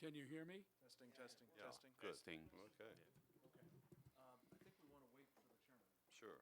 Can you hear me? Testing, testing, Yeah, testing. good. Testing. Okay, Okay. I think we want to wait for the chairman, sure.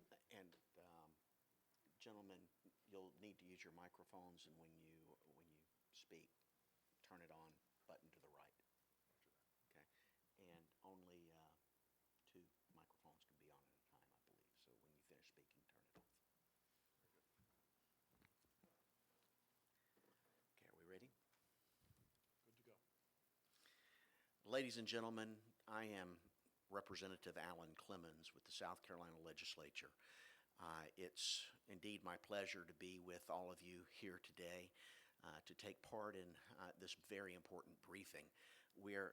so stand by. And gentlemen, you'll need to use your microphones, and when you speak, turn it on, button to the right. Okay? And only two microphones can be on at a time, I believe. So when you finish speaking, turn it off. Okay, are we ready? Good to go. Ladies and gentlemen, I am Representative Alan Clemens with the South Carolina Legislature. It's indeed my pleasure to be with all of you here today to take part in this very important briefing We're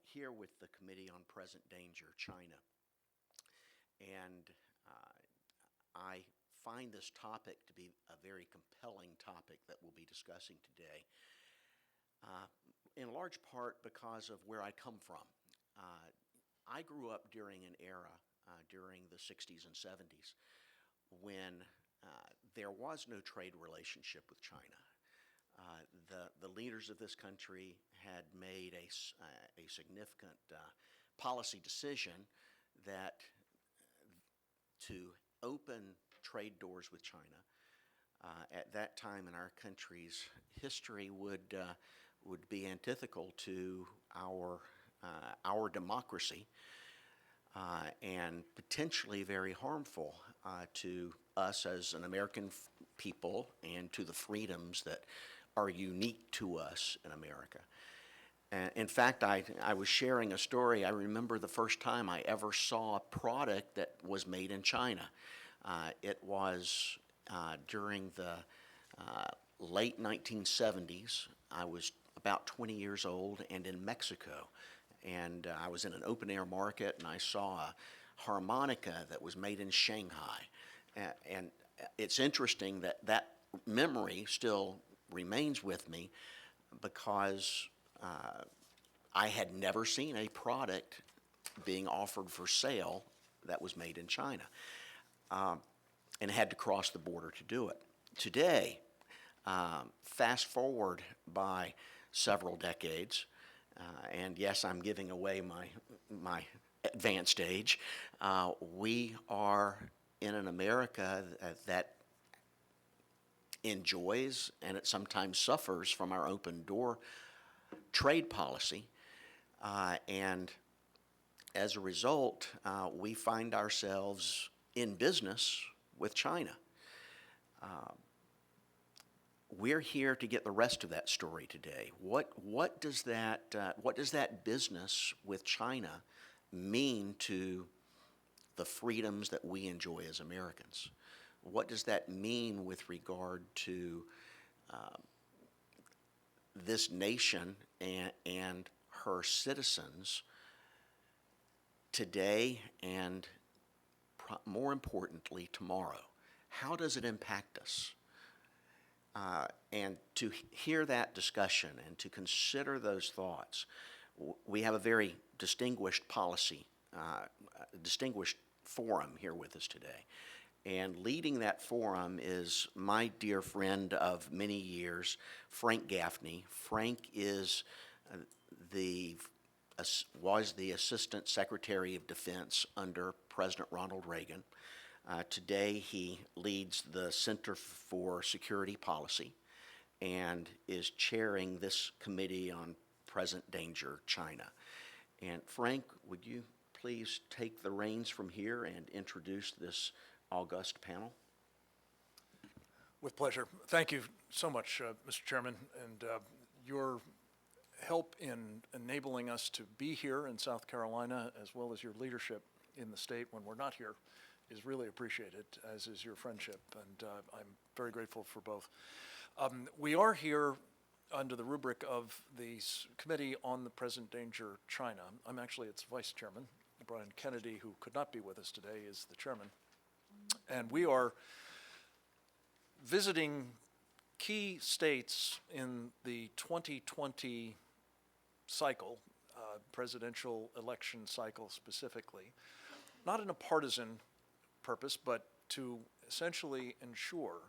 here with the Committee on Present Danger, China. And I find this topic to be a very compelling topic that we'll be discussing today, in large part because of where I come from. I grew up during an era, during the 60s and 70s, when there was no trade relationship with China. The leaders of this country had made a significant policy decision that to open trade doors with China at that time in our country's history would be antithetical to our democracy and potentially very harmful to us as an American people and to the freedoms that are unique to us in America. In fact, I was sharing a story. I remember the first time I ever saw a product that was made in China. It was during the late 1970s. I was about 20 years old and in Mexico. And I was in an open-air market, and I saw a harmonica that was made in Shanghai. And it's interesting that that memory still remains with me because I had never seen a product being offered for sale that was made in China, and had to cross the border to do it. Today, fast forward by several decades, and yes, I'm giving away my advanced age, we are in an America that enjoys and it sometimes suffers from our open door trade policy, and as a result, we find ourselves in business with China. We're here to get the rest of that story today. What does that business with China mean to the freedoms that we enjoy as Americans? What does that mean with regard to this nation and her citizens today and more importantly tomorrow? How does it impact us? And to hear that discussion and to consider those thoughts, we have a very distinguished distinguished forum here with us today. And leading that forum is my dear friend of many years, Frank Gaffney. Frank is was the Assistant Secretary of Defense under President Ronald Reagan. Today he leads the Center for Security Policy and is chairing this Committee on Present Danger, China. And Frank, would you please take the reins from here and introduce this august panel? With pleasure. Thank you so much, Mr. Chairman, and your help in enabling us to be here in South Carolina, as well as your leadership in the state when we're not here, is really appreciated, as is your friendship, and I'm very grateful for both. We are here under the rubric of the Committee on the Present Danger, China. I'm actually its vice chairman. Brian Kennedy, who could not be with us today, is the chairman. And we are visiting key states in the 2020 cycle, presidential election cycle specifically, not in a partisan purpose, but to essentially ensure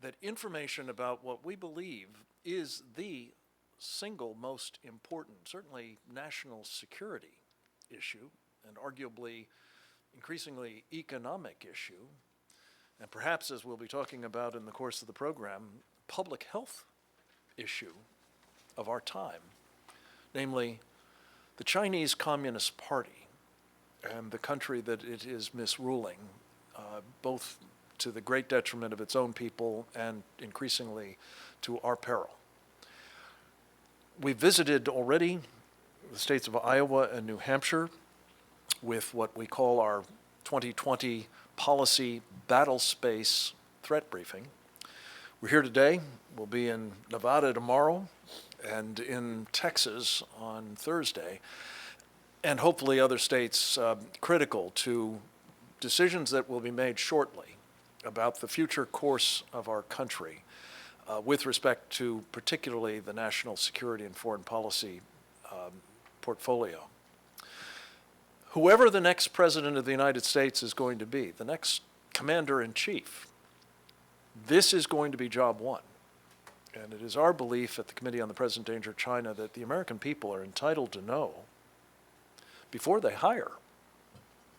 that information about what we believe is the single most important, certainly national security issue, and arguably increasingly economic issue, and perhaps, as we'll be talking about in the course of the program, public health issue of our time, namely the Chinese Communist Party and the country that it is misruling, both to the great detriment of its own people and increasingly to our peril. We visited already the states of Iowa and New Hampshire with what we call our 2020 policy battle space threat briefing. We're here today. We'll be in Nevada tomorrow and in Texas on Thursday, and hopefully other states critical to decisions that will be made shortly about the future course of our country with respect to particularly the national security and foreign policy portfolio. Whoever the next president of the United States is going to be, the next commander-in-chief, this is going to be job one. And it is our belief at the Committee on the Present Danger of China that the American people are entitled to know, before they hire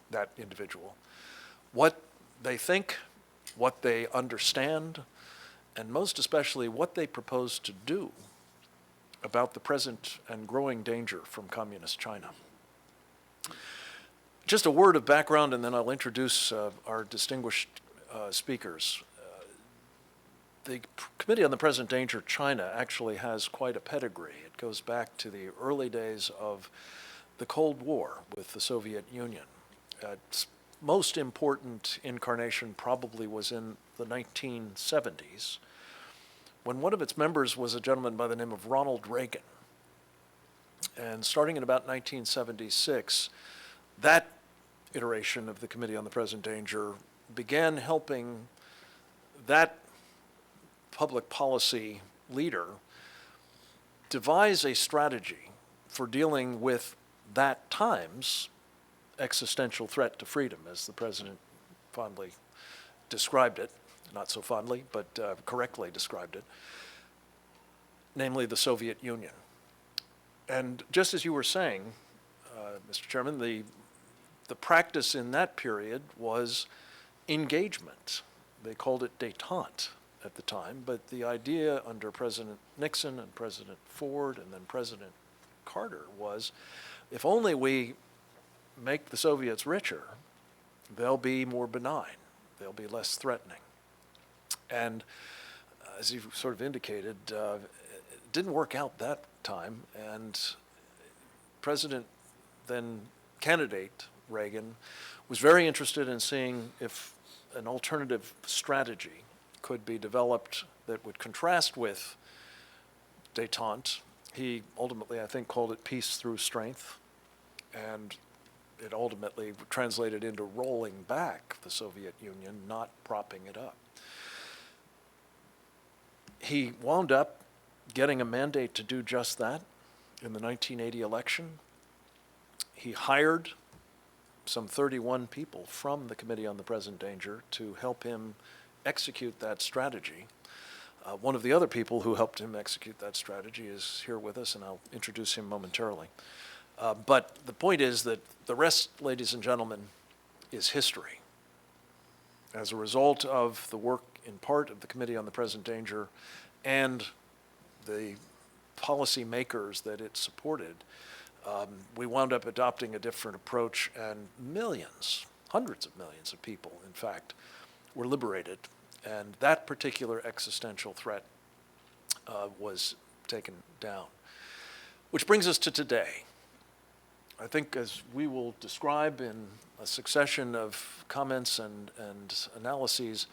that individual, what they think, what they understand, and most especially what they propose to do about the present and growing danger from communist China. Just a word of background, and then I'll introduce our distinguished speakers. The Committee on the Present Danger of China actually has quite a pedigree. It goes back to the early days of the Cold War with the Soviet Union. Its most important incarnation probably was in the 1970s, when one of its members was a gentleman by the name of Ronald Reagan. And starting in about 1976, that iteration of the Committee on the Present Danger began helping that public policy leader devise a strategy for dealing with that time's existential threat to freedom, as the president fondly described it, not so fondly, but correctly described it, namely the Soviet Union. And just as you were saying, Mr. Chairman, the practice in that period was engagement. They called it détente at the time, but the idea under President Nixon and President Ford and then President Carter was, if only we make the Soviets richer, they'll be more benign, they'll be less threatening. And as you sort of indicated, it didn't work out that time, and President, then candidate Reagan, was very interested in seeing if an alternative strategy could be developed that would contrast with détente. He ultimately, I think, called it peace through strength, and it ultimately translated into rolling back the Soviet Union, not propping it up. He wound up getting a mandate to do just that in the 1980 election. He hired some 31 people from the Committee on the Present Danger to help him execute that strategy. One of the other people who helped him execute that strategy is here with us, and I'll introduce him momentarily. But the point is that the rest, ladies and gentlemen, is history. As a result of the work in part of the Committee on the Present Danger and the policy makers that it supported, we wound up adopting a different approach, and millions, hundreds of millions of people, in fact, were liberated. And that particular existential threat was taken down. Which brings us to today. I think, as we will describe in a succession of comments and analyses,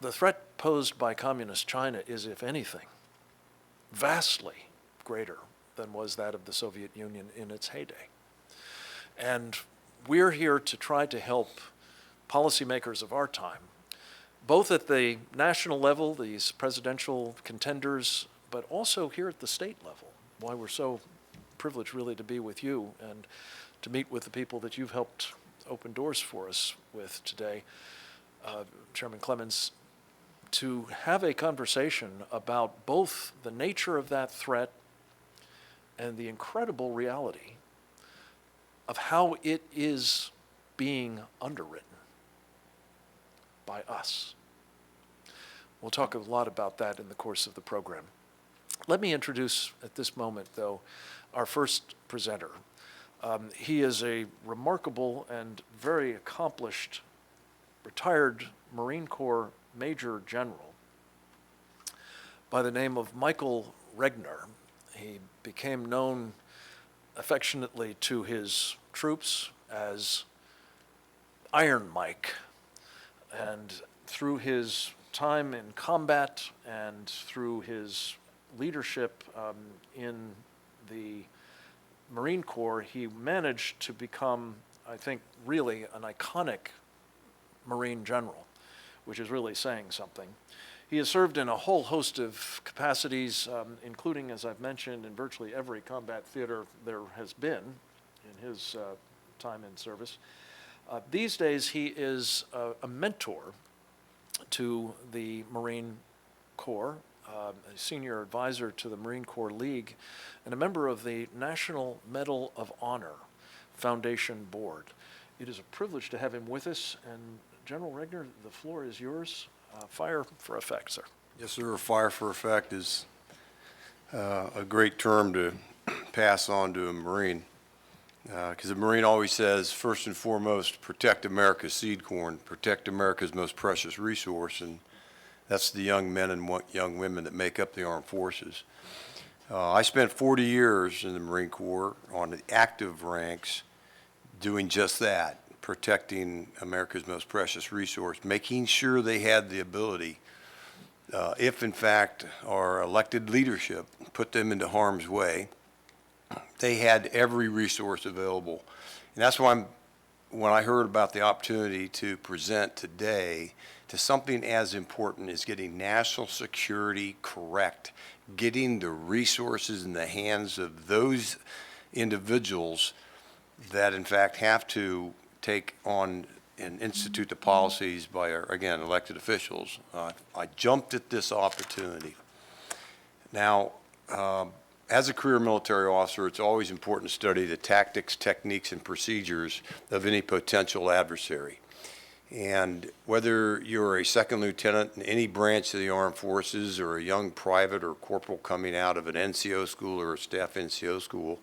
the threat posed by communist China is, if anything, vastly greater than was that of the Soviet Union in its heyday. And we're here to try to help policymakers of our time, both at the national level, these presidential contenders, but also here at the state level, why we're so privileged really to be with you and to meet with the people that you've helped open doors for us with today, Chairman Clemens, to have a conversation about both the nature of that threat and the incredible reality of how it is being underwritten by us. We'll talk a lot about that in the course of the program. Let me introduce at this moment, though, our first presenter. He is a remarkable and very accomplished retired Marine Corps Major General by the name of Michael Regner. He became known affectionately to his troops as Iron Mike. And through his time in combat and through his leadership in the Marine Corps, he managed to become, I think, really an iconic Marine general, which is really saying something. He has served in a whole host of capacities, including, as I've mentioned, in virtually every combat theater there has been in his time in service. These days, he is a mentor to the Marine Corps, a senior advisor to the Marine Corps League, and a member of the National Medal of Honor Foundation Board. It is a privilege to have him with us, and General Regner, the floor is yours. Fire for effect, sir. Yes, sir. Fire for effect is a great term to pass on to a Marine, because a Marine always says, first and foremost, protect America's seed corn, protect America's most precious resource, and that's the young men and young women that make up the armed forces. I spent 40 years in the Marine Corps on the active ranks doing just that, protecting America's most precious resource, making sure they had the ability, if in fact our elected leadership put them into harm's way, they had every resource available. And that's why when I heard about the opportunity to present today to something as important as getting national security correct, getting the resources in the hands of those individuals that in fact have to take on and institute the policies by our, again, elected officials. I jumped at this opportunity. Now, as a career military officer, it's always important to study the tactics, techniques, and procedures of any potential adversary. And whether you're a second lieutenant in any branch of the armed forces or a young private or corporal coming out of an NCO school or a staff NCO school,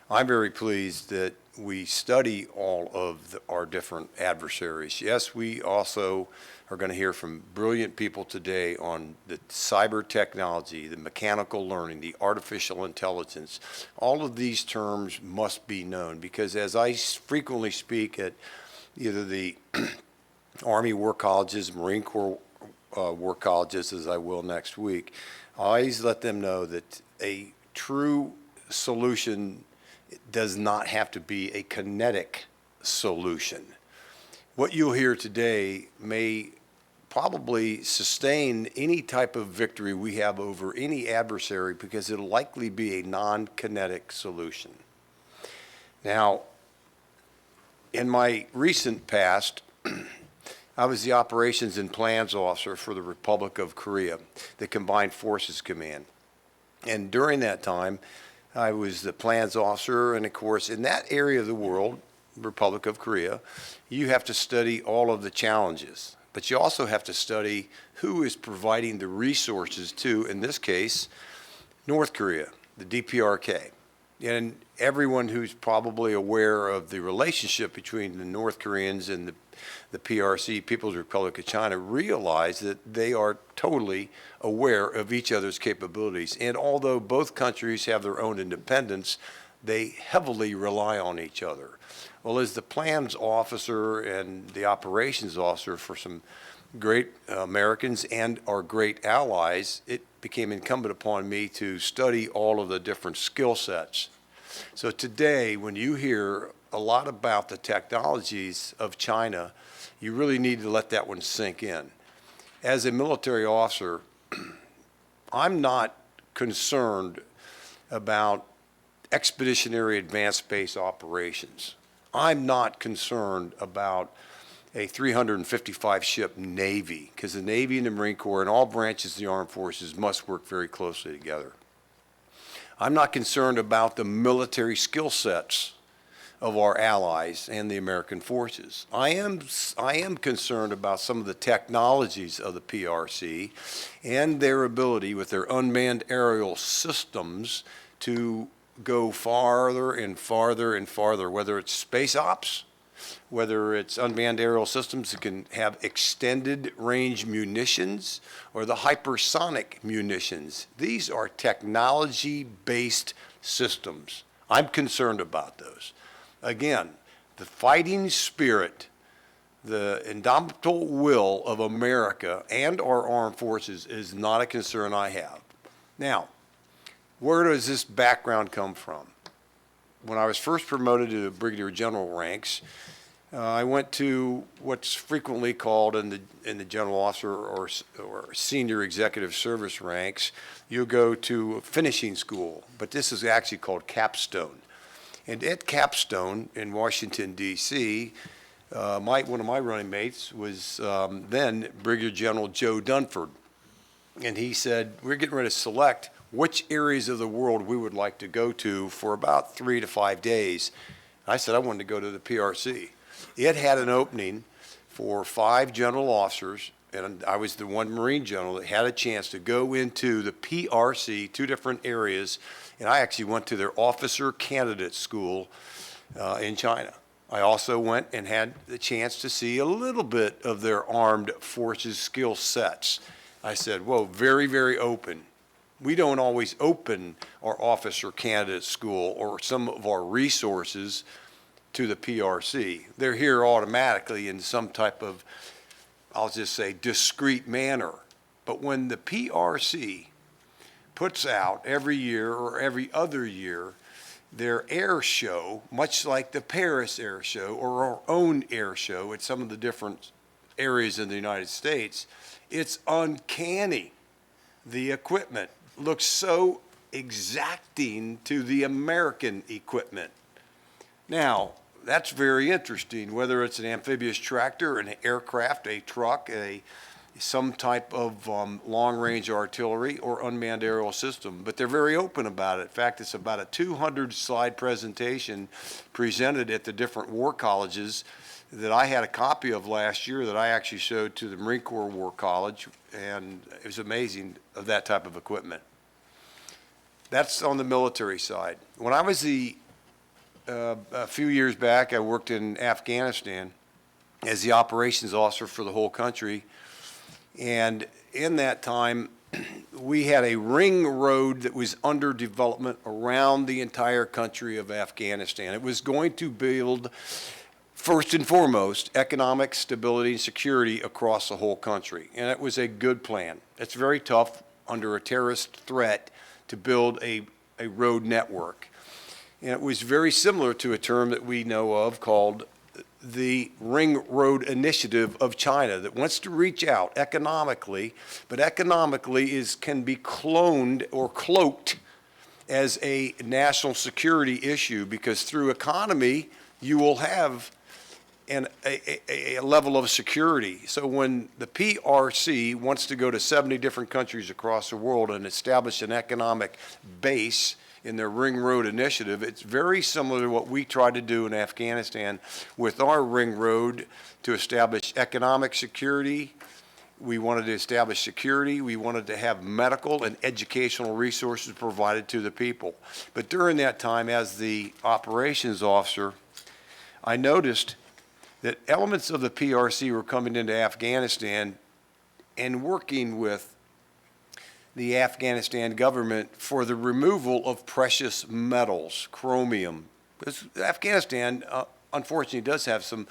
I'm very pleased that we study all of our different adversaries. Yes, we also are going to hear from brilliant people today on the cyber technology, the mechanical learning, the artificial intelligence. All of these terms must be known, because as I frequently speak at either the Army War Colleges, Marine Corps War Colleges, as I will next week, I always let them know that a true solution does not have to be a kinetic solution. What you'll hear today may probably sustain any type of victory we have over any adversary, because it'll likely be a non-kinetic solution. Now, in my recent past, I was the Operations and Plans Officer for the Republic of Korea, the Combined Forces Command. And during that time, I was the plans officer, and of course, in that area of the world, Republic of Korea, you have to study all of the challenges, but you also have to study who is providing the resources to, in this case, North Korea, the DPRK. And everyone who's probably aware of the relationship between the North Koreans and the PRC, People's Republic of China, realize that they are totally aware of each other's capabilities. And although both countries have their own independence, they heavily rely on each other. Well, as the plans officer and the operations officer for some great Americans and our great allies, it became incumbent upon me to study all of the different skill sets. So today, when you hear a lot about the technologies of China, you really need to let that one sink in. As a military officer, I'm not concerned about expeditionary advanced space operations. I'm not concerned about a 355-ship Navy, because the Navy and the Marine Corps and all branches of the armed forces must work very closely together. I'm not concerned about the military skill sets of our allies and the American forces. I am concerned about some of the technologies of the PRC and their ability with their unmanned aerial systems to go farther and farther and farther, whether it's space ops, whether it's unmanned aerial systems that can have extended range munitions, or the hypersonic munitions. These are technology-based systems. I'm concerned about those. Again, the fighting spirit, the indomitable will of America and our armed forces is not a concern I have. Now, where does this background come from? When I was first promoted to the brigadier general ranks, I went to what's frequently called in the general officer or senior executive service ranks, you go to finishing school, but this is actually called capstone. And at capstone in Washington, D.C., one of my running mates was then Brigadier General Joe Dunford. And he said, we're getting ready to select which areas of the world we would like to go to for about 3 to 5 days. I said I wanted to go to the PRC. It had an opening for 5 general officers, and I was the one Marine general that had a chance to go into the PRC, 2 different areas, and I actually went to their officer candidate school in China. I also went and had the chance to see a little bit of their armed forces skill sets. I said, whoa, very, very open. We don't always open our officer candidate school or some of our resources to the PRC. They're here automatically in some type of, I'll just say, discrete manner. But when the PRC puts out every year or every other year their air show, much like the Paris Air Show or our own air show at some of the different areas in the United States, it's uncanny. The equipment looks so exacting to the American equipment. Now, that's very interesting, whether it's an amphibious tractor, an aircraft, a truck, some type of long-range artillery or unmanned aerial system. But they're very open about it. In fact, it's about a 200-slide presentation presented at the different war colleges that I had a copy of last year that I actually showed to the Marine Corps War College, and it was amazing of that type of equipment. That's on the military side. When I was a few years back, I worked in Afghanistan as the operations officer for the whole country. And in that time, we had a ring road that was under development around the entire country of Afghanistan. It was going to build, first and foremost, economic stability and security across the whole country. And it was a good plan. It's very tough under a terrorist threat to build a road network. And it was very similar to a term that we know of called the Ring Road Initiative of China that wants to reach out economically, but economically can be cloned or cloaked as a national security issue, because through economy you will have a level of security. So when the PRC wants to go to 70 different countries across the world and establish an economic base in their Ring Road Initiative, it's very similar to what we tried to do in Afghanistan with our Ring Road to establish economic security. We wanted to establish security. We wanted to have medical and educational resources provided to the people. But during that time, as the operations officer, I noticed that elements of the PRC were coming into Afghanistan and working with the Afghanistan government for the removal of precious metals, chromium. Because Afghanistan, unfortunately, does have some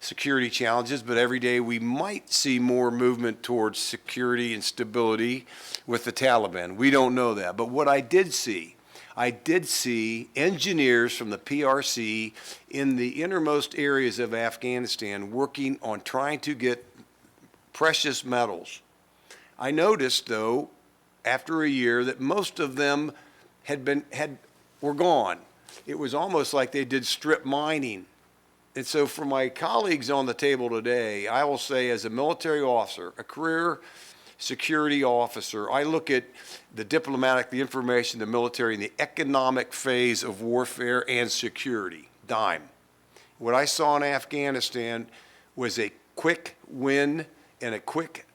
security challenges, but every day we might see more movement towards security and stability with the Taliban. We don't know that. But what I did see engineers from the PRC in the innermost areas of Afghanistan working on trying to get precious metals. I noticed, though, after a year, that most of them were gone. It was almost like they did strip mining. And so for my colleagues on the table today, I will say, as a military officer, a career security officer, I look at the diplomatic, the information, the military, and the economic phase of warfare and security, DIME. What I saw in Afghanistan was a quick win and a quick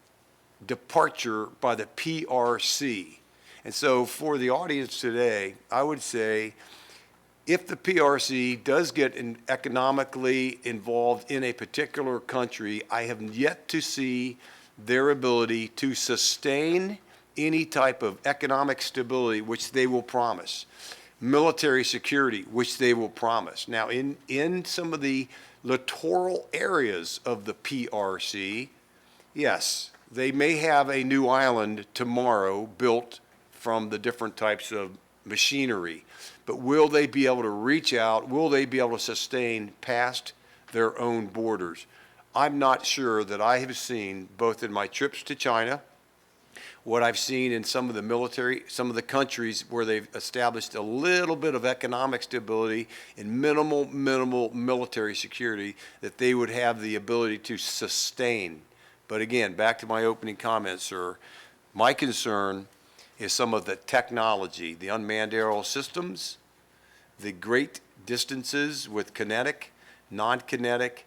departure by the PRC. And so for the audience today, I would say, if the PRC does get economically involved in a particular country, I have yet to see their ability to sustain any type of economic stability, which they will promise, military security, which they will promise. Now, in some of the littoral areas of the PRC, yes, they may have a new island tomorrow built from the different types of machinery. But will they be able to reach out? Will they be able to sustain past their own borders? I'm not sure that I have seen, both in my trips to China, what I've seen in some of the military, some of the countries where they've established a little bit of economic stability and minimal military security, that they would have the ability to sustain. But again, back to my opening comments, sir, my concern is some of the technology, the unmanned aerial systems, the great distances with kinetic, non-kinetic,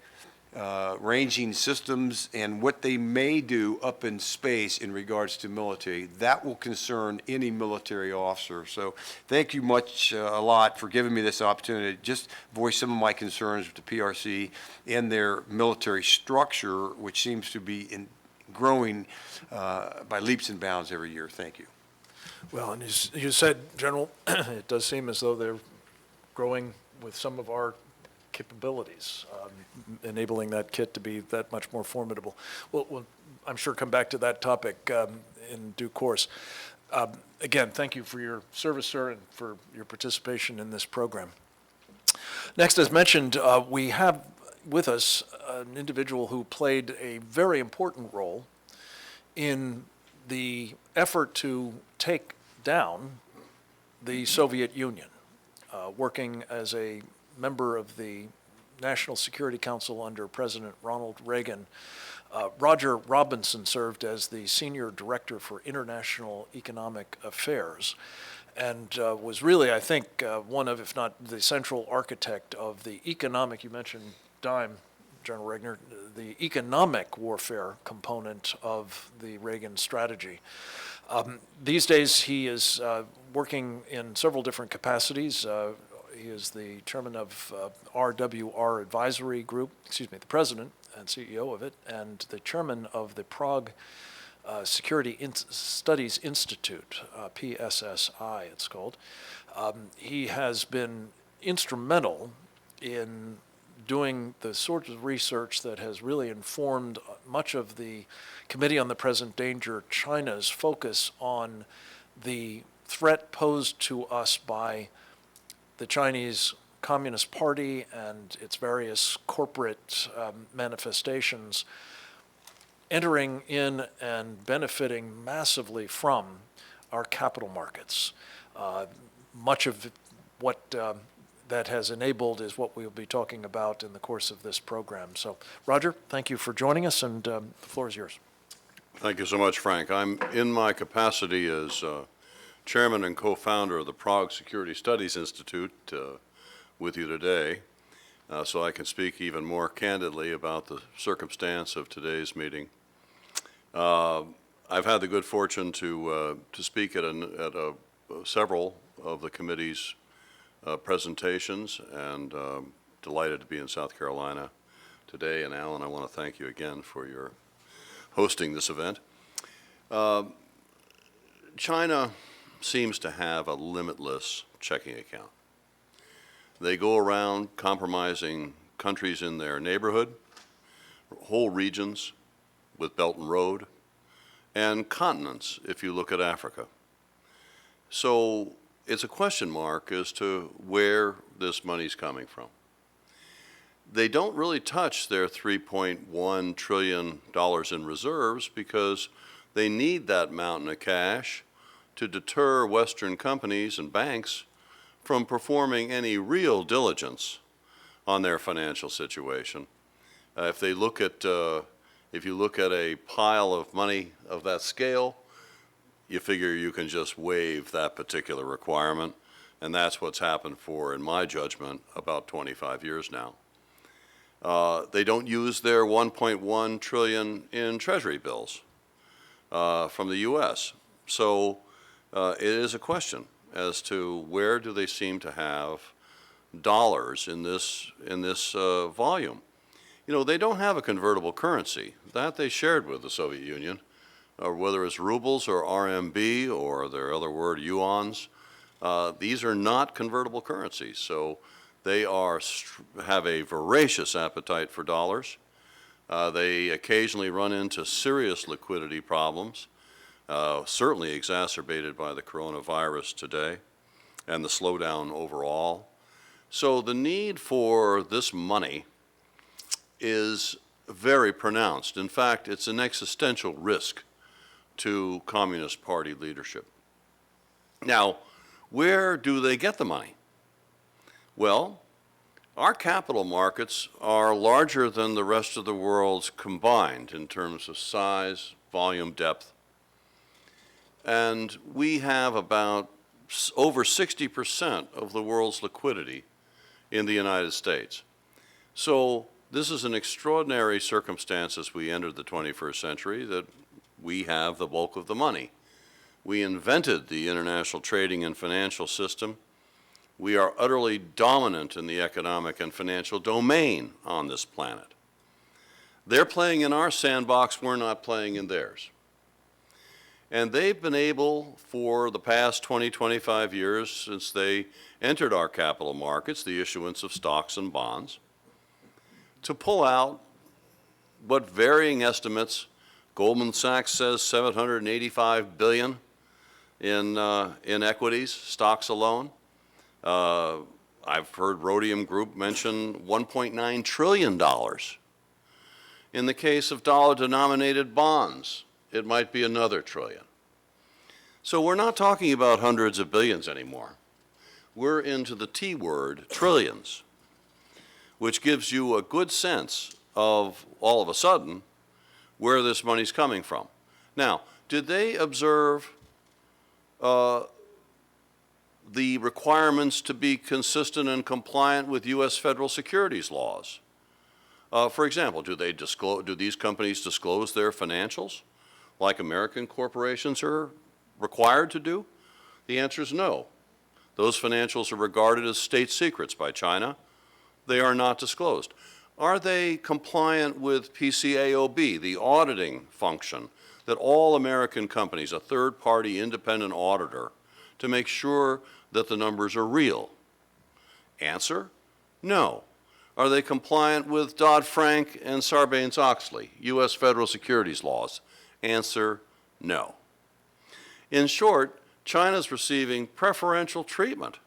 ranging systems, and what they may do up in space in regards to military. That will concern any military officer. So thank you a lot for giving me this opportunity to just voice some of my concerns with the PRC and their military structure, which seems to be growing by leaps and bounds every year. Thank you. Well, and as you said, General, it does seem as though they're growing with some of our capabilities, enabling that kit to be that much more formidable. We'll I'm sure, come back to that topic in due course. Again, thank you for your service, sir, and for your participation in this program. Next, as mentioned, we have with us an individual who played a very important role in the effort to take down the Soviet Union, working as a member of the National Security Council under President Ronald Reagan. Roger Robinson served as the Senior Director for International Economic Affairs and was really, I think, one of, if not the central architect of the economic, you mentioned DIME, General Regner, the economic warfare component of the Reagan strategy. These days, he is working in several different capacities. He is the chairman of RWR Advisory Group, the president and CEO of it, and the chairman of the Prague Security Studies Institute, PSSI it's called. He has been instrumental in doing the sort of research that has really informed much of the Committee on the Present Danger, China's focus on the threat posed to us by the Chinese Communist Party and its various corporate manifestations entering in and benefiting massively from our capital markets. Much of what that has enabled is what we'll be talking about in the course of this program. So, Roger, thank you for joining us, and the floor is yours. Thank you so much, Frank. I'm in my capacity as chairman and co-founder of the Prague Security Studies Institute with you today, so I can speak even more candidly about the circumstance of today's meeting. I've had the good fortune to speak at several of the committee's presentations, and delighted to be in South Carolina today. And Alan, I want to thank you again for your hosting this event. China seems to have a limitless checking account. They go around compromising countries in their neighborhood, whole regions with Belt and Road, and continents if you look at Africa. So it's a question mark as to where this money's coming from. They don't really touch their $3.1 trillion in reserves because they need that mountain of cash to deter Western companies and banks from performing any real diligence on their financial situation. If you look at a pile of money of that scale, you figure you can just waive that particular requirement, and that's what's happened for, in my judgment, about 25 years now. They don't use their $1.1 trillion in Treasury bills from the U.S. So it is a question as to where do they seem to have dollars in this volume. You know, they don't have a convertible currency. That they shared with the Soviet Union, or whether it's rubles or RMB or their other word, yuans. These are not convertible currencies, so they have a voracious appetite for dollars. They occasionally run into serious liquidity problems. certainly exacerbated by the coronavirus today and the slowdown overall. So the need for this money is very pronounced. In fact, it's an existential risk to Communist Party leadership. Now, where do they get the money? Well, our capital markets are larger than the rest of the world's combined in terms of size, volume, depth. And we have about over 60% of the world's liquidity in the United States. So this is an extraordinary circumstance as we enter the 21st century that we have the bulk of the money. We invented the international trading and financial system. We are utterly dominant in the economic and financial domain on this planet. They're playing in our sandbox, we're not playing in theirs. And they've been able, for the past 20, 25 years, since they entered our capital markets, the issuance of stocks and bonds, to pull out what varying estimates, Goldman Sachs says 785 billion in equities, stocks alone. I've heard Rhodium Group mention $1.9 trillion. In the case of dollar-denominated bonds, it might be another trillion. So we're not talking about hundreds of billions anymore. We're into the T word, trillions, which gives you a good sense of, all of a sudden, where this money's coming from. Now, did they observe the requirements to be consistent and compliant with U.S. federal securities laws? For example, do these companies disclose their financials like American corporations are required to do? The answer is no. Those financials are regarded as state secrets by China. They are not disclosed. Are they compliant with PCAOB, the auditing function that all American companies, a third-party independent auditor, to make sure that the numbers are real? Answer, no. Are they compliant with Dodd-Frank and Sarbanes-Oxley, U.S. federal securities laws? Answer, no. In short, China's receiving preferential treatment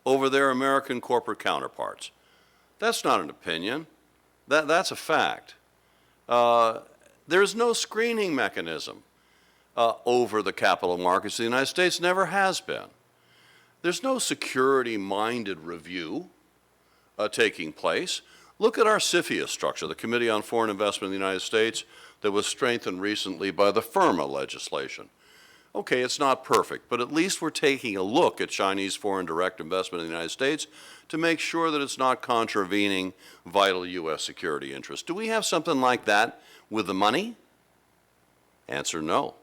over their American corporate counterparts. That's not an opinion. That's a fact. There's no screening mechanism over the capital markets. The United States never has been. There's no security-minded review taking place. Look at our CFIUS structure, the Committee on Foreign Investment in the United States, that was strengthened recently by the FIRMA legislation. Okay, it's not perfect, but at least we're taking a look at Chinese foreign direct investment in the United States to make sure that it's not contravening vital U.S. security interests. Do we have something like that with the money? Answer, no.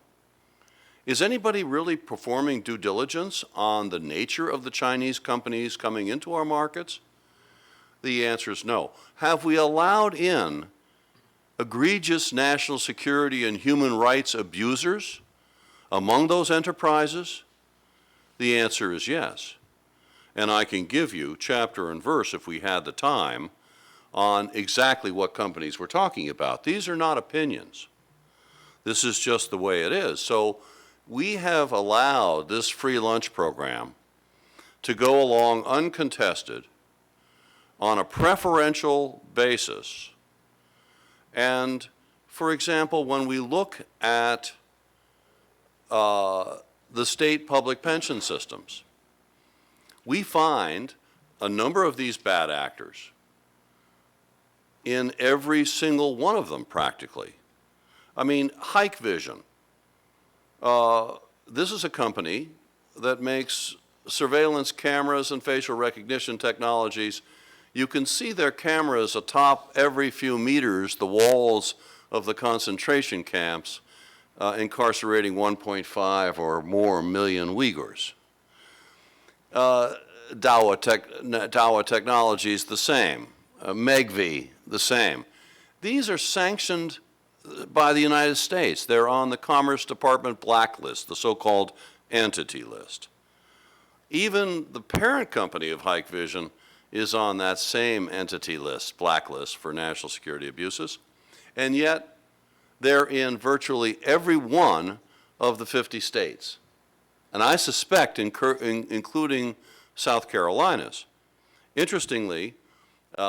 Is anybody really performing due diligence on the nature of the Chinese companies coming into our markets? The answer is no. Have we allowed in egregious national security and human rights abusers among those enterprises? The answer is yes. And I can give you chapter and verse, if we had the time, on exactly what companies we're talking about. These are not opinions. This is just the way it is. So we have allowed this free lunch program to go along uncontested on a preferential basis. And, for example, when we look at the state public pension systems, we find a number of these bad actors in every single one of them, practically. I mean, Hike Vision. This is a company that makes surveillance cameras and facial recognition technologies. You can see their cameras atop every few meters the walls of the concentration camps incarcerating 1.5 or more million Uyghurs. Dawa Technologies, the same. Megvii, the same. These are sanctioned by the United States. They're on the Commerce Department blacklist, the so-called entity list. Even the parent company of Hike Vision is on that same entity list, blacklist for national security abuses, and yet they're in virtually every one of the 50 states. And I suspect including South Carolina's. Interestingly,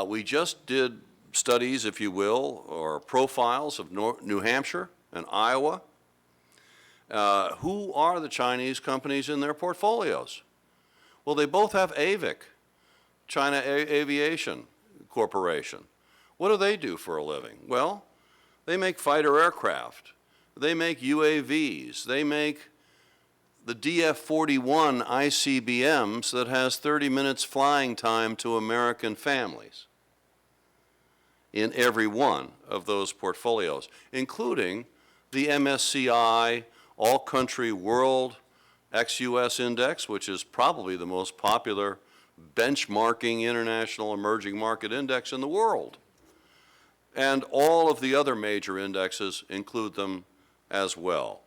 we just did studies, if you will, or profiles of New Hampshire and Iowa. Who are the Chinese companies in their portfolios? Well, they both have AVIC, China Aviation Corporation. What do they do for a living? Well, they make fighter aircraft. They make UAVs. They make the DF-41 ICBMs that has 30 minutes flying time to American families in every one of those portfolios, including the MSCI All-Country World ex-US Index, which is probably the most popular benchmarking international emerging market index in the world. And all of the other major indexes include them as well.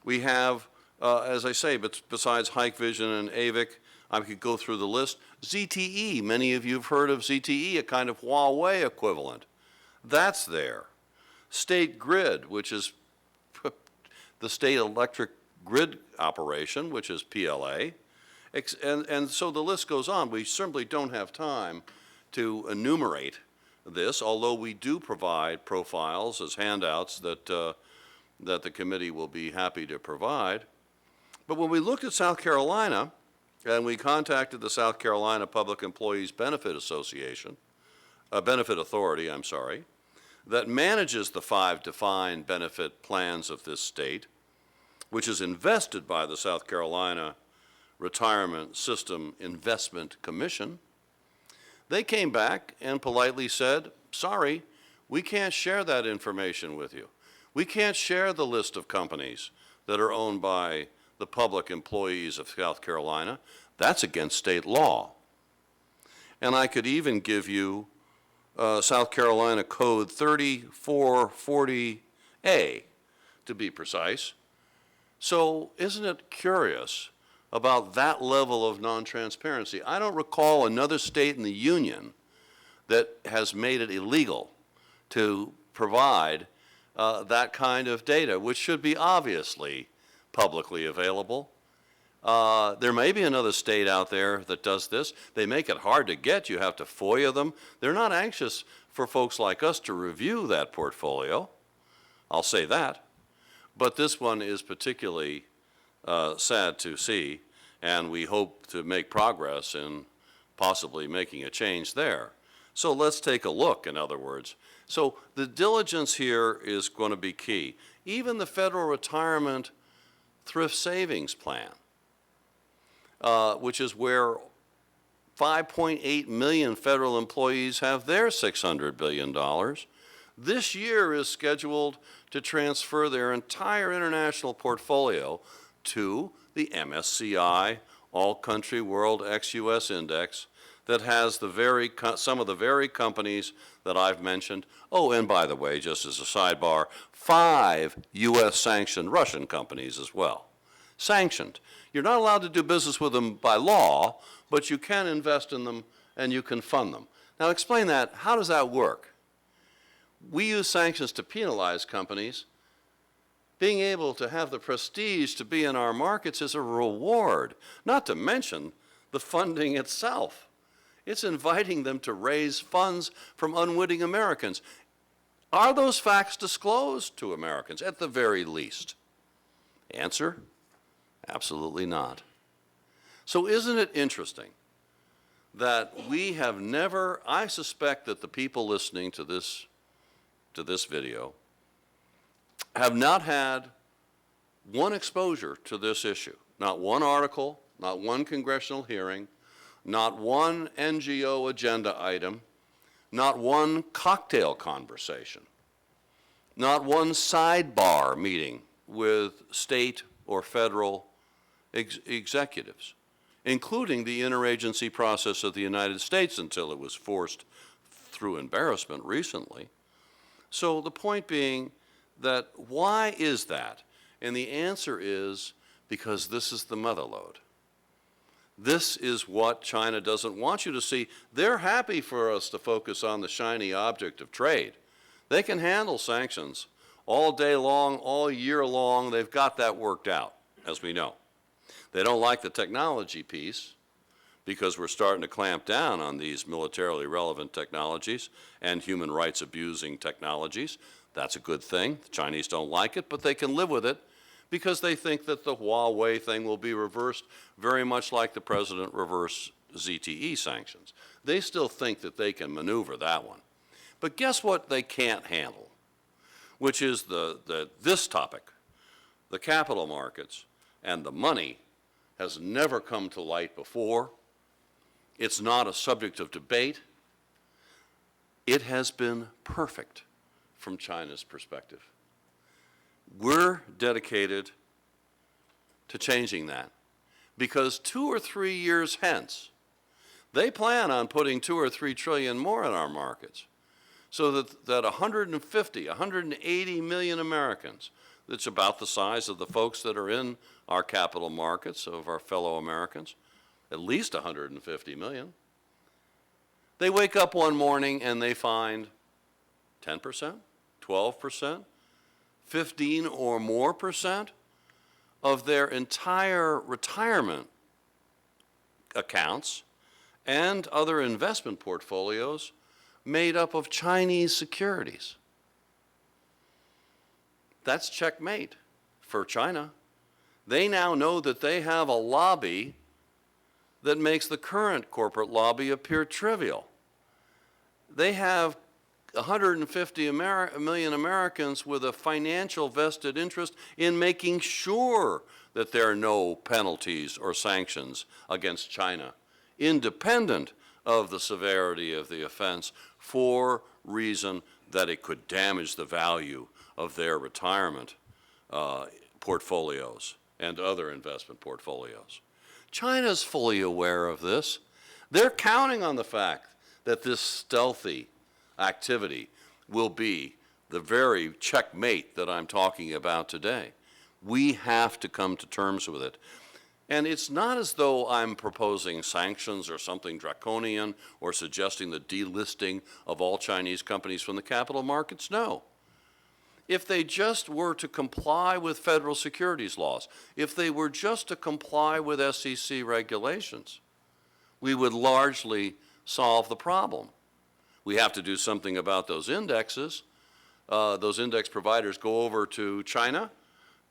We have, as I say, besides Hikvision and AVIC, I could go through the list. ZTE, many of you have heard of ZTE, a kind of Huawei equivalent. That's there. State Grid, which is the State Electric Grid Operation, which is PLA. And so the list goes on. We simply don't have time to enumerate this, although we do provide profiles as handouts that the committee will be happy to provide. But when we looked at South Carolina, and we contacted the South Carolina Public Employees Benefit Association, Benefit Authority, I'm sorry, that manages the 5 defined benefit plans of this state, which is invested by the South Carolina Retirement System Investment Commission. They came back and politely said, sorry, we can't share that information with you. We can't share the list of companies that are owned by the public employees of South Carolina. That's against state law. And I could even give you South Carolina Code 3440A, to be precise. So isn't it curious about that level of non-transparency? I don't recall another state in the union that has made it illegal to provide that kind of data, which should be obviously publicly available. There may be another state out there that does this. They make it hard to get. You have to FOIA them. They're not anxious for folks like us to review that portfolio. I'll say that. But this one is particularly sad to see, and we hope to make progress in possibly making a change there. So let's take a look, in other words. So the diligence here is going to be key. Even the Federal Retirement Thrift Savings Plan, which is where 5.8 million federal employees have their $600 billion. This year is scheduled to transfer their entire international portfolio to the MSCI All-Country World ex-US Index that has some of the very companies that I've mentioned. Oh, and by the way, just as a sidebar, 5 U.S. sanctioned Russian companies as well. Sanctioned. You're not allowed to do business with them by law, but you can invest in them and you can fund them. Now explain that. How does that work? We use sanctions to penalize companies. Being able to have the prestige to be in our markets is a reward, not to mention the funding itself. It's inviting them to raise funds from unwitting Americans. Are those facts disclosed to Americans at the very least? Answer, absolutely not. So isn't it interesting that we have never, I suspect that the people listening to this video have not had one exposure to this issue, not one article, not one congressional hearing, not one NGO agenda item, not one cocktail conversation, not one sidebar meeting with state or federal executives, including the interagency process of the United States until it was forced through embarrassment recently. So the point being that why is that? And the answer is because this is the mother lode. This is what China doesn't want you to see. They're happy for us to focus on the shiny object of trade. They can handle sanctions all day long, all year long. They've got that worked out, as we know. They don't like the technology piece because we're starting to clamp down on these militarily relevant technologies and human rights abusing technologies. That's a good thing. The Chinese don't like it, but they can live with it because they think that the Huawei thing will be reversed very much like the president reversed ZTE sanctions. They still think that they can maneuver that one. But guess what they can't handle, which is this topic. The capital markets and the money has never come to light before. It's not a subject of debate. It has been perfect from China's perspective. We're dedicated to changing that because 2 or 3 years hence, they plan on putting 2 or 3 trillion more in our markets so that 150, 180 million Americans, that's about the size of the folks that are in our capital markets, of our fellow Americans, at least 150 million. They wake up one morning and they find 10%, 12%, 15 or more percent of their entire retirement accounts and other investment portfolios made up of Chinese securities. That's checkmate for China. They now know that they have a lobby that makes the current corporate lobby appear trivial. They have 150 million Americans with a financial vested interest in making sure that there are no penalties or sanctions against China, independent of the severity of the offense, for reason that it could damage the value of their retirement portfolios and other investment portfolios. China's fully aware of this. They're counting on the fact that this stealthy activity will be the very checkmate that I'm talking about today. We have to come to terms with it. And it's not as though I'm proposing sanctions or something draconian or suggesting the delisting of all Chinese companies from the capital markets. No. If they just were to comply with federal securities laws, if they were just to comply with SEC regulations, we would largely solve the problem. We have to do something about those indexes. Those index providers go over to China,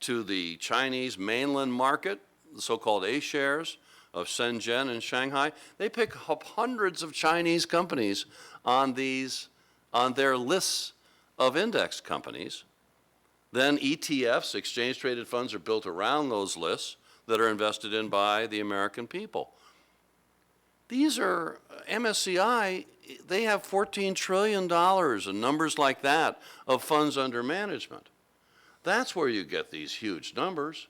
to the Chinese mainland market, the so-called A-shares of Shenzhen and Shanghai. They pick up hundreds of Chinese companies on their lists of index companies. Then ETFs, exchange-traded funds, are built around those lists that are invested in by the American people. These are, MSCI, they have $14 trillion and numbers like that of funds under management. That's where you get these huge numbers.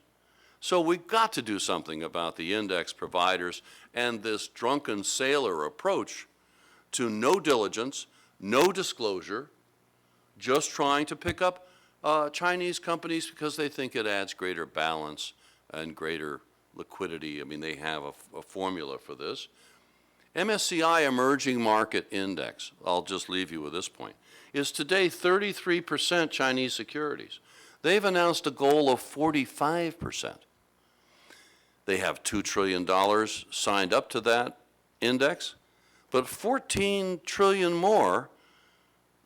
So we've got to do something about the index providers and this drunken sailor approach to no diligence, no disclosure, just trying to pick up Chinese companies because they think it adds greater balance and greater liquidity. I mean, they have a formula for this. MSCI Emerging Market Index, I'll just leave you with this point, is today 33% Chinese securities. They've announced a goal of 45%. They have $2 trillion signed up to that index, but 14 trillion more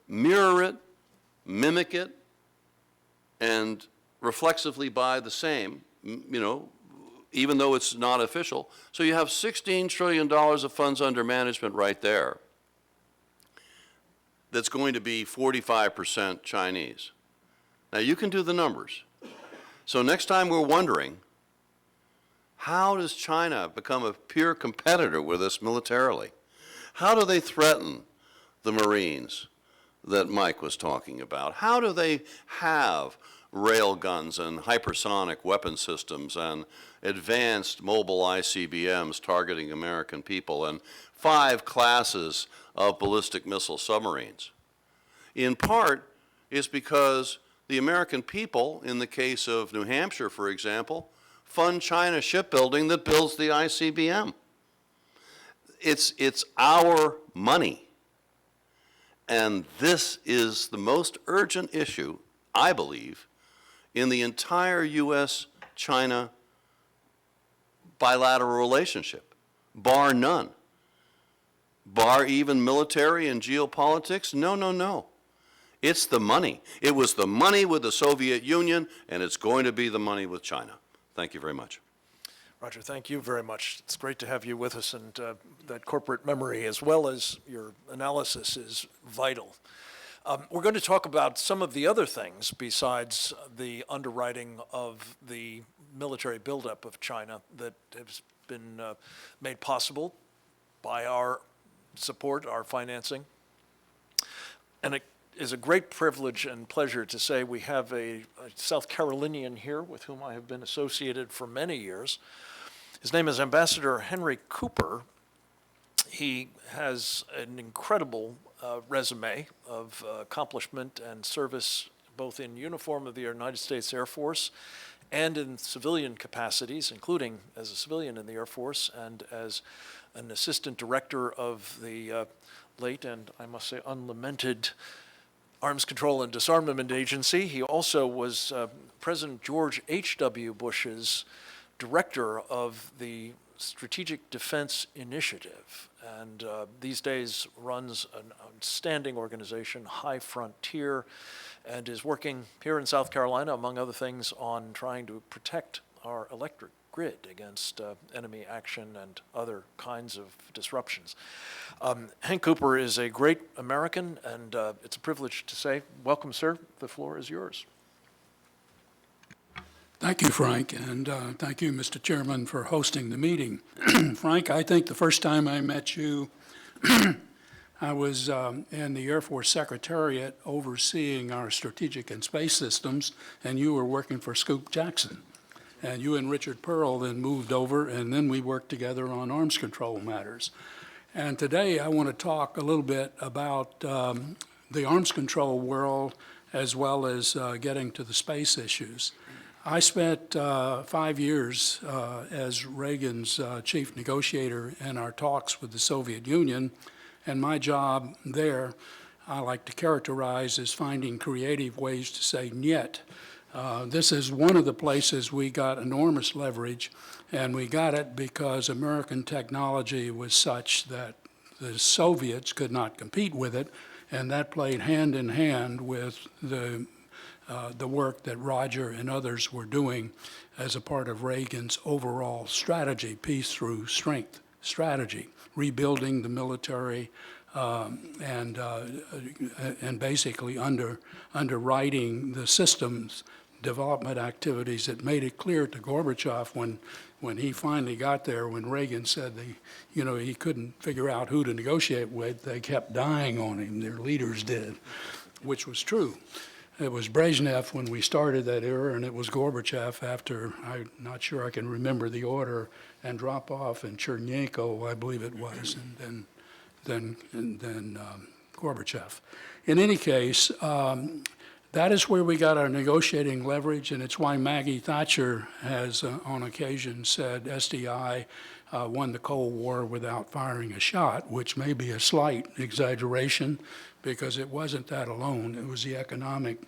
mirror it, mimic it, and reflexively buy the same, even though it's not official. So you have $16 trillion of funds under management right there that's going to be 45% Chinese. Now you can do the numbers. So next time we're wondering, how does China become a peer competitor with us militarily? How do they threaten the Marines that Mike was talking about? How do they have rail guns and hypersonic weapon systems and advanced mobile ICBMs targeting American people and 5 classes of ballistic missile submarines? In part, is because the American people, in the case of New Hampshire, for example, fund China shipbuilding that builds the ICBM. It's our money. And this is the most urgent issue I believe, in the entire U.S.-China bilateral relationship, bar none. Bar even military and geopolitics? No, no, no. It's the money. It was the money with the Soviet Union, and it's going to be the money with China. Thank you very much. Roger, thank you very much. It's great to have you with us, and that corporate memory as well as your analysis is vital. We're going to talk about some of the other things besides the underwriting of the military buildup of China that has been made possible by our support, our financing. And it is a great privilege and pleasure to say we have a South Carolinian here with whom I have been associated for many years. His name is Ambassador Henry Cooper. He has an incredible resume of accomplishment and service both in uniform of the United States Air Force and in civilian capacities, including as a civilian in the Air Force and as an assistant director of the late and, I must say, unlamented Arms Control and Disarmament Agency. He also was President George H.W. Bush's director of the Strategic Defense Initiative, and these days runs an outstanding organization, High Frontier, and is working here in South Carolina, among other things, on trying to protect our electric grid against enemy action and other kinds of disruptions. Hank Cooper is a great American, and it's a privilege to say, welcome, sir. The floor is yours. Thank you, Frank, and thank you, Mr. Chairman, for hosting the meeting. Frank, I think the first time I met you, I was in the Air Force Secretariat overseeing our strategic and space systems, and you were working for Scoop Jackson. And you and Richard Pearl then moved over, and then we worked together on arms control matters. And today I want to talk a little bit about the arms control world as well as getting to the space issues. I spent 5 years as Reagan's chief negotiator in our talks with the Soviet Union, and my job there, I like to characterize as finding creative ways to say "niet." This is one of the places we got enormous leverage, and we got it because American technology was such that the Soviets could not compete with it, and that played hand in hand with the work that Roger and others were doing as a part of Reagan's overall strategy, peace through strength strategy, rebuilding the military and basically underwriting the systems development activities that made it clear to Gorbachev when he finally got there, when Reagan said he couldn't figure out who to negotiate with, they kept dying on him, their leaders did, which was true. It was Brezhnev when we started that era, and it was Gorbachev after, I'm not sure I can remember the order, Andropov and Chernenko, I believe it was, and then Gorbachev. In any case, that is where we got our negotiating leverage, and it's why Maggie Thatcher has on occasion said SDI won the Cold War without firing a shot, which may be a slight exaggeration because it wasn't that alone. It was the economic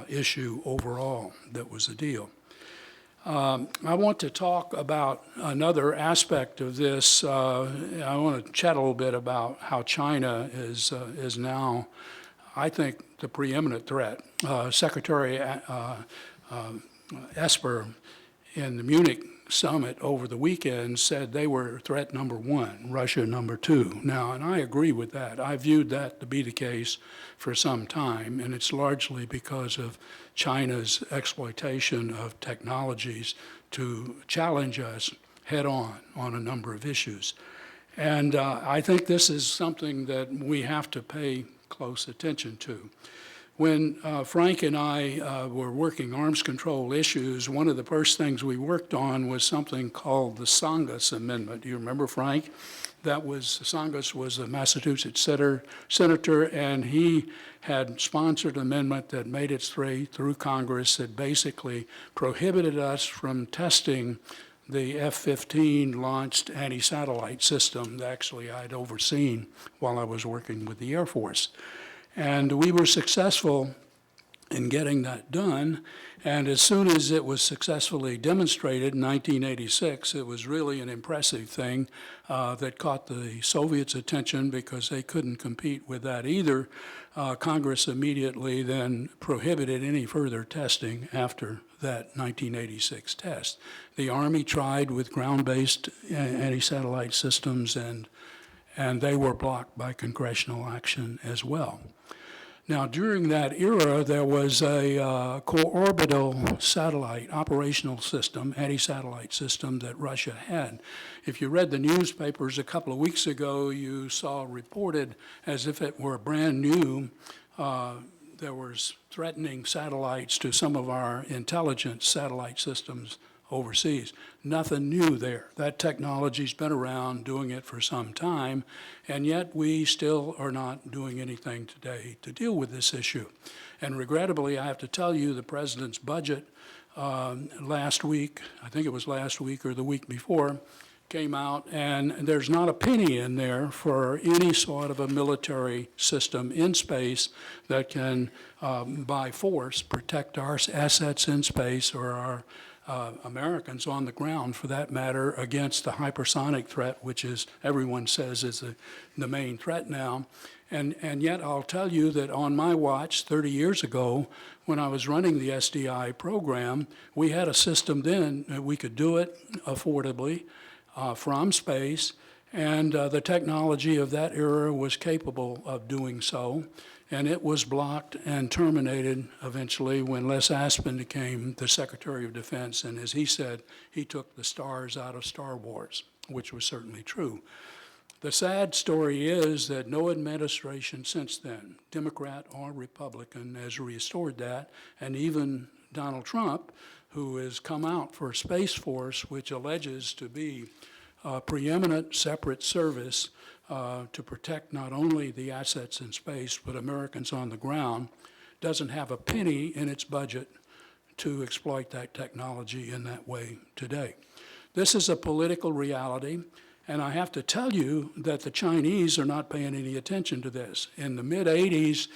issue overall that was the deal. I want to talk about another aspect of this. I want to chat a little bit about how China is now, I think, the preeminent threat. Secretary Esper in the Munich summit over the weekend said they were threat number one, Russia number two. Now, and I agree with that. I viewed that to be the case for some time, and it's largely because of China's exploitation of technologies to challenge us head on a number of issues. And I think this is something that we have to pay close attention to. When Frank and I were working arms control issues, one of the first things we worked on was something called the Tsongas Amendment. Do you remember, Frank? Tsongas was a Massachusetts senator, and he had sponsored an amendment that made its way through Congress that basically prohibited us from testing the F-15 launched anti-satellite system that actually I'd overseen while I was working with the Air Force. And we were successful in getting that done. And as soon as it was successfully demonstrated in 1986, it was really an impressive thing that caught the Soviets' attention because they couldn't compete with that either. Congress immediately then prohibited any further testing after that 1986 test. The Army tried with ground-based anti-satellite systems, and they were blocked by congressional action as well. Now, during that era, there was a co-orbital satellite operational system, anti-satellite system that Russia had. If you read the newspapers a couple of weeks ago, you saw reported as if it were brand new. There was threatening satellites to some of our intelligence satellite systems overseas. Nothing new there. That technology's been around, doing it for some time, and yet we still are not doing anything today to deal with this issue. And regrettably, I have to tell you, the president's budget last week, I think it was last week or the week before, came out, and there's not a penny in there for any sort of a military system in space that can, by force, protect our assets in space or our Americans on the ground, for that matter, against the hypersonic threat, which is, everyone says, is the main threat now. And yet I'll tell you that on my watch 30 years ago, when I was running the SDI program, we had a system then that we could do it affordably from space, and the technology of that era was capable of doing so. And it was blocked and terminated eventually when Les Aspin became the Secretary of Defense. And as he said, he took the stars out of Star Wars, which was certainly true. The sad story is that no administration since then, Democrat or Republican, has restored that. And even Donald Trump, who has come out for Space Force, which alleges to be a preeminent separate service to protect not only the assets in space, but Americans on the ground, doesn't have a penny in its budget to exploit that technology in that way today. This is a political reality, and I have to tell you that the Chinese are not paying any attention to this. In the mid-'80s,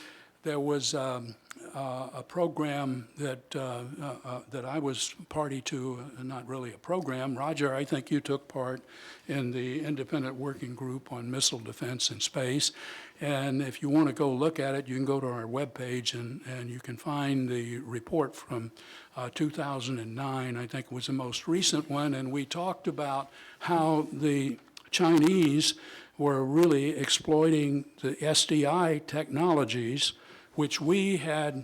there was a program that I was party to, not really a program. Roger, I think you took part in the independent working group on missile defense in space. And if you want to go look at it, you can go to our webpage and you can find the report from 2009, I think was the most recent one. And we talked about how the Chinese were really exploiting the SDI technologies, which we had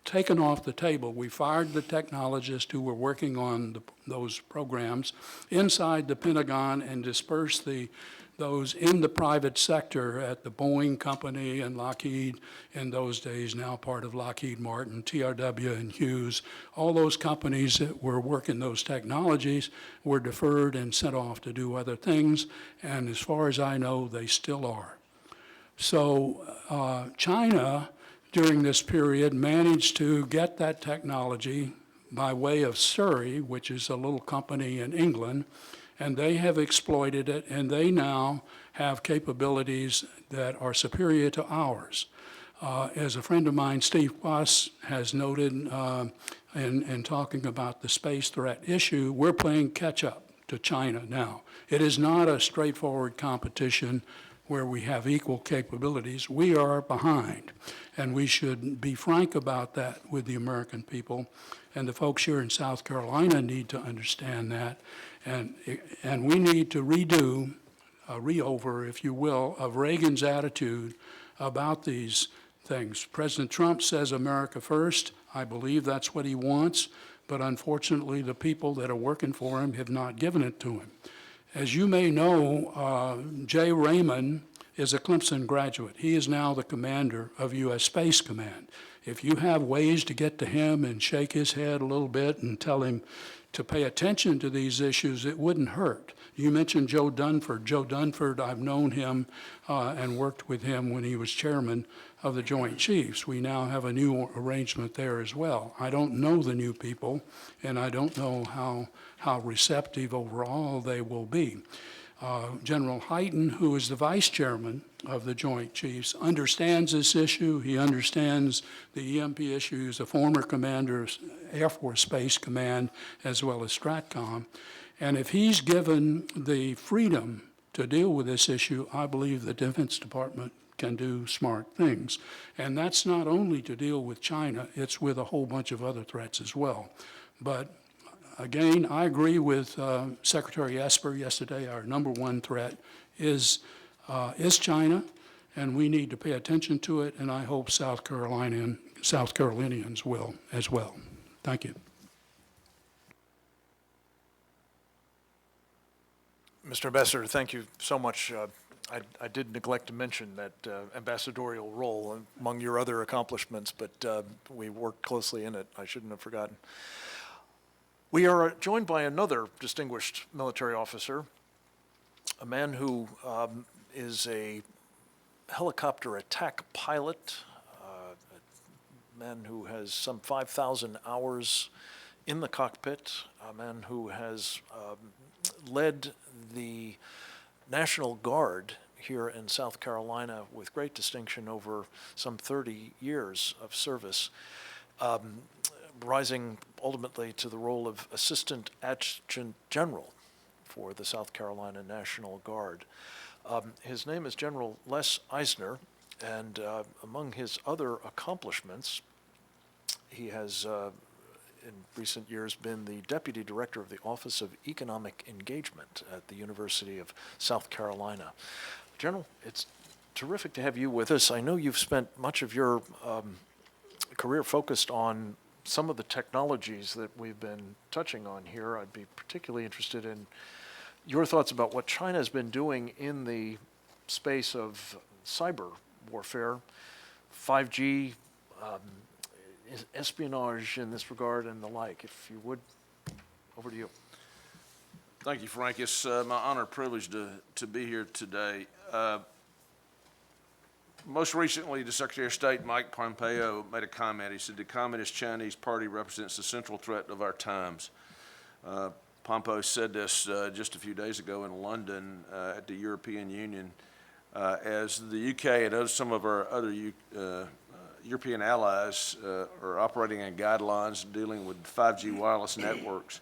taken off the table. We fired the technologists who were working on those programs inside the Pentagon and dispersed those in the private sector at the Boeing Company and Lockheed, in those days now part of Lockheed Martin, TRW and Hughes. All those companies that were working those technologies were deferred and sent off to do other things, and as far as I know, they still are. So China, during this period, managed to get that technology by way of Surrey, which is a little company in England, and they have exploited it, and they now have capabilities that are superior to ours. As a friend of mine, Steve Quast, has noted in talking about the space threat issue, we're playing catch-up to China now. It is not a straightforward competition where we have equal capabilities. We are behind, and we should be frank about that with the American people. And the folks here in South Carolina need to understand that. And we need to redo, a re-over, if you will, of Reagan's attitude about these things. President Trump says America first. I believe that's what he wants, but unfortunately the people that are working for him have not given it to him. As you may know, Jay Raymond is a Clemson graduate. He is now the commander of U.S. Space Command. If you have ways to get to him and shake his head a little bit and tell him to pay attention to these issues, it wouldn't hurt. You mentioned Joe Dunford. Joe Dunford, I've known him and worked with him when he was chairman of the Joint Chiefs. We now have a new arrangement there as well. I don't know the new people, and I don't know how receptive overall they will be. General Hyten, who is the vice chairman of the Joint Chiefs, understands this issue. He understands the EMP issue. He's a former commander of Air Force Space Command as well as STRATCOM. And if he's given the freedom to deal with this issue, I believe the Defense Department can do smart things. And that's not only to deal with China, it's with a whole bunch of other threats as well. But again, I agree with Secretary Esper yesterday. Our number one threat is China, and we need to pay attention to it, and I hope South Carolinians will as well. Thank you. Mr. Ambassador, thank you so much. I did neglect to mention that ambassadorial role among your other accomplishments, but we worked closely in it. I shouldn't have forgotten. We are joined by another distinguished military officer, a man who is a helicopter attack pilot, a man who has some 5,000 hours in the cockpit, a man who has led the National Guard here in South Carolina with great distinction over some 30 years of service, rising ultimately to the role of Assistant Adjutant General for the South Carolina National Guard. His name is General Les Eisner, and among his other accomplishments, he has in recent years been the Deputy Director of the Office of Economic Engagement at the University of South Carolina. General, it's terrific to have you with us. I know you've spent much of your career focused on some of the technologies that we've been touching on here. I'd be particularly interested in your thoughts about what China has been doing in the space of cyber warfare, 5G, espionage in this regard, and the like. If you would, over to you. Thank you, Frank. It's my honor and privilege to be here today. Most recently, the Secretary of State, Mike Pompeo, made a comment. He said, the Communist Chinese Party represents the central threat of our times. Pompeo said this just a few days ago in London at the European Union. As the UK and some of our other European allies are operating in guidelines dealing with 5G wireless networks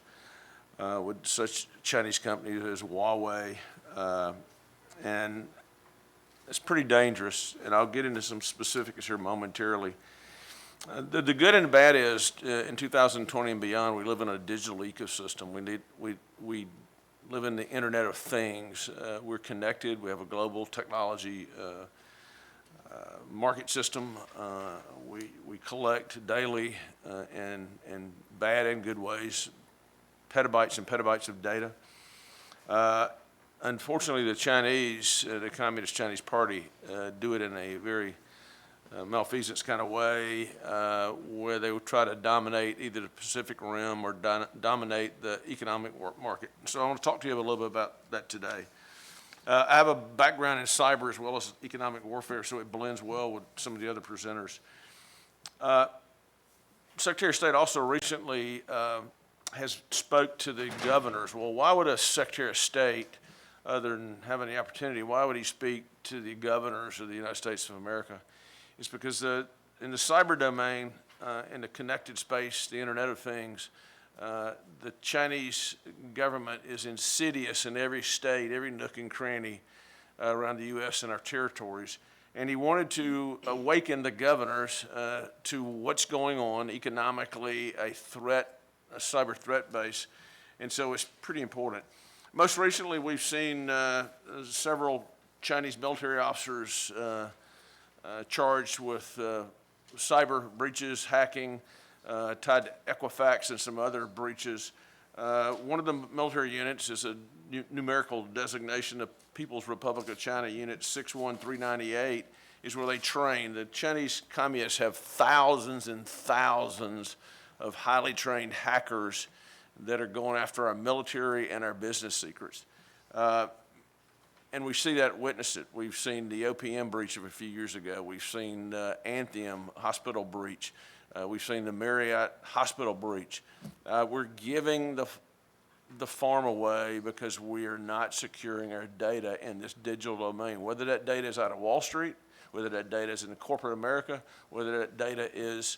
with such Chinese companies as Huawei, and it's pretty dangerous, and I'll get into some specifics here momentarily. The good and the bad is in 2020 and beyond, we live in a digital ecosystem. We live in the Internet of Things. We're connected. We have a global technology market system. We collect daily in bad and good ways petabytes and petabytes of data. Unfortunately, the Chinese, the Communist Chinese Party, do it in a very malfeasance kind of way, where they would try to dominate either the Pacific Rim or dominate the economic market. So I want to talk to you a little bit about that today. I have a background in cyber as well as economic warfare, so it blends well with some of the other presenters. Secretary of State also recently has spoke to the governors. Well, why would a Secretary of State, other than having the opportunity, why would he speak to the governors of the United States of America? It's because in the cyber domain, in the connected space, the Internet of Things, the Chinese government is insidious in every state, every nook and cranny around the U.S. and our territories. And he wanted to awaken the governors to what's going on economically, a cyber threat base. And so it's pretty important. Most recently, we've seen several Chinese military officers charged with cyber breaches, hacking, tied to Equifax and some other breaches. One of the military units is a numerical designation of People's Republic of China Unit 61398 is where they train. The Chinese communists have thousands and thousands of highly trained hackers that are going after our military and our business secrets. And we see that, witness it. We've seen the OPM breach of a few years ago. We've seen Anthem hospital breach. We've seen the Marriott hospital breach. We're giving the the farm away because we are not securing our data in this digital domain, whether that data is out of Wall Street, whether that data is in corporate America, whether that data is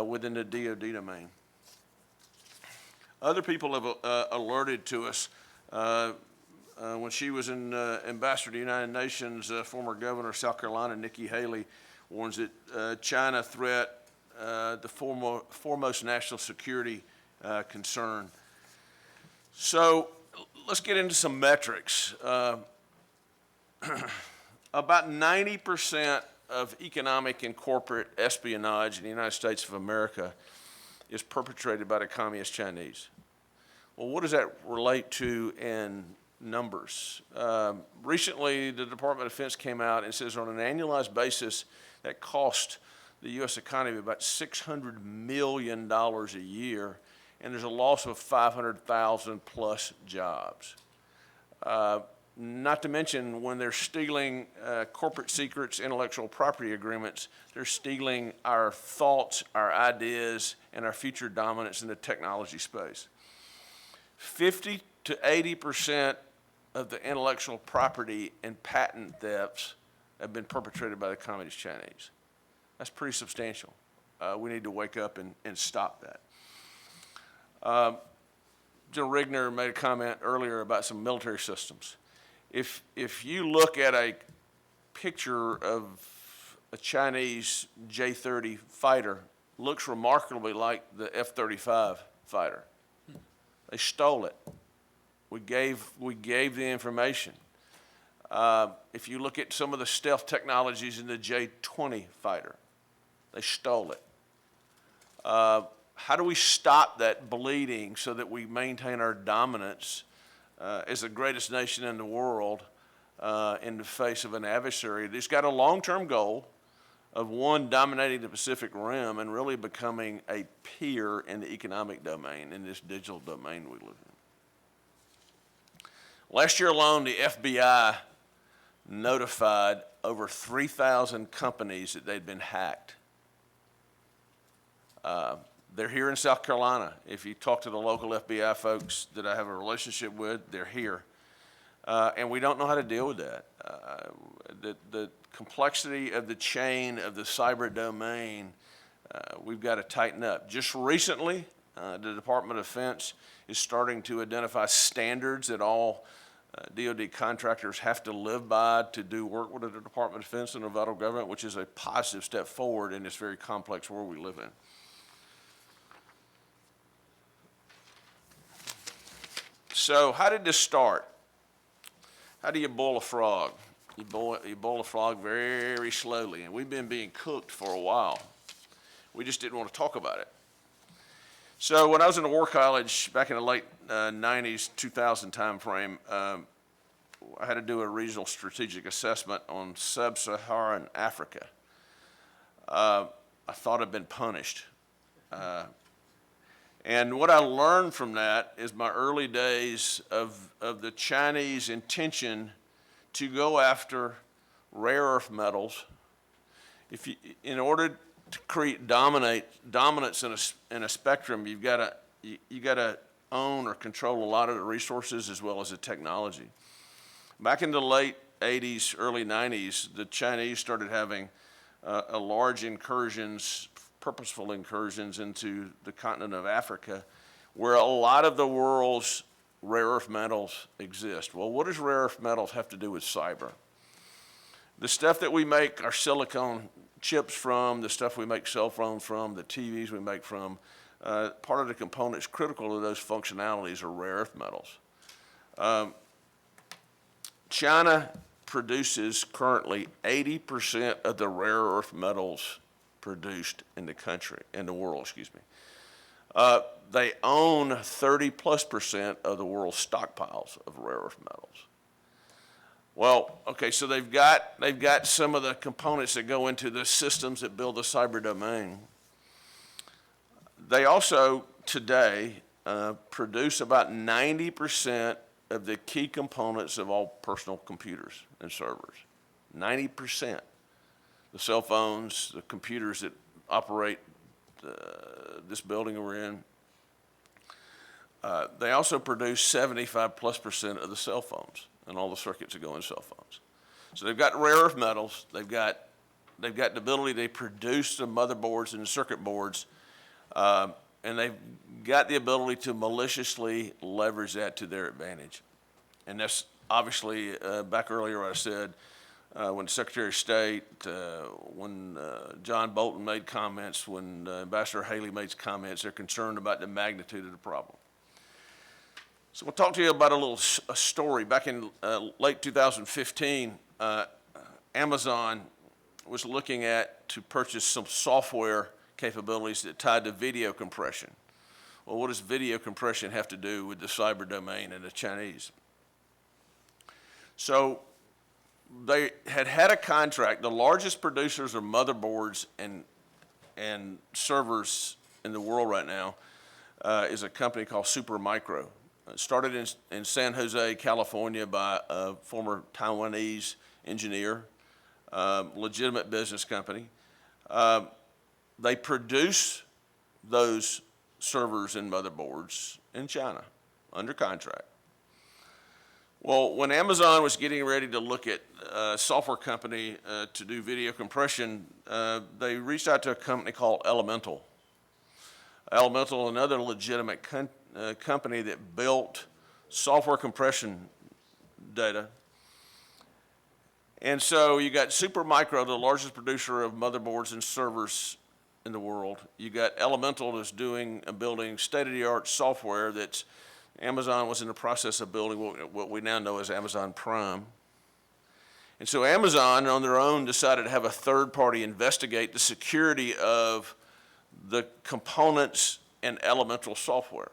within the DoD domain. Other people have alerted to us. When she was an ambassador to the United Nations, former governor of South Carolina, Nikki Haley, warns that China threat the foremost national security concern. So let's get into some metrics. About 90% of economic and corporate espionage in the United States of America is perpetrated by the Communist Chinese. Well, what does that relate to in numbers? Recently, the Department of Defense came out and says on an annualized basis, that cost the U.S. economy about $600 million a year, and there's a loss of 500,000 plus jobs. Not to mention when they're stealing corporate secrets, intellectual property agreements, they're stealing our thoughts, our ideas, and our future dominance in the technology space. 50 to 80% of the intellectual property and patent thefts have been perpetrated by the Communist Chinese. That's pretty substantial. We need to wake up and stop that. General Rigner made a comment earlier about some military systems. If you look at a picture of a Chinese J-30 fighter, looks remarkably like the F-35 fighter. They stole it. We gave the information. If you look at some of the stealth technologies in the J-20 fighter, they stole it. How do we stop that bleeding so that we maintain our dominance as the greatest nation in the world in the face of an adversary that's got a long-term goal of, one, dominating the Pacific Rim and really becoming a peer in the economic domain, in this digital domain we live in. Last year alone, the FBI notified over 3,000 companies that they'd been hacked. They're here in South Carolina. If you talk to the local FBI folks that I have a relationship with, they're here. And we don't know how to deal with that. The complexity of the chain of the cyber domain, we've got to tighten up. Just recently, the Department of Defense is starting to identify standards that all DoD contractors have to live by to do work with the Department of Defense and the federal government, which is a positive step forward in this very complex world we live in. So how did this start? How do you boil a frog? You boil a frog very slowly, and we've been being cooked for a while. We just didn't want to talk about it. So when I was in the War College back in the late 90s, 2000 timeframe, I had to do a regional strategic assessment on sub-Saharan Africa. I thought I'd been punished. And what I learned from that is my early days of the Chinese intention to go after rare earth metals. In order to create dominance in a spectrum, you got to own or control a lot of the resources as well as the technology. Back in the late 80s, early 90s, the Chinese started having a large incursions, purposeful incursions into the continent of Africa, where a lot of the world's rare earth metals exist. Well, what does rare earth metals have to do with cyber? The stuff that we make our silicone chips from, the stuff we make cell phones from, the TVs we make from, part of the components critical to those functionalities are rare earth metals. China produces currently 80% of the rare earth metals produced in the world, excuse me. They own 30+% of the world's stockpiles of rare earth metals. Well, okay, so they've got some of the components that go into the systems that build the cyber domain. They also today produce about 90% of the key components of all personal computers and servers. 90%. The cell phones, the computers that operate this building we're in. They also produce 75+% of the cell phones and all the circuits that go in cell phones. So they've got rare earth metals. They've got the ability to produce the motherboards and the circuit boards, and they've got the ability to maliciously leverage that to their advantage. And that's obviously, back earlier I said, when Secretary of State, when John Bolton made comments, when Ambassador Haley made comments, they're concerned about the magnitude of the problem. So we'll talk to you about a story. Back in late 2015, Amazon was looking to purchase some software capabilities that tied to video compression. Well, what does video compression have to do with the cyber domain and the Chinese? So they had a contract. The largest producers of motherboards and servers in the world right now is a company called Supermicro. It started in San Jose, California by a former Taiwanese engineer, legitimate business company. They produce those servers and motherboards in China under contract. Well, when Amazon was getting ready to look at a software company to do video compression, they reached out to a company called Elemental. Elemental, another legitimate company that built software compression data. And so you got Supermicro, the largest producer of motherboards and servers in the world. You got Elemental that's building state-of-the-art software that Amazon was in the process of building what we now know as Amazon Prime. And so Amazon on their own decided to have a third party investigate the security of the components and Elemental software.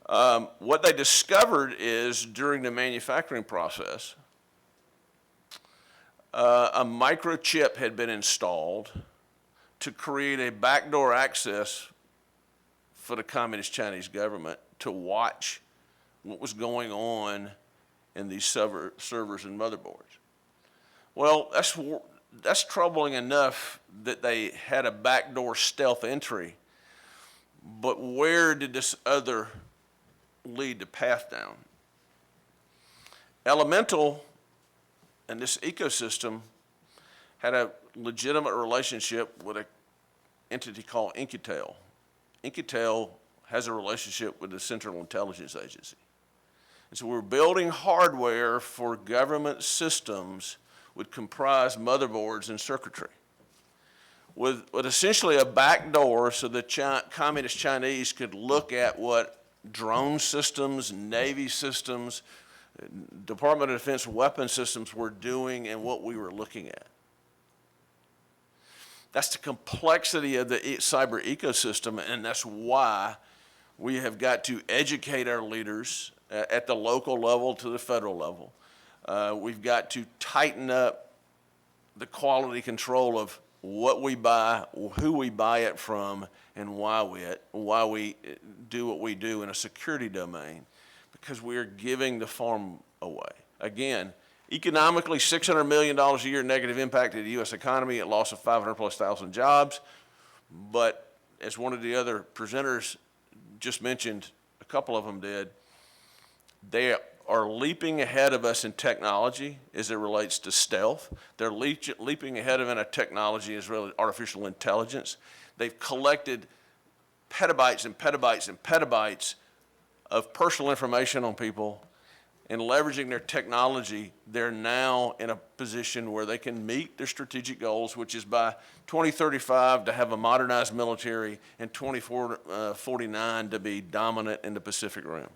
What they discovered is during the manufacturing process, a microchip had been installed to create a backdoor access for the Communist Chinese government to watch what was going on in these servers and motherboards. Well, that's troubling enough that they had a backdoor stealth entry, but where did this other lead the path down? Elemental and this ecosystem had a legitimate relationship with an entity called Incutel. Incutel has a relationship with the Central Intelligence Agency. And so we're building hardware for government systems would comprise motherboards and circuitry with essentially a back door so the Communist Chinese could look at what drone systems, Navy systems, Department of Defense weapon systems were doing and what we were looking at. That's the complexity of the cyber ecosystem, and that's why we have got to educate our leaders at the local level to the federal level. We've got to tighten up the quality control of what we buy, who we buy it from, and why we do what we do in a security domain, because we are giving the farm away. Again, economically, $600 million a year negative impact to the U.S. economy, a loss of 500,000+ jobs. But as one of the other presenters just mentioned, a couple of them did, they are leaping ahead of us in technology as it relates to stealth. They're leaping ahead of us in technology as well as artificial intelligence. They've collected petabytes and petabytes and petabytes of personal information on people, and leveraging their technology, they're now in a position where they can meet their strategic goals, which is by 2035 to have a modernized military and 2049 to be dominant in the Pacific Rim.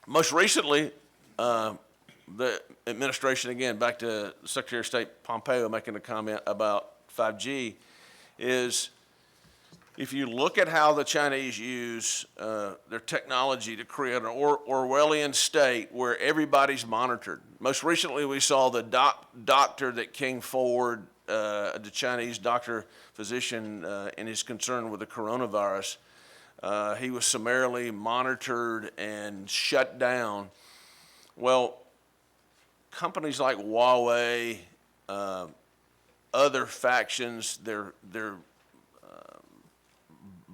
Most recently, the administration, again, back to Secretary of State Pompeo making a comment about 5G, is if you look at how the Chinese use their technology to create an Orwellian state where everybody's monitored. Most recently, we saw the doctor that came forward, the Chinese doctor physician, in his concern with the coronavirus. He was summarily monitored and shut down. Well, companies like Huawei, other factions, they're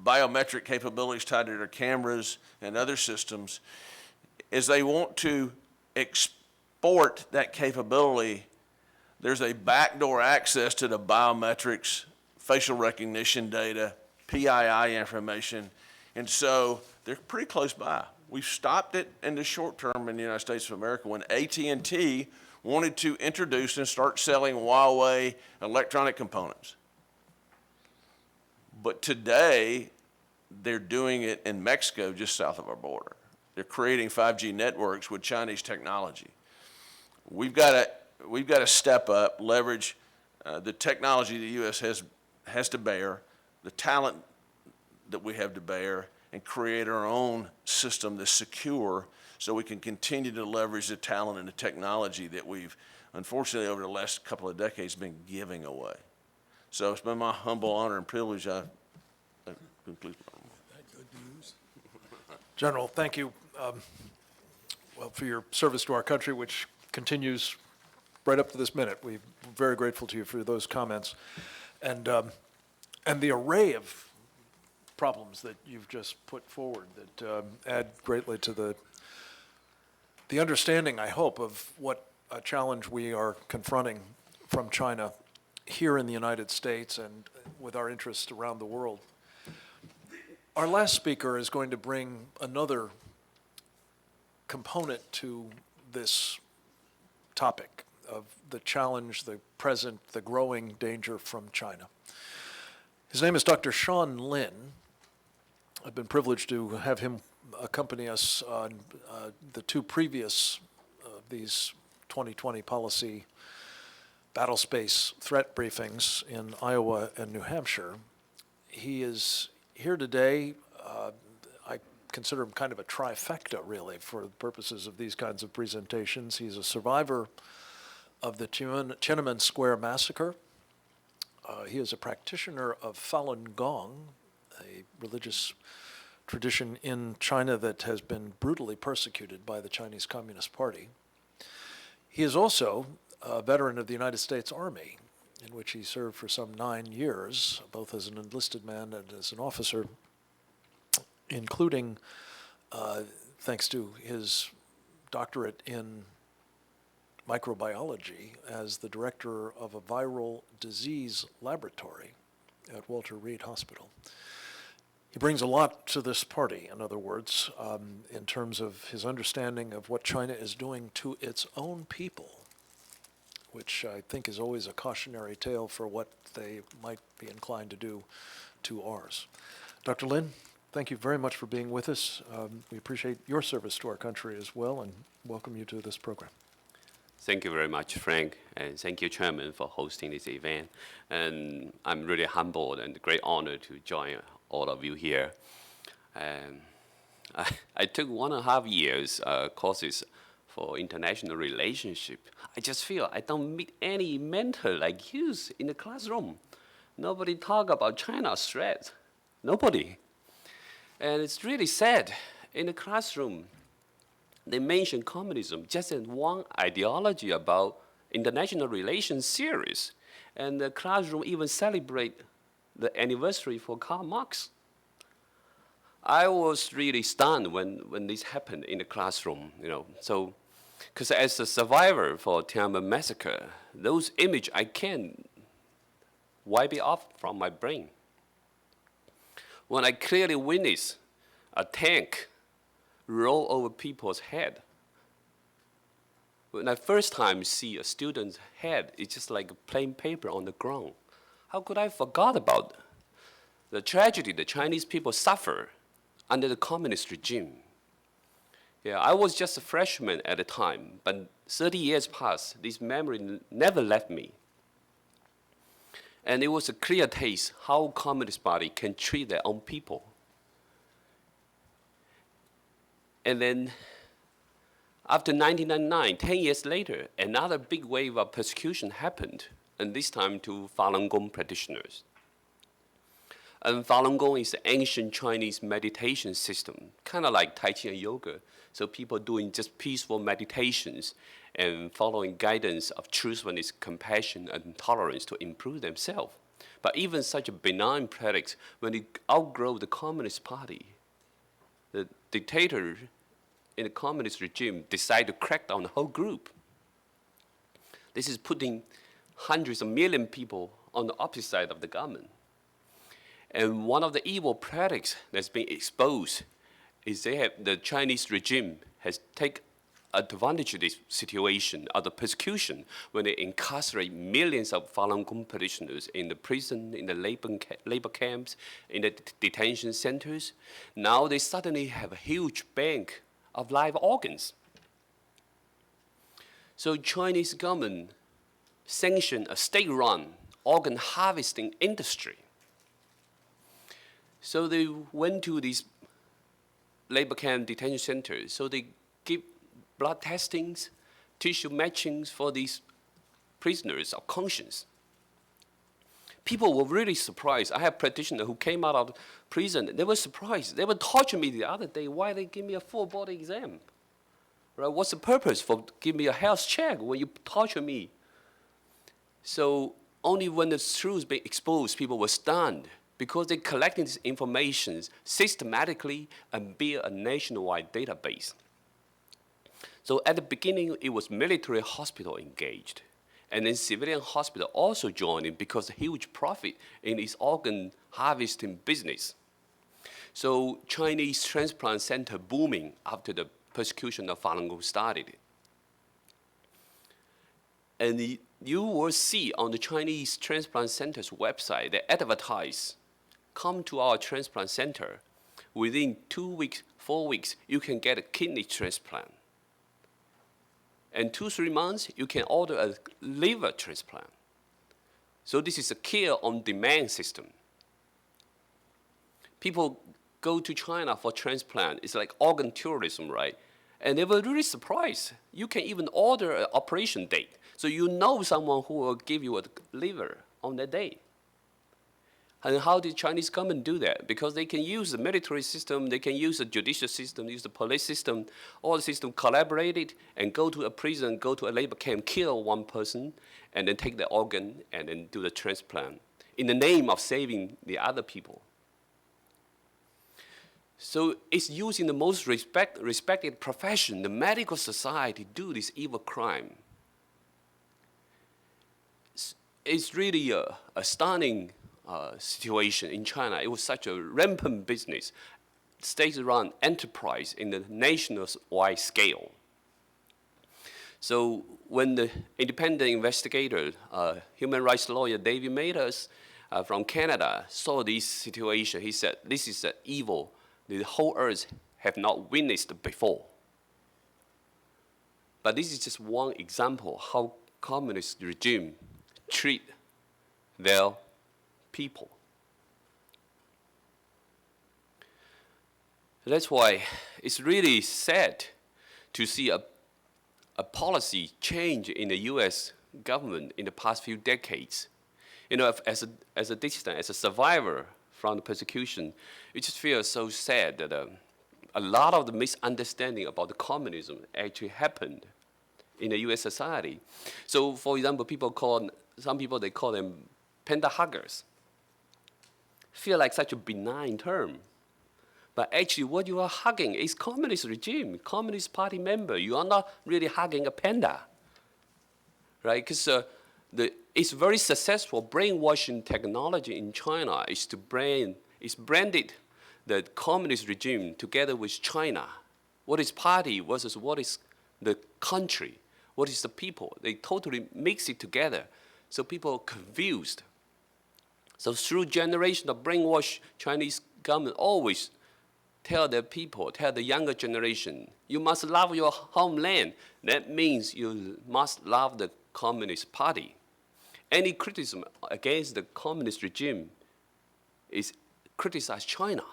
biometric capabilities tied to their cameras and other systems, is they want to export that capability. There's a backdoor access to the biometrics, facial recognition data, PII information, and so they're pretty close by. We've stopped it in the short term in the United States of America when AT&T wanted to introduce and start selling Huawei electronic components. But today, they're doing it in Mexico, just south of our border. They're creating 5G networks with Chinese technology. We've got to step up, leverage the technology the U.S. has to bear, the talent that we have to bear, and create our own system that's secure so we can continue to leverage the talent and the technology that we've, unfortunately, over the last couple of decades, been giving away. So it's been my humble honor and privilege. I conclude my remarks. General, thank you, for your service to our country, which continues right up to this minute. We're very grateful to you for those comments. And the array of problems that you've just put forward that add greatly to the understanding, I hope, of what a challenge we are confronting from China here in the United States and with our interests around the world. Our last speaker is going to bring another component to this topic of the challenge, the present, the growing danger from China. His name is Dr. Sean Lin. I've been privileged to have him accompany us on the two previous of these 2020 policy battle space threat briefings in Iowa and New Hampshire. He is here today. I consider him kind of a trifecta, really, for the purposes of these kinds of presentations. He's a survivor of the Tiananmen Square massacre. He is a practitioner of Falun Gong, a religious tradition in China that has been brutally persecuted by the Chinese Communist Party. He is also a veteran of the United States Army, in which he served for some 9 years, both as an enlisted man and as an officer, including, thanks to his doctorate in microbiology, as the director of a viral disease laboratory at Walter Reed Hospital. He brings a lot to this party, in other words, in terms of his understanding of what China is doing to its own people, which I think is always a cautionary tale for what they might be inclined to do to ours. Dr. Lin, thank you very much for being with us. We appreciate your service to our country as well, and welcome you to this program. Thank you very much, Frank, and thank you, Chairman, for hosting this event. And I'm really humbled and great honor to join all of you here. I took 1.5 years courses for international relationship. I just feel I don't meet any mentor like you in the classroom. Nobody talk about China's threat. Nobody. And it's really sad. In the classroom, they mention communism just as one ideology about international relations series. And the classroom even celebrate the anniversary for Karl Marx. I was really stunned when this happened in the classroom, So, because as a survivor for Tiananmen massacre, those images I can't wipe it off from my brain. When I clearly witnessed a tank roll over people's head, when I first time see a student's head, it's just like plain paper on the ground. How could I forget about the tragedy the Chinese people suffer under the communist regime? Yeah, I was just a freshman at the time, but 30 years passed, this memory never left me. And it was a clear taste how Communist Party can treat their own people. And then after 1999, 10 years later, another big wave of persecution happened, and this time to Falun Gong practitioners. And Falun Gong is an ancient Chinese meditation system, kind of like Tai Chi and yoga. So people doing just peaceful meditations and following guidance of truthfulness, compassion, and tolerance to improve themselves. But even such a benign practice, when it outgrow the Communist Party, the dictator in the communist regime decide to crack down the whole group. This is putting hundreds of million people on the opposite side of the government. And one of the evil practices that's been exposed is the Chinese regime has taken advantage of this situation of the persecution when they incarcerate millions of Falun Gong practitioners in the prison, in the labor camps, in the detention centers. Now they suddenly have a huge bank of live organs. So Chinese government sanctioned a state-run organ harvesting industry. So they went to these labor camp detention centers. So they give blood testings, tissue matchings for these prisoners of conscience. People were really surprised. I have practitioners who came out of prison. They were surprised. They were torturing me the other day. Why they give me a full body exam? Right? What's the purpose for giving me a health check when you torture me? So only when the truth being exposed, people were stunned because they collected this information systematically and built a nationwide database. So at the beginning, it was military hospital engaged. And then civilian hospital also joined in because of huge profit in its organ harvesting business. So Chinese transplant center booming after the persecution of Falun Gong started. And you will see on the Chinese transplant center's website, they advertise, come to our transplant center. Within 2 weeks, 4 weeks, you can get a kidney transplant. And 2-3 months, you can order a liver transplant. So this is a care on demand system. People go to China for transplant. It's like organ tourism, right? And they were really surprised. You can even order an operation date. So you know someone who will give you a liver on that day. And how did Chinese government do that? Because they can use the military system, they can use the judicial system, use the police system, all the system collaborated and go to a prison, go to a labor camp, kill one person, and then take the organ and then do the transplant in the name of saving the other people. So it's using the most respected profession, the medical society, to do this evil crime. It's really a stunning situation in China. It was such a rampant business, state-run enterprise in the nationwide scale. So when the independent investigator, human rights lawyer David Mathers from Canada saw this situation, he said, this is an evil the whole earth have not witnessed before. But this is just one example how communist regime treat their people. That's why it's really sad to see a policy change in the U.S. government in the past few decades. You know, as a dissident, as a survivor from the persecution, it just feels so sad that a lot of the misunderstanding about the communism actually happened in the U.S. society. So, for example, some people they call them panda huggers. Feel like such a benign term. But actually what you are hugging is communist regime, communist party member. You are not really hugging a panda, right? Because it's very successful brainwashing technology in China is branded the communist regime together with China. What is party versus what is the country? What is the people? They totally mix it together. So people are confused. So through generation of brainwash, Chinese government always tell their people, tell the younger generation, you must love your homeland. That means you must love the Communist Party. Any criticism against the communist regime is criticize China.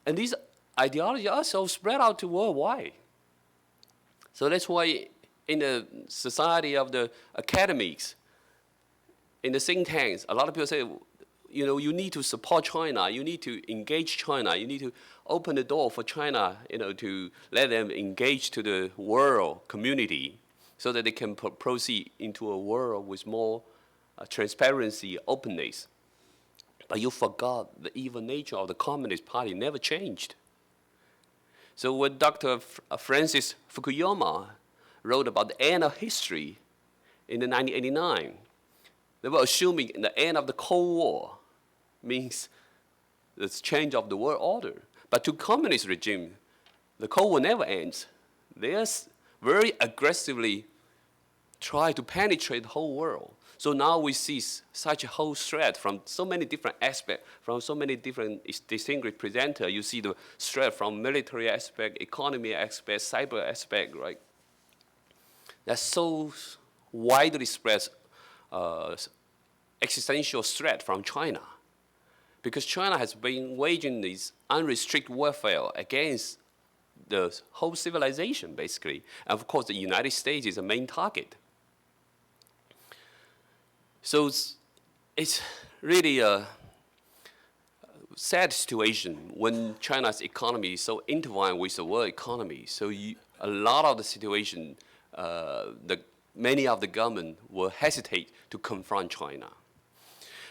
And these ideologies are so spread out to worldwide. So that's why in the society of the academics, in the think tanks, a lot of people say, you know, you need to support China, you need to engage China, you need to open the door for China, you know, to let them engage to the world community so that they can proceed into a world with more transparency, openness. But you forgot the evil nature of the Communist Party never changed. So when Dr. Francis Fukuyama wrote about the end of history in the 1989, they were assuming the end of the Cold War means the change of the world order. But to communist regime, the Cold War never ends. They very aggressively try to penetrate the whole world. So now we see such a whole threat from so many different aspects, from so many different distinguished presenters. You see the threat from military aspect, economy aspect, cyber aspect, right? That's so widely spread existential threat from China. Because China has been waging this unrestricted warfare against the whole civilization, basically. And of course, the United States is the main target. So it's really a sad situation when China's economy is so intertwined with the world economy. So a lot of the situation, many of the government will hesitate to confront China.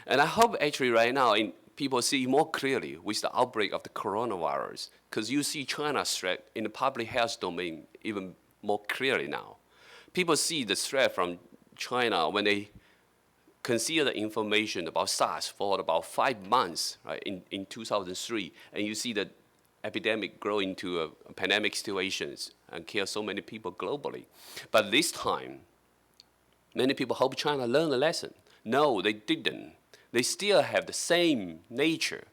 And I hope actually right now people see more clearly with the outbreak of the coronavirus, because you see China's threat in the public health domain even more clearly now. People see the threat from China when they conceal the information about SARS for about 5 months, right, in 2003, and you see the epidemic grow into a pandemic situations and kill so many people globally. But this time, many people hope China learned a lesson. No, they didn't. They still have the same nature.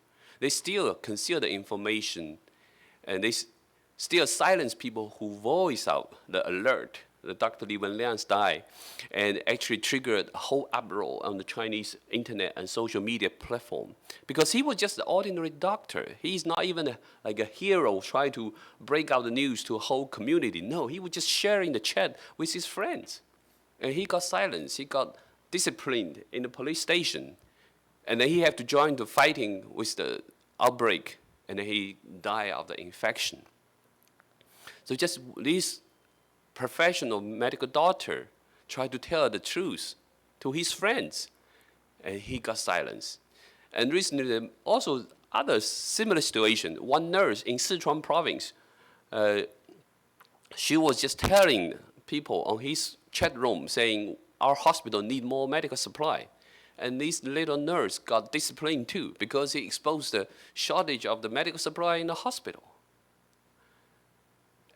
They still conceal the information, and they still silence people who voice out the alert. The Dr. Li Wenliang's died, and actually triggered a whole uproar on the Chinese internet and social media platform, because he was just an ordinary doctor. He's not even like a hero trying to break out the news to a whole community. No, he was just sharing the chat with his friends, and he got silenced. He got disciplined in the police station, and then he had to join the fighting with the outbreak, and then he died of the infection. So just these professional medical doctor tried to tell the truth to his friends, and he got silenced. And recently, also other similar situation. One nurse in Sichuan province, she was just telling people on his chat room saying, our hospital need more medical supply. And this little nurse got disciplined too, because he exposed the shortage of the medical supply in the hospital.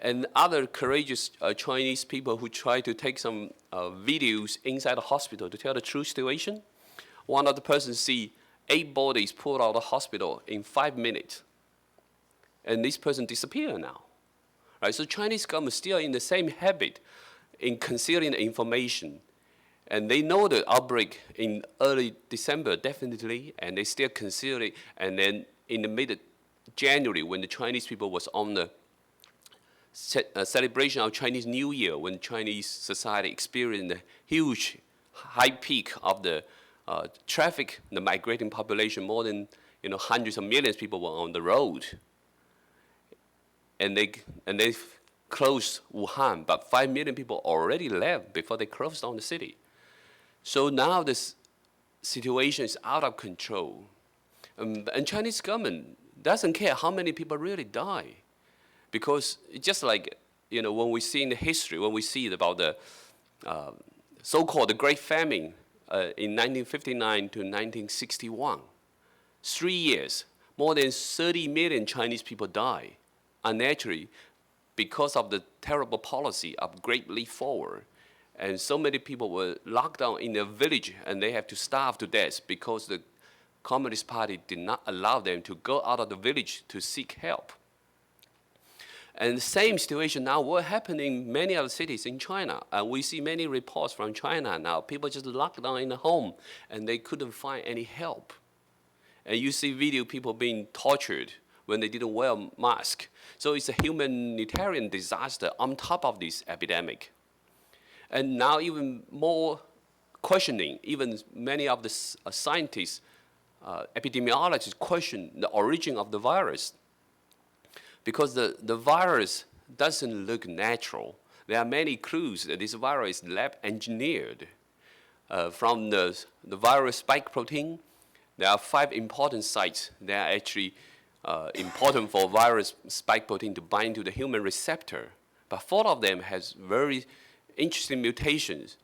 And other courageous Chinese people who try to take some videos inside the hospital to tell the true situation. One of the persons see 8 bodies pulled out of the hospital in 5 minutes. And this person disappeared now. Right? So Chinese government still in the same habit in concealing the information. And they know the outbreak in early December, definitely, and they still conceal it. And then in the mid-January, when the Chinese people was on the celebration of Chinese New Year, when Chinese society experienced a huge high peak of the traffic, the migrating population, more than hundreds of millions of people were on the road, and they closed Wuhan, but 5 million people already left before they closed down the city. So now this situation is out of control, and Chinese government doesn't care how many people really die. Because it's just like, when we see in the history, when we see about the so-called the Great Famine in 1959 to 1961, 3 years, more than 30 million Chinese people died unnaturally because of the terrible policy of Great Leap Forward. And so many people were locked down in their village, and they have to starve to death because the Communist Party did not allow them to go out of the village to seek help. And the same situation now will happen in many other cities in China. And we see many reports from China now. People just locked down in the home, and they couldn't find any help. And you see video people being tortured when they didn't wear a mask. So it's a humanitarian disaster on top of this epidemic. And now even more questioning, even many of the scientists, epidemiologists question the origin of the virus. Because the virus doesn't look natural. There are many clues that this virus is lab engineered. from the virus spike protein, there are 5 important sites that are actually important for virus spike protein to bind to the human receptor. But 4 of them has very interesting mutations,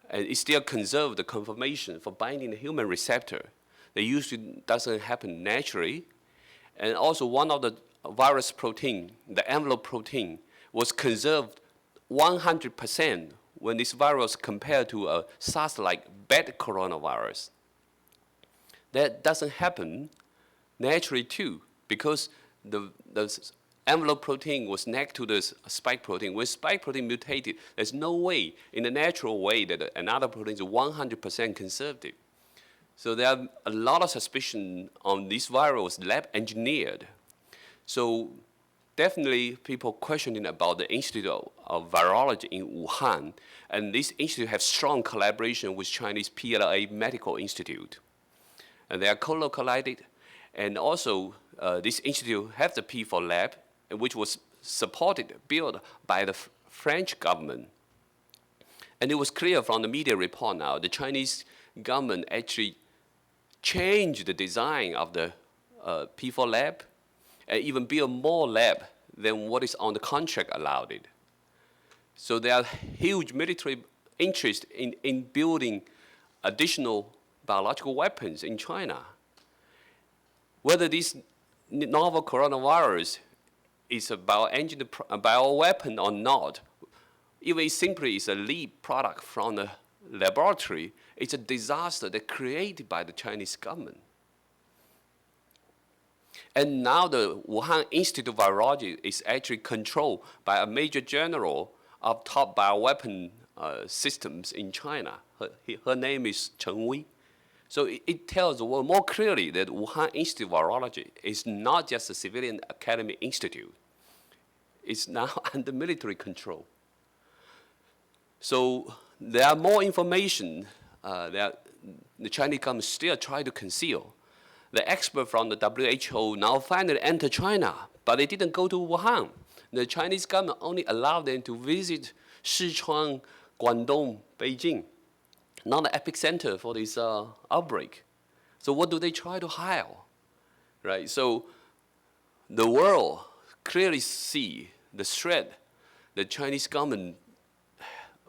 and it still conserves the conformation for binding the human receptor. That usually doesn't happen naturally. And also one of the virus protein, the envelope protein, was conserved 100% when this virus compared to a SARS-like bad coronavirus. That doesn't happen naturally too, because the envelope protein was next to the spike protein. When spike protein mutated, there's no way, in a natural way, that another protein is 100% conservative. So there are a lot of suspicion on this virus lab engineered. So definitely people questioning about the Institute of Virology in Wuhan, and this institute has strong collaboration with Chinese PLA Medical Institute. And they are co-localized, and also this institute has the P4 lab, which was supported, built by the French government. And it was clear from the media report now, the Chinese government actually changed the design of the P4 lab, and even build more lab than what is on the contract allowed it. So there are huge military interest in building additional biological weapons in China. Whether this novel coronavirus is a bioweapon or not, even if simply is a lead product from the laboratory, it's a disaster that created by the Chinese government. And now the Wuhan Institute of Virology is actually controlled by a major general of top bioweapon systems in China. Her name is Chen Wei. So it tells the world more clearly that Wuhan Institute of Virology is not just a civilian academy institute. It's now under military control. So there are more information that the Chinese government still try to conceal. The experts from the WHO now finally enter China, but they didn't go to Wuhan. The Chinese government only allowed them to visit Sichuan, Guangdong, Beijing, not the epicenter for this outbreak. So what do they try to hide? Right? So the world clearly see the threat the Chinese government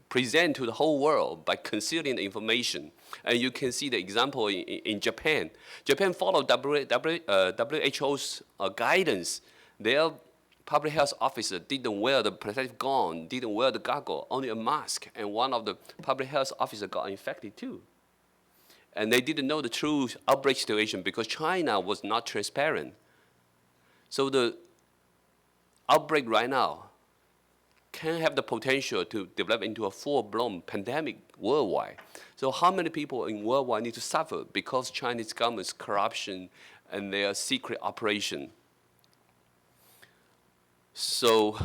present to the whole world by concealing the information. And you can see the example in Japan. Japan followed WHO's guidance. Their public health officer didn't wear the protective gown, didn't wear the goggle, only a mask. And one of the public health officers got infected too. And they didn't know the true outbreak situation because China was not transparent. So the outbreak right now can have the potential to develop into a full-blown pandemic worldwide. So how many people in worldwide need to suffer because Chinese government's corruption and their secret operation? So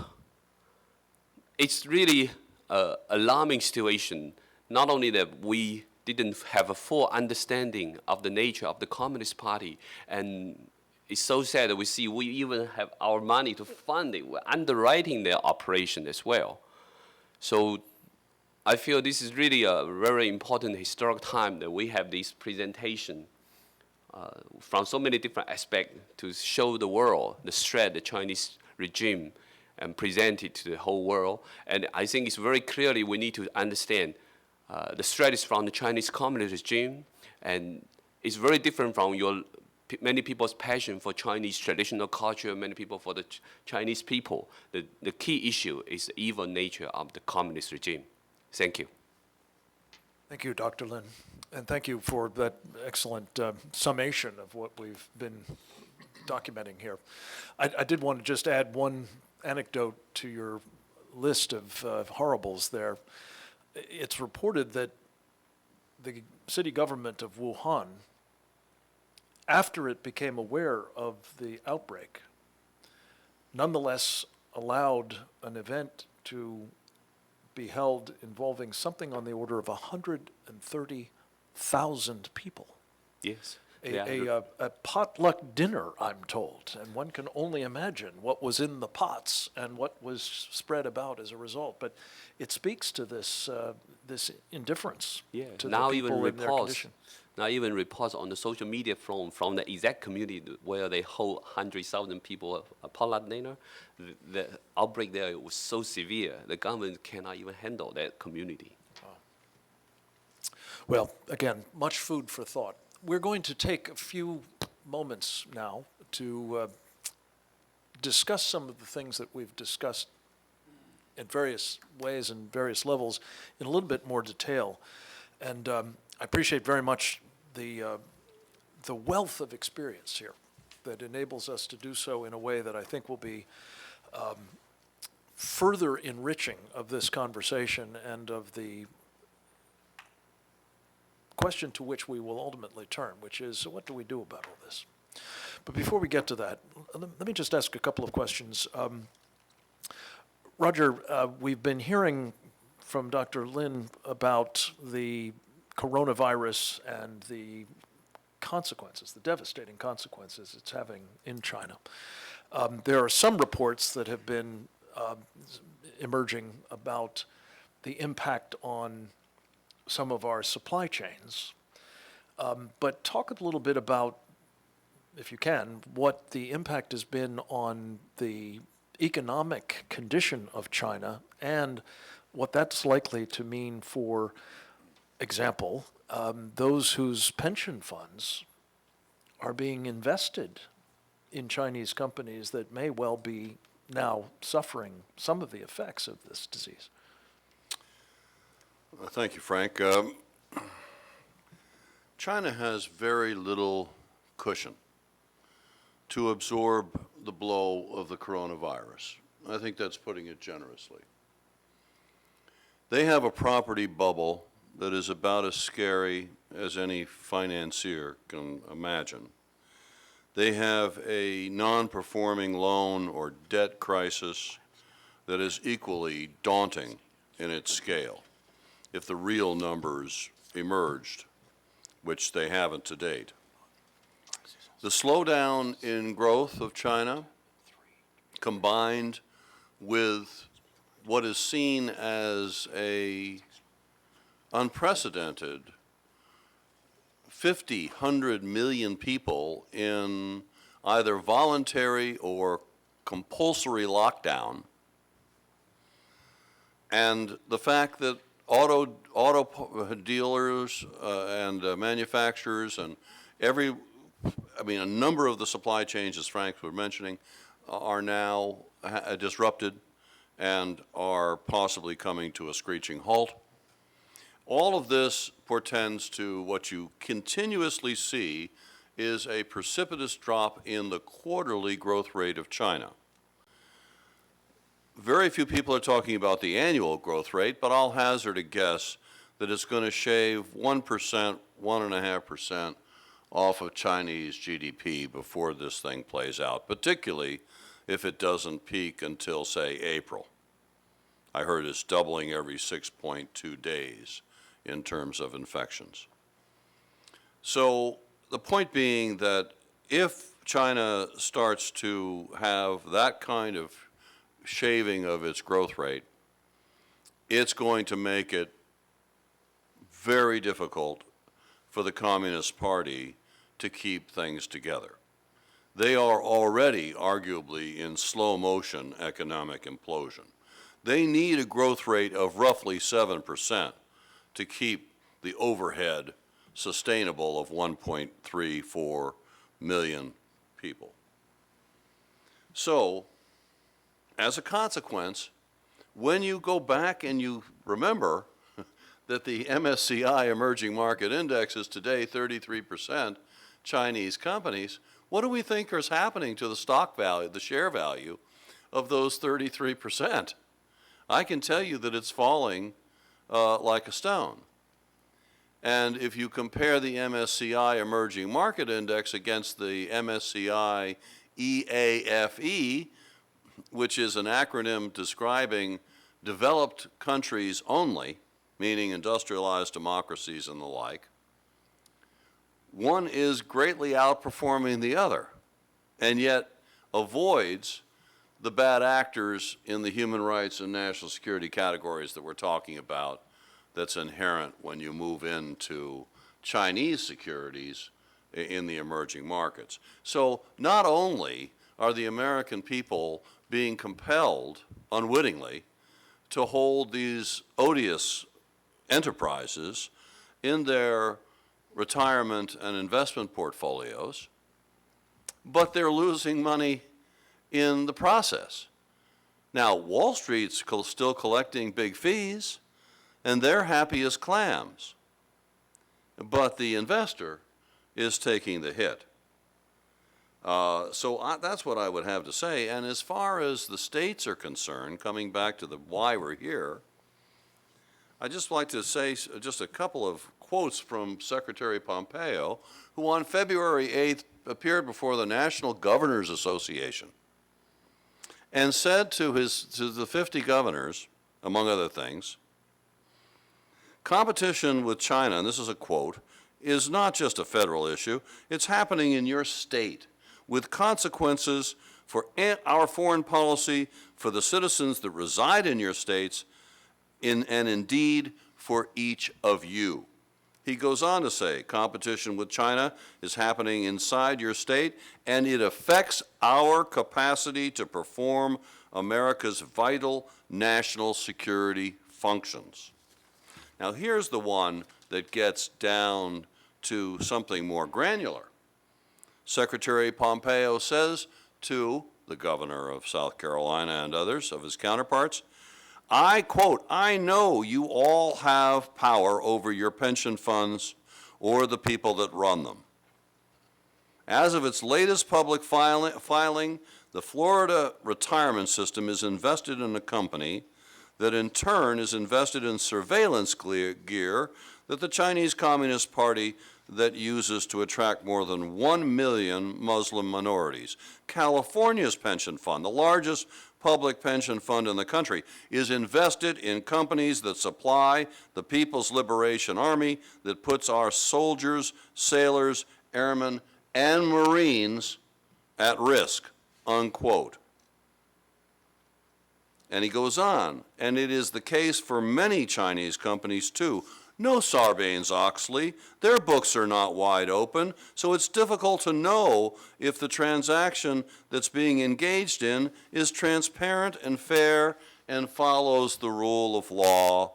it's really an alarming situation, not only that we didn't have a full understanding of the nature of the Communist Party, and it's so sad that we see we even have our money to fund it. We're underwriting their operation as well. So I feel this is really a very important historic time that we have this presentation from so many different aspects to show the world the threat the Chinese regime and present it to the whole world. And I think it's very clearly we need to understand the threat is from the Chinese Communist regime, and it's very different from many people's passion for Chinese traditional culture, many people for the Chinese people. The key issue is the evil nature of the communist regime. Thank you. Thank you, Dr. Lin, and thank you for that excellent summation of what we've been documenting here. I did want to just add one anecdote to your list of horribles there. It's reported that the city government of Wuhan, after it became aware of the outbreak, nonetheless allowed an event to be held involving something on the order of 130,000 people. Yes. A potluck dinner, I'm told, and one can only imagine what was in the pots and what was spread about as a result. But it speaks to this this indifference Yeah. to Now the even people in their reports. condition. Now even reports on the social media from the exact community where they hold 100,000 people a potluck dinner, the outbreak there was so severe, the government cannot even handle that community. Well, again, much food for thought. We're going to take a few moments now to discuss some of the things that we've discussed in various ways and various levels in a little bit more detail. And I appreciate very much the wealth of experience here that enables us to do so in a way that I think will be further enriching of this conversation and of the question to which we will ultimately turn, which is, so what do we do about all this? But before we get to that, let me just ask a couple of questions. Roger, we've been hearing from Dr. Lin about the coronavirus and the consequences, the devastating consequences it's having in China. There are some reports that have been emerging about the impact on some of our supply chains. But talk a little bit about, if you can, what the impact has been on the economic condition of China and what that's likely to mean for example, those whose pension funds are being invested in Chinese companies that may well be now suffering some of the effects of this disease. Thank you, Frank. China has very little cushion to absorb the blow of the coronavirus. I think that's putting it generously. They have a property bubble that is about as scary as any financier can imagine. They have a non-performing loan or debt crisis that is equally daunting in its scale if the real numbers emerged, which they haven't to date. The slowdown in growth of China, combined with what is seen as a unprecedented 100 million people in either voluntary or compulsory lockdown, and the fact that auto dealers and manufacturers and a number of the supply chains, as Frank was mentioning, are now disrupted and are possibly coming to a screeching halt. All of this portends to what you continuously see is a precipitous drop in the quarterly growth rate of China. Very few people are talking about the annual growth rate, but I'll hazard a guess that it's going to shave 1%, 1.5% off of Chinese GDP before this thing plays out, particularly if it doesn't peak until, say, April. I heard it's doubling every 6.2 days in terms of infections. So the point being that if China starts to have that kind of shaving of its growth rate, it's going to make it very difficult for the Communist Party to keep things together. They are already arguably in slow motion economic implosion. They need a growth rate of roughly 7% to keep the overhead sustainable of 1.34 million people. So, as a consequence, when you go back and you remember that the MSCI Emerging Market Index is today 33% Chinese companies, what do we think is happening to the stock value, the share value of those 33%? I can tell you that it's falling like a stone. And if you compare the MSCI Emerging Market Index against the MSCI EAFE, which is an acronym describing developed countries only, meaning industrialized democracies and the like, one is greatly outperforming the other, and yet avoids the bad actors in the human rights and national security categories that we're talking about that's inherent when you move into Chinese securities in the emerging markets. So not only are the American people being compelled unwittingly to hold these odious enterprises in their retirement and investment portfolios, but they're losing money in the process. Now, Wall Street's still collecting big fees, and they're happy as clams, but the investor is taking the hit. That's what I would have to say. And as far as the states are concerned, coming back to why we're here, I'd just like to say just a couple of quotes from Secretary Pompeo, who on February 8th appeared before the National Governors Association and said to the 50 governors, among other things, competition with China, and this is a quote, is not just a federal issue, it's happening in your state with consequences for our foreign policy, for the citizens that reside in your states, and indeed for each of you. He goes on to say, competition with China is happening inside your state, and it affects our capacity to perform America's vital national security functions. Now, here's the one that gets down to something more granular. Secretary Pompeo says to the governor of South Carolina and others of his counterparts, I quote, I know you all have power over your pension funds or the people that run them. As of its latest public filing, the Florida retirement system is invested in a company that in turn is invested in surveillance gear that the Chinese Communist Party that uses to attract more than 1 million Muslim minorities. California's pension fund, the largest public pension fund in the country, is invested in companies that supply the People's Liberation Army that puts our soldiers, sailors, airmen, and Marines at risk, unquote. And he goes on, and it is the case for many Chinese companies too. No Sarbanes-Oxley, their books are not wide open, so it's difficult to know if the transaction that's being engaged in is transparent and fair and follows the rule of law.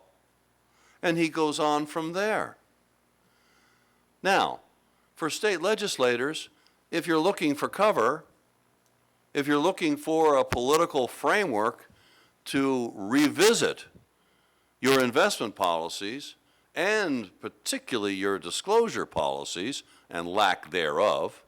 And he goes on from there. Now, for state legislators, if you're looking for cover, if you're looking for a political framework to revisit your investment policies, and particularly your disclosure policies and lack thereof,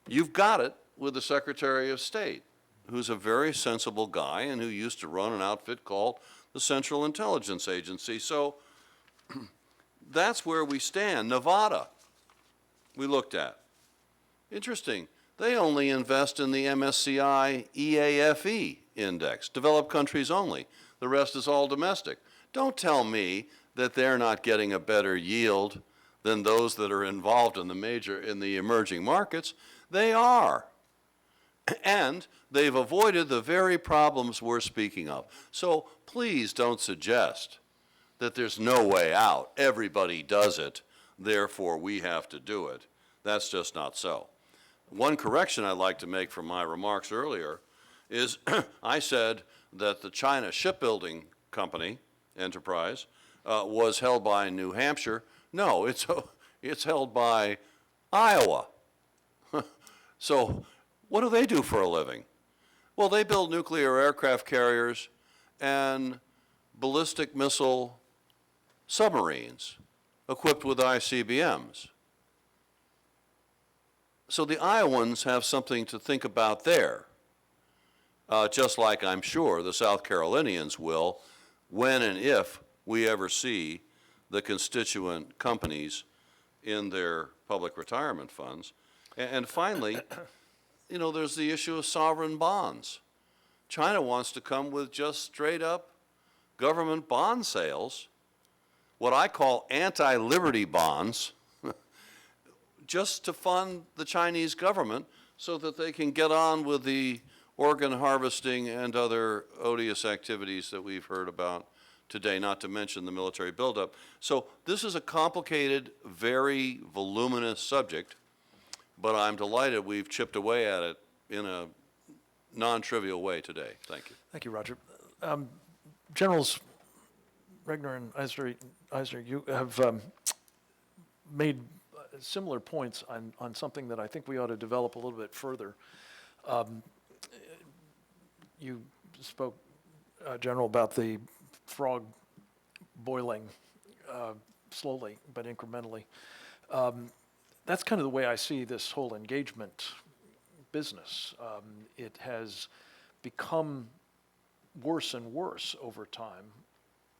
you've got it with the Secretary of State, who's a very sensible guy and who used to run an outfit called the Central Intelligence Agency. So that's where we stand. Nevada, we looked at. Interesting. They only invest in the MSCI EAFE index, developed countries only. The rest is all domestic. Don't tell me that they're not getting a better yield than those that are involved in the emerging markets. They are. And they've avoided the very problems we're speaking of. So please don't suggest that there's no way out. Everybody does it, therefore we have to do it. That's just not so. One correction I'd like to make from my remarks earlier is I said that the China Shipbuilding Company enterprise was held by New Hampshire. No, it's held by Iowa. So what do they do for a living? Well, they build nuclear aircraft carriers and ballistic missile submarines equipped with ICBMs. So the Iowans have something to think about there, just like I'm sure the South Carolinians will when and if we ever see the constituent companies in their public retirement funds. And finally, you know, there's the issue of sovereign bonds. China wants to come with just straight up government bond sales, what I call anti-liberty bonds, just to fund the Chinese government so that they can get on with the organ harvesting and other odious activities that we've heard about today, not to mention the military buildup. So this is a complicated, very voluminous subject, but I'm delighted we've chipped away at it in a non-trivial way today. Thank you. Thank you, Roger. Generals Regner and Eisner, you have made similar points on something that I think we ought to develop a little bit further. You spoke, General, about the frog boiling slowly but incrementally. That's kind of the way I see this whole engagement business. It has become worse and worse over time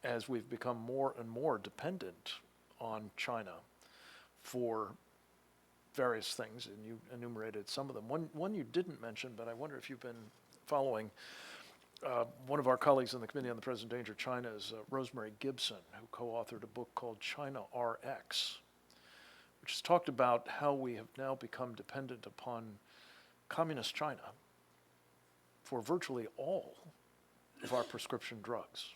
as we've become more and more dependent on China for various things, and you enumerated some of them. One you didn't mention, but I wonder if you've been following. One of our colleagues in the Committee on the Present Danger of China is Rosemary Gibson, who co-authored a book called China RX, which has talked about how we have now become dependent upon communist China for virtually all of our prescription drugs.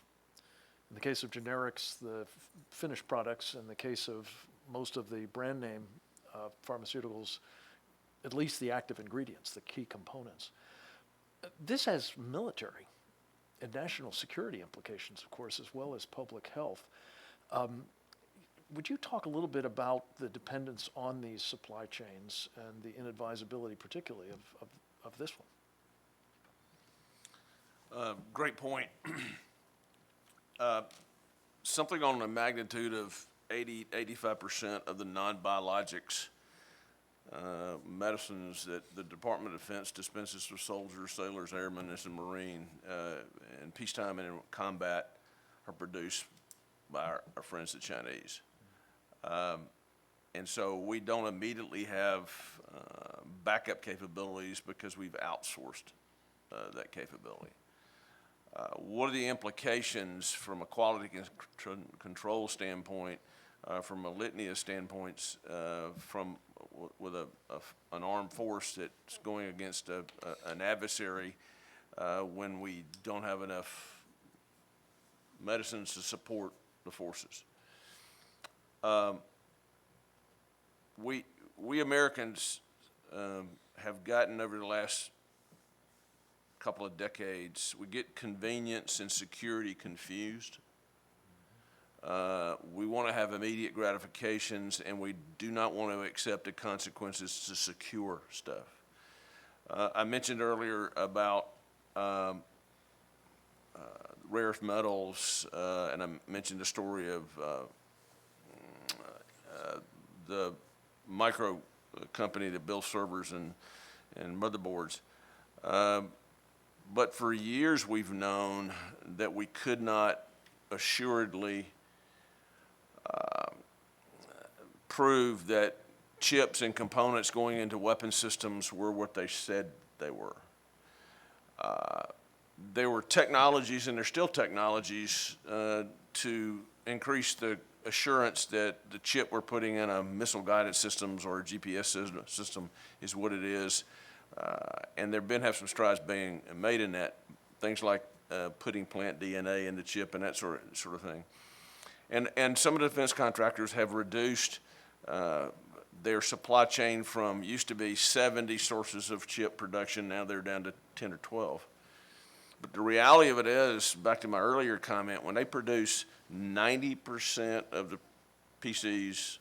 In the case of generics, the finished products, in the case of most of the brand name pharmaceuticals, at least the active ingredients, the key components. This has military and national security implications, of course, as well as public health. Would you talk a little bit about the dependence on these supply chains and the inadvisability, particularly, of this one? Great point. Something on the magnitude of 85% of the non-biologics medicines that the Department of Defense dispenses to soldiers, sailors, airmen, and Marine in peacetime and in combat are produced by our friends the Chinese. And so we don't immediately have backup capabilities because we've outsourced that capability. What are the implications from a quality control standpoint, from a litany of standpoints, with an armed force that's going against an adversary when we don't have enough medicines to support the forces? We Americans have gotten, over the last couple of decades, we get convenience and security confused. We want to have immediate gratifications, and we do not want to accept the consequences to secure stuff. I mentioned earlier about rare earth metals, and I mentioned the story of the micro company that builds servers and motherboards. But for years we've known that we could not assuredly prove that chips and components going into weapon systems were what they said they were. There were technologies, and there's still technologies, to increase the assurance that the chip we're putting in a missile guided systems or a GPS system is what it is. And there have some strides being made in that, things like putting plant DNA in the chip and that sort of thing. And some of the defense contractors have reduced their supply chain from used to be 70 sources of chip production, now they're down to 10 or 12. But the reality of it is, back to my earlier comment, when they produce 90% of the PCs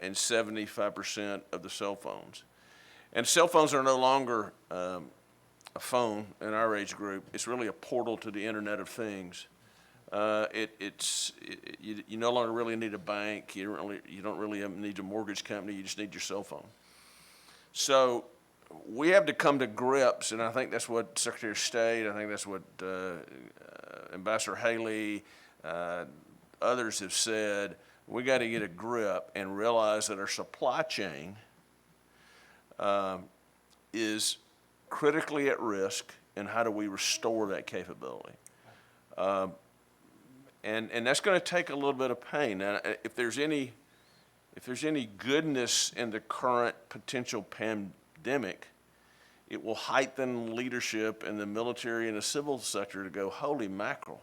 and 75% of the cell phones, and cell phones are no longer a phone in our age group. It's really a portal to the Internet of Things. You no longer really need a bank. You don't really need a mortgage company. You just need your cell phone. So we have to come to grips, and I think that's what Secretary of State, I think that's what Ambassador Haley, others have said. We got to get a grip and realize that our supply chain is critically at risk, and how do we restore that capability? And that's going to take a little bit of pain. Now, if there's any goodness in the current potential pandemic, it will heighten leadership in the military and the civil sector to go, holy mackerel,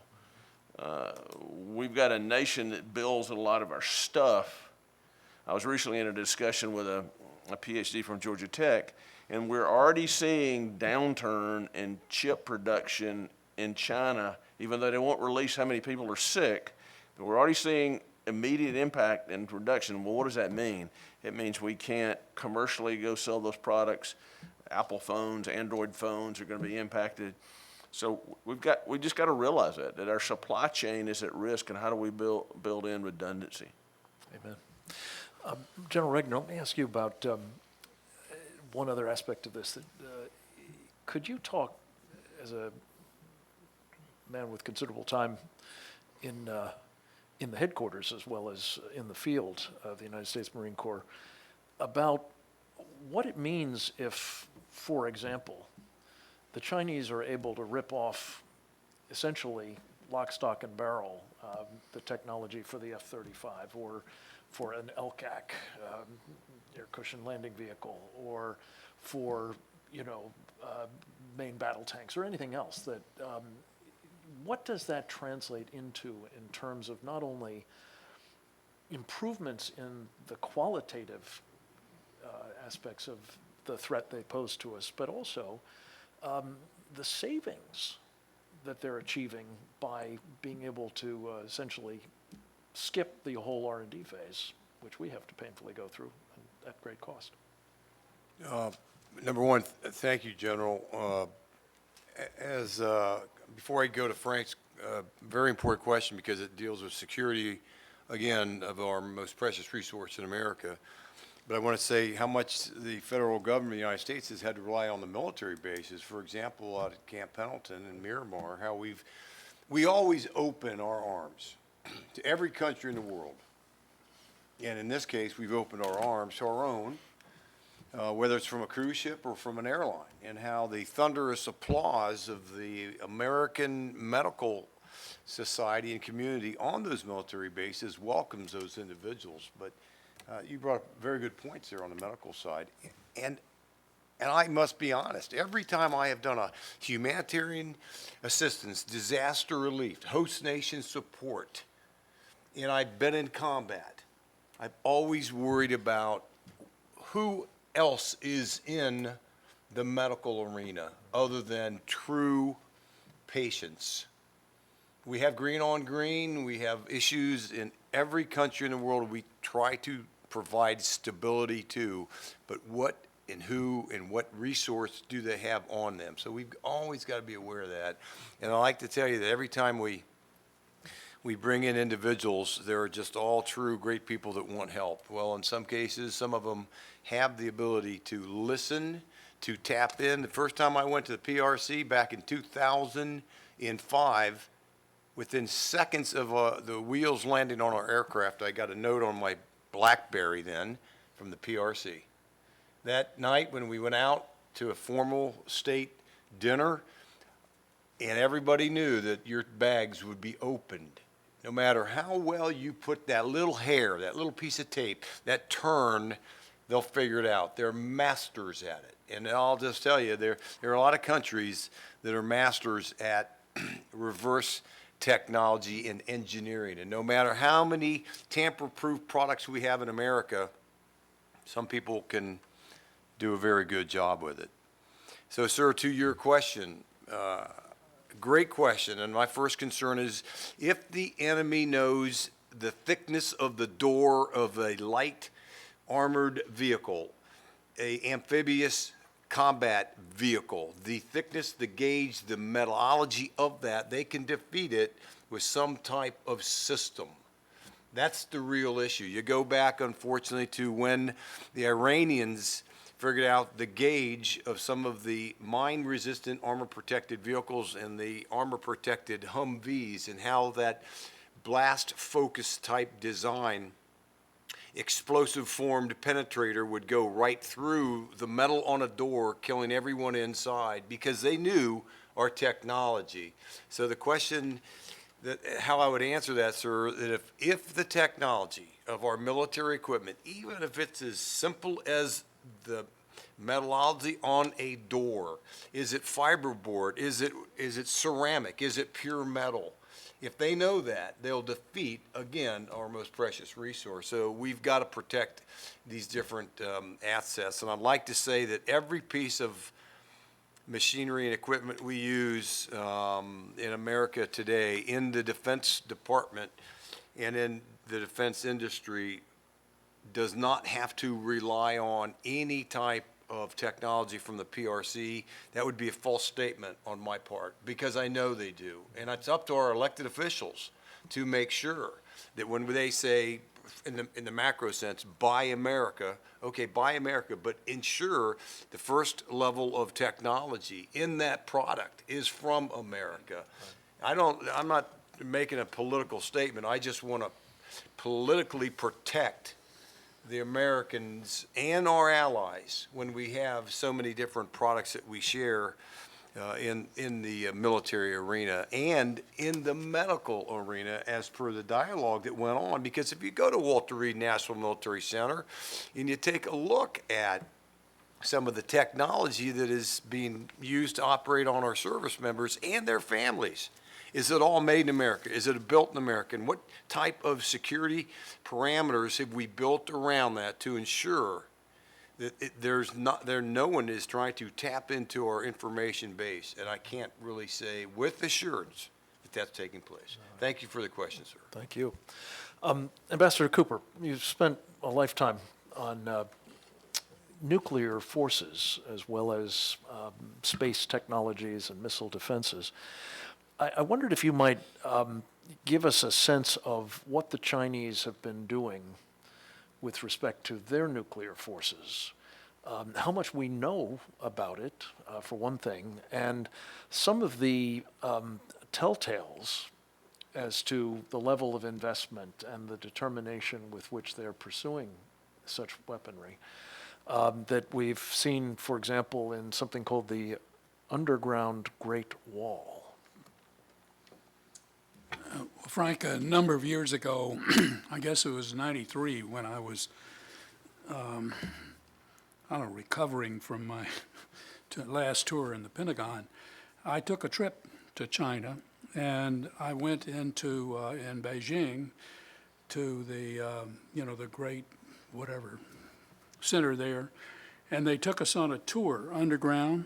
We've got a nation that builds a lot of our stuff. I was recently in a discussion with a PhD from Georgia Tech, and we're already seeing downturn in chip production in China, even though they won't release how many people are sick. But we're already seeing immediate impact in production. Well, what does that mean? It means we can't commercially go sell those products. Apple phones, Android phones are going to be impacted. So we just got to realize that our supply chain is at risk, and how do we build in redundancy? Amen. General Regner, let me ask you about one other aspect of this. Could you talk, as a man with considerable time in the headquarters as well as in the field of the United States Marine Corps, about what it means if, for example, the Chinese are able to rip off essentially lock, stock, and barrel the technology for the F-35 or for an LCAC, air cushion landing vehicle, or for, main battle tanks or anything else that, what does that translate into in terms of not only improvements in the qualitative aspects of the threat they pose to us, but also the savings that they're achieving by being able to essentially skip the whole R&D phase, which we have to painfully go through at great cost? Number one, thank you, General. Before I go to Frank's very important question, because it deals with security, again, of our most precious resource in America, but I want to say how much the federal government of the United States has had to rely on the military bases. For example, out at Camp Pendleton and Miramar, how we always open our arms to every country in the world. And in this case, we've opened our arms to our own, whether it's from a cruise ship or from an airline, and how the thunderous applause of the American medical society and community on those military bases welcomes those individuals. But you brought up very good points there on the medical side. And I must be honest, every time I have done a humanitarian assistance, disaster relief, host nation support, and I've been in combat, I've always worried about who else is in the medical arena other than true patients. We have green on green. We have issues in every country in the world we try to provide stability to, but what and who and what resource do they have on them? So we've always got to be aware of that. And I like to tell you that every time we bring in individuals, they're just all true great people that want help. Well, in some cases, some of them have the ability to listen, to tap in. The first time I went to the PRC back in 2005, within seconds of the wheels landing on our aircraft, I got a note on my BlackBerry then from the PRC. That night when we went out to a formal state dinner, and everybody knew that your bags would be opened. No matter how well you put that little hair, that little piece of tape, that turn, they'll figure it out. They're masters at it. And I'll just tell you, there are a lot of countries that are masters at reverse technology and engineering. And no matter how many tamper-proof products we have in America, some people can do a very good job with it. So, sir, to your question, great question. And my first concern is if the enemy knows the thickness of the door of a light armored vehicle, a amphibious combat vehicle, the thickness, the gauge, the metallurgy of that, they can defeat it with some type of system. That's the real issue. You go back, unfortunately, to when the Iranians figured out the gauge of some of the mine-resistant armor-protected vehicles and the armor-protected Humvees, and how that blast-focus type design explosive formed penetrator would go right through the metal on a door, killing everyone inside, because they knew our technology. So the question that how I would answer that, sir, that if the technology of our military equipment, even if it's as simple as the metallurgy on a door, is it fiberboard, is it ceramic, is it pure metal, If they know that, they'll defeat, again, our most precious resource. So we've got to protect these different assets. And I'd like to say that every piece of machinery and equipment we use in America today, in the Defense Department and in the defense industry, does not have to rely on any type of technology from the PRC. That would be a false statement on my part, because I know they do. And it's up to our elected officials to make sure that when they say, in the macro sense, buy America, okay, buy America, but ensure the first level of technology in that product is from America. I'm not making a political statement. I just want to politically protect the Americans and our allies when we have so many different products that we share in the military arena and in the medical arena, as per the dialogue that went on. Because if you go to Walter Reed National Military Center and you take a look at some of the technology that is being used to operate on our service members and their families, is it all made in America? Is it built in America? And what type of security parameters have we built around that to ensure that no one is trying to tap into our information base? And I can't really say with assurance that that's taking place. Thank you for the question, sir. Thank you. Ambassador Cooper, you've spent a lifetime on nuclear forces as well as space technologies and missile defenses. I wondered if you might give us a sense of what the Chinese have been doing with respect to their nuclear forces, how much we know about it, for one thing, and some of the telltales as to the level of investment and the determination with which they're pursuing such weaponry that we've seen, for example, in something called the Underground Great Wall. Frank, a number of years ago, I guess it was '93, when I was, recovering from my last tour in the Pentagon, I took a trip to China, and I went into, in Beijing, to the great whatever center there, and they took us on a tour underground,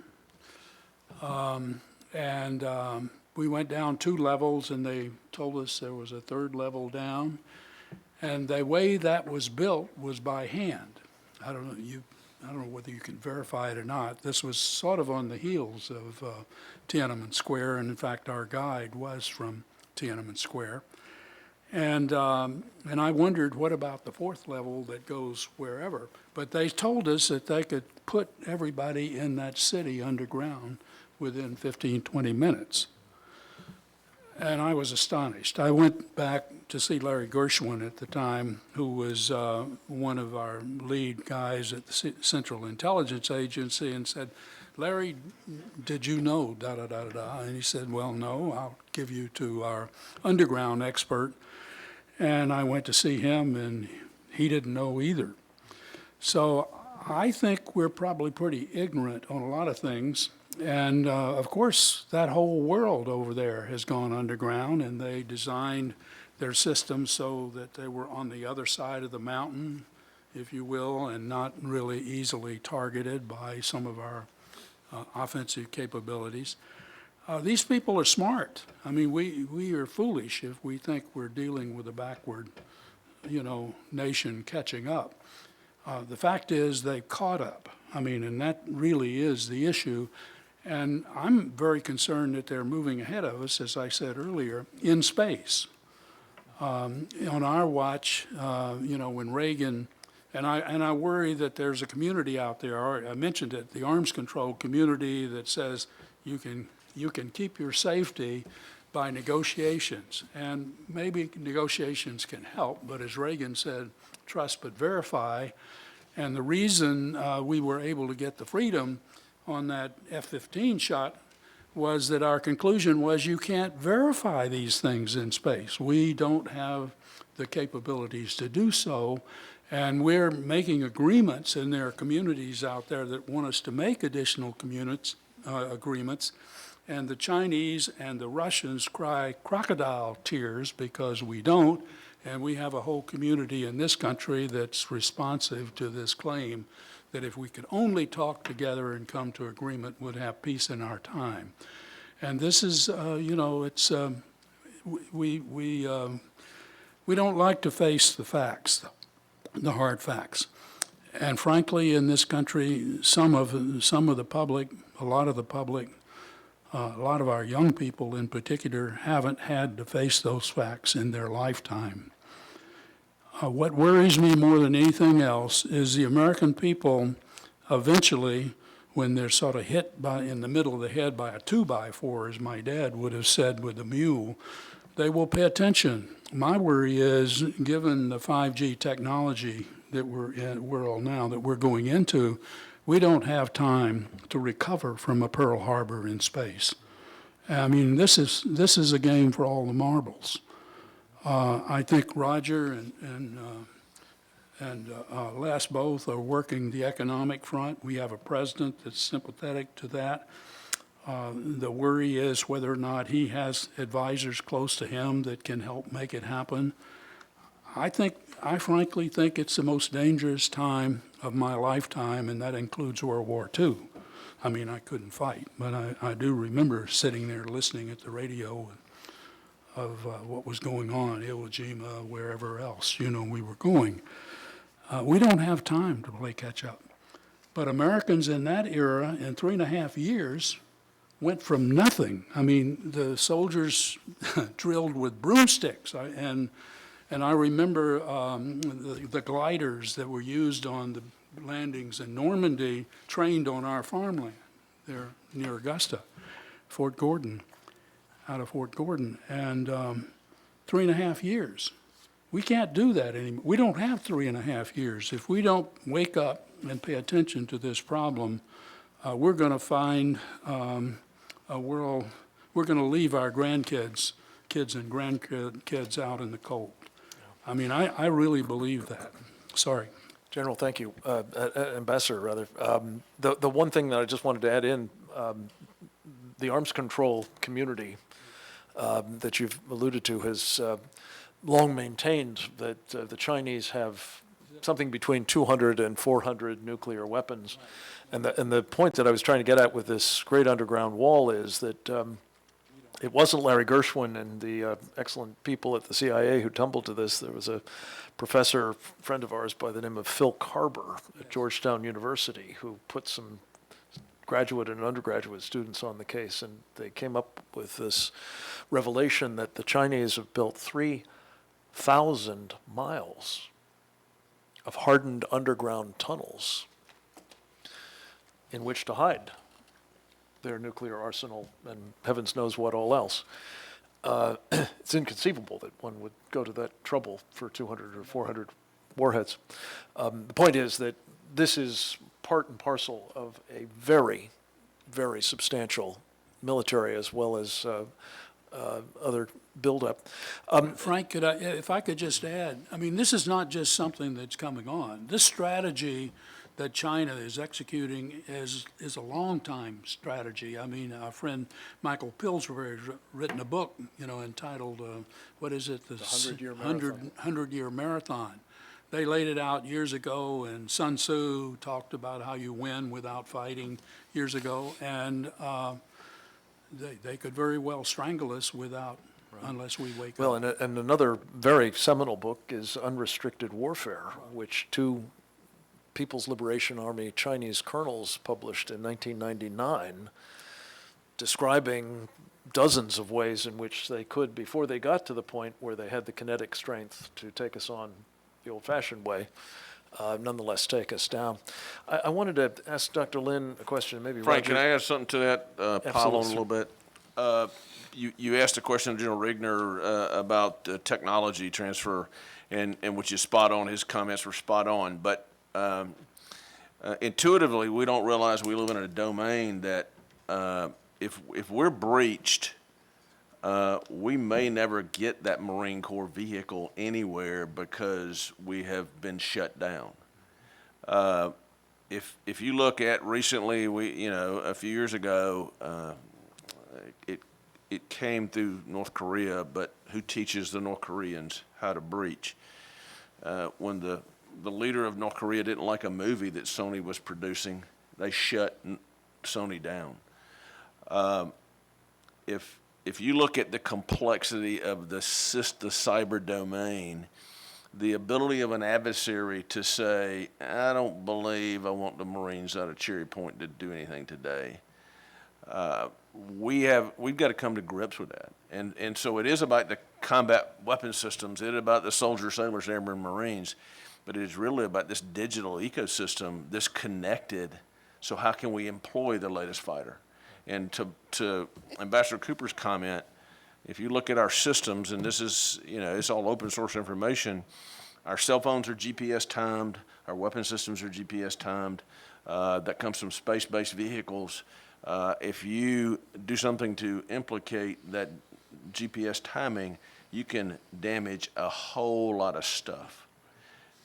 and we went down 2 levels, and they told us there was a 3rd level down. And the way that was built was by hand. I don't know whether you can verify it or not. This was sort of on the heels of Tiananmen Square, and in fact, our guide was from Tiananmen Square. And I wondered, what about the 4th level that goes wherever? But they told us that they could put everybody in that city underground within 15, 20 minutes. And I was astonished. I went back to see Larry Gershwin at the time, who was one of our lead guys at the Central Intelligence Agency, and said, "Larry, did you know da-da-da-da-da?" And he said, "Well, no, I'll give you to our underground expert." And I went to see him, and he didn't know either. So I think we're probably pretty ignorant on a lot of things. And of course, that whole world over there has gone underground, and they designed their systems so that they were on the other side of the mountain, if you will, and not really easily targeted by some of our offensive capabilities. These people are smart. I mean, we are foolish if we think we're dealing with a backward, nation catching up. The fact is they've caught up. I mean, and that really is the issue. And I'm very concerned that they're moving ahead of us, as I said earlier, in space. On our watch, when Reagan, and I worry that there's a community out there, I mentioned it, the arms control community, that says you can keep your safety by negotiations. And maybe negotiations can help, but as Reagan said, trust but verify. And the reason we were able to get the freedom on that F-15 shot was that our conclusion was you can't verify these things in space. We don't have the capabilities to do so, and we're making agreements, and there are communities out there that want us to make additional agreements, And the Chinese and the Russians cry crocodile tears because we don't, and we have a whole community in this country that's responsive to this claim that if we could only talk together and come to agreement, we'd have peace in our time. And this is, it's, we don't like to face the facts, the hard facts. And frankly, in this country, some of the public, a lot of the public, a lot of our young people in particular haven't had to face those facts in their lifetime. What worries me more than anything else is the American people eventually, when they're sort of hit in the middle of the head by a 2x4, as my dad would have said with the mule, they will pay attention. My worry is, given the 5G technology that we're in world now that we're going into, we don't have time to recover from a Pearl Harbor in space. I mean, this is a game for all the marbles. I think Roger and Les both are working the economic front. We have a president that's sympathetic to that. The worry is whether or not he has advisors close to him that can help make it happen. I frankly think it's the most dangerous time of my lifetime, and that includes World War II. I mean, I couldn't fight, but I do remember sitting there listening at the radio of what was going on, Iwo Jima, wherever else, we were going. We don't have time to play catch up. But Americans in that era, in 3.5 years, went from nothing. I mean, the soldiers drilled with broomsticks, and I remember the gliders that were used on the landings in Normandy trained on our farmland there near Augusta, Fort Gordon, out of Fort Gordon, and 3.5 years. We can't do that anymore. We don't have 3.5 years. If we don't wake up and pay attention to this problem, we're going to find a world, we're going to leave our grandkids, kids and grandkids out in the cold. I mean, I really believe that. Sorry. General, thank you. Ambassador, rather. The one thing that I just wanted to add in, the arms control community that you've alluded to has long maintained that the Chinese have something between 200 and 400 nuclear weapons. And the point that I was trying to get at with this great underground wall is that it wasn't Larry Gershwin and the excellent people at the CIA who tumbled to this. There was a professor, friend of ours by the name of Phil Carber at Georgetown University, who put some graduate and undergraduate students on the case, and they came up with this revelation that the Chinese have built 3,000 miles of hardened underground tunnels in which to hide their nuclear arsenal and heavens knows what all else. It's inconceivable that one would go to that trouble for 200 or 400 warheads. The point is that this is part and parcel of a very, very substantial military as well as other buildup. Frank, if I could just add, I mean, this is not just something that's coming on. This strategy that China is executing is a long-time strategy. I mean, our friend Michael Pillsbury has written a book, entitled, what is it? The 100-Year Marathon. 100-Year Marathon. They laid it out years ago, and Sun Tzu talked about how you win without fighting years ago, and they could very well strangle us unless we wake up. Well, and another very seminal book is Unrestricted Warfare, which two People's Liberation Army Chinese colonels published in 1999, describing dozens of ways in which they could, before they got to the point where they had the kinetic strength to take us on the old-fashioned way, nonetheless take us down. I wanted to ask Dr. Lin a question, maybe Frank, Roger. can I add something to that, pile on a Absolutely. little bit? You asked a question of General Rigner about technology transfer, and which is spot on. His comments were spot on. But intuitively, we don't realize we live in a domain that if we're breached, we may never get that Marine Corps vehicle anywhere because we have been shut down. If you look at recently, a few years ago, it came through North Korea, but who teaches the North Koreans how to breach? When the leader of North Korea didn't like a movie that Sony was producing, they shut Sony down. If you look at the complexity of the cyber domain, the ability of an adversary to say, I don't believe I want the Marines out of Cherry Point to do anything today, we've got to come to grips with that. And so it is about the combat weapon systems, it is about the soldiers, sailors, airmen, Marines, but it is really about this digital ecosystem, this connected, so how can we employ the latest fighter? And to Ambassador Cooper's comment, if you look at our systems, and this is, it's all open source information, our cell phones are GPS timed, our weapon systems are GPS timed, that comes from space-based vehicles. If you do something to implicate that GPS timing, you can damage a whole lot of stuff.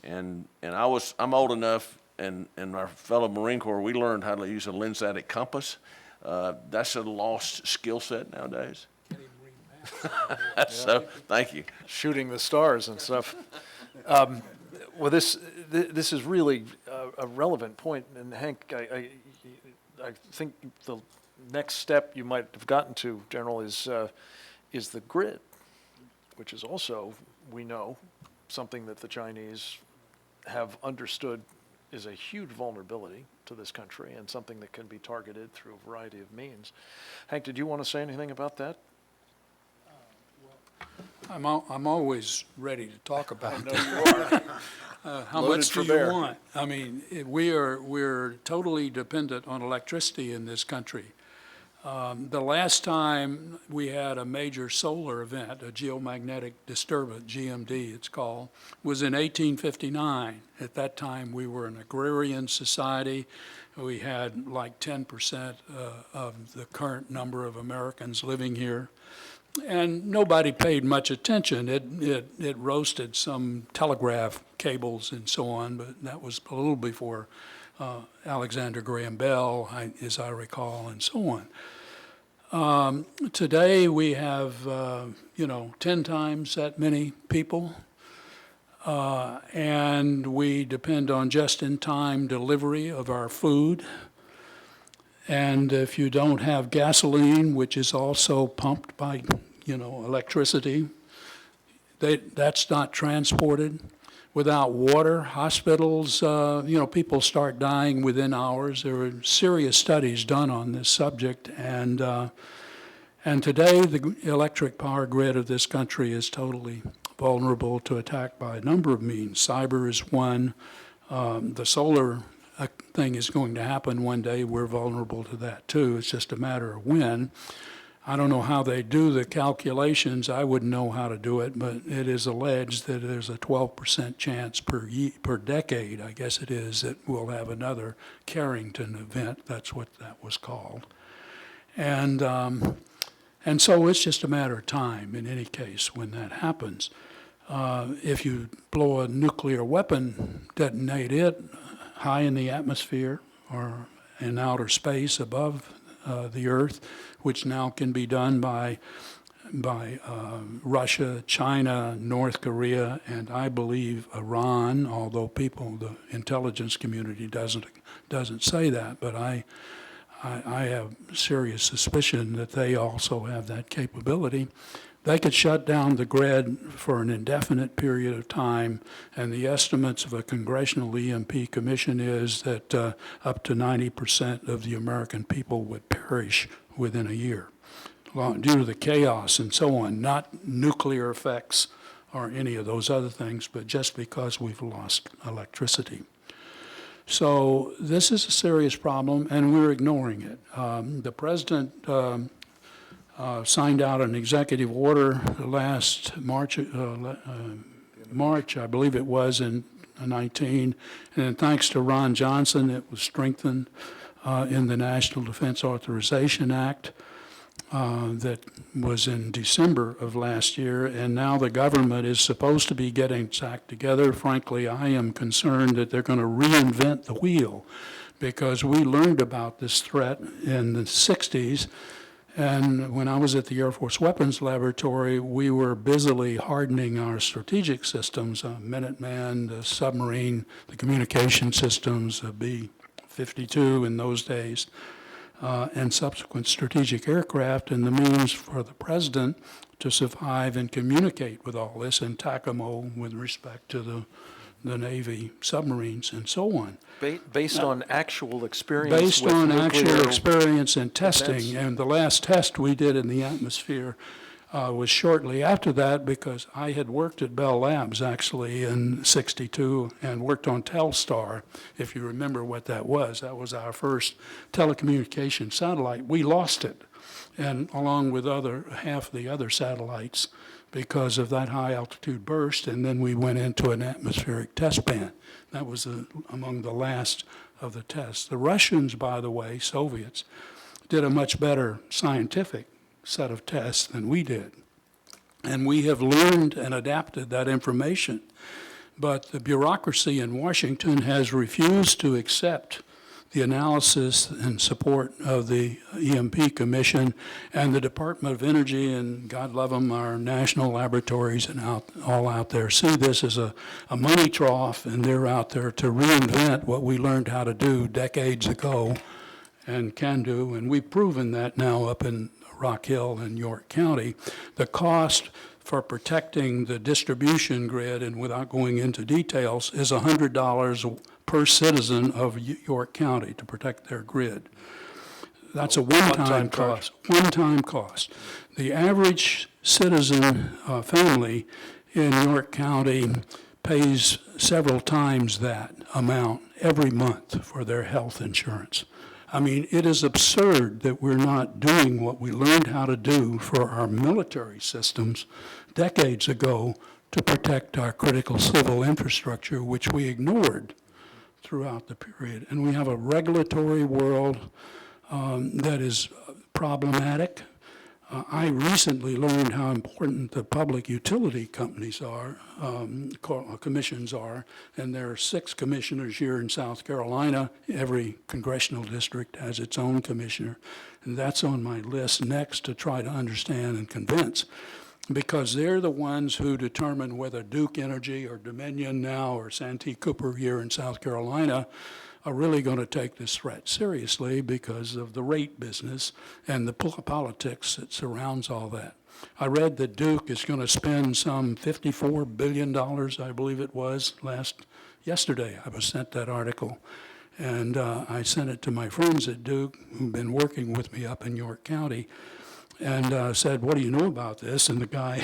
And I'm old enough, and our fellow Marine Corps, we learned how to use a lensatic compass. That's a lost skill set nowadays. So, thank you. Shooting the stars and stuff. Well, this is really a relevant point, and Hank, I think the next step you might have gotten to, General, is the grid, which is also, we know, something that the Chinese have understood is a huge vulnerability to this country and something that can be targeted through a variety of means. Hank, did you want to say anything about that? I'm always ready to talk about that. How Loaded much for do bear. you want? I mean, we're totally dependent on electricity in this country. The last time we had a major solar event, a geomagnetic disturbance, GMD it's called, was in 1859. At that time, we were an agrarian society. We had like 10% of the current number of Americans living here. And nobody paid much attention. It roasted some telegraph cables and so on, but that was a little before Alexander Graham Bell, as I recall, and so on. Today we have, 10 times that many people, and we depend on just-in-time delivery of our food. And if you don't have gasoline, which is also pumped by, electricity, that's not transported. Without water, hospitals, people start dying within hours. There are serious studies done on this subject, and today the electric power grid of this country is totally vulnerable to attack by a number of means. Cyber is one. The solar thing is going to happen one day. We're vulnerable to that too. It's just a matter of when. I don't know how they do the calculations. I wouldn't know how to do it, but it is alleged that there's a 12% chance per decade, I guess it is, that we'll have another Carrington event. That's what that was called. And so it's just a matter of time in any case when that happens. If you blow a nuclear weapon, detonate it high in the atmosphere or in outer space above the Earth, which now can be done by Russia, China, North Korea, and I believe Iran, although the intelligence community doesn't say that, but I have serious suspicion that they also have that capability. They could shut down the grid for an indefinite period of time, and the estimates of a congressional EMP commission is that up to 90% of the American people would perish within a year due to the chaos and so on, not nuclear effects or any of those other things, but just because we've lost electricity. So this is a serious problem, and we're ignoring it. The president signed out an executive order last March, I believe it was, in 19, and thanks to Ron Johnson, it was strengthened in the National Defense Authorization Act that was in December of last year, and now the government is supposed to be getting its act together. Frankly, I am concerned that they're going to reinvent the wheel, because we learned about this threat in the 60s, And when I was at the Air Force Weapons Laboratory, we were busily hardening our strategic systems, Minuteman, the submarine, the communication systems, B-52 in those days, and subsequent strategic aircraft, and the means for the president to survive and communicate with all this in TACAMO with respect to the Navy submarines and so on. Based on actual experience Based with on nuclear actual experience and testing, events? and the last test we did in the atmosphere was shortly after that, because I had worked at Bell Labs actually in '62 and worked on Telstar, if you remember what that was. That was our first telecommunication satellite. We lost it, and along with half the other satellites, because of that high altitude burst, and then we went into an atmospheric test ban. That was among the last of the tests. The Russians, by the way, Soviets, did a much better scientific set of tests than we did. And we have learned and adapted that information. But the bureaucracy in Washington has refused to accept the analysis and support of the EMP Commission and the Department of Energy, and God love them, our national laboratories and all out there see this as a money trough, and they're out there to reinvent what we learned how to do decades ago and can do, and we've proven that now up in Rock Hill and York County. The cost for protecting the distribution grid, and without going into details, is $100 per citizen of York County to protect their grid. That's a one-time cost. One-time cost. The average citizen family in York County pays several times that amount every month for their health insurance. I mean, it is absurd that we're not doing what we learned how to do for our military systems decades ago to protect our critical civil infrastructure, which we ignored throughout the period. And we have a regulatory world that is problematic. I recently learned how important the public utility companies are, commissions are, and there are 6 commissioners here in South Carolina. Every congressional district has its own commissioner, and that's on my list next to try to understand and convince, because they're the ones who determine whether Duke Energy or Dominion now or Santee Cooper here in South Carolina are really going to take this threat seriously because of the rate business and the politics that surrounds all that. I read that Duke is going to spend some $54 billion, I believe it was, yesterday. I was sent that article. And I sent it to my friends at Duke who've been working with me up in York County, and said, what do you know about this? And the guy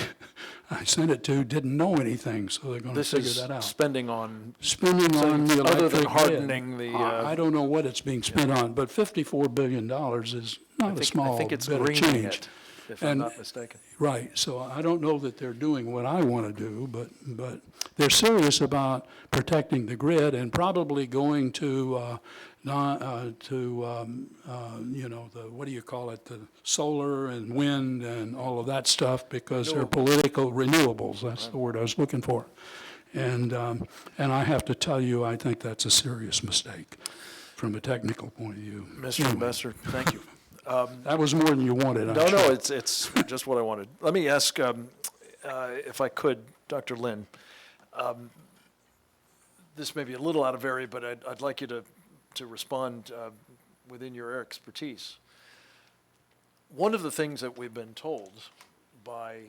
I sent it to didn't know anything, so they're going to figure that out. This is spending on Spending on the electric other than grid. hardening the. I don't know what it's being spent on, but $54 billion is not a small I think it's bit of greening change. it, if I'm not mistaken. Right, so I don't know that they're doing what I want to do, but they're serious about protecting the grid and probably going to, what do you call it, the solar and wind and all of that stuff, because they're political renewables, that's the word I was looking for. And I have to tell you, I think that's a serious mistake from a technical point of view. Mr. Investor, thank you. That was more than you wanted, I'm No, sure. no, it's just what I wanted. Let me ask, if I could, Dr. Lin, this may be a little out of area, but I'd like you to respond within your expertise. One of the things that we've been told by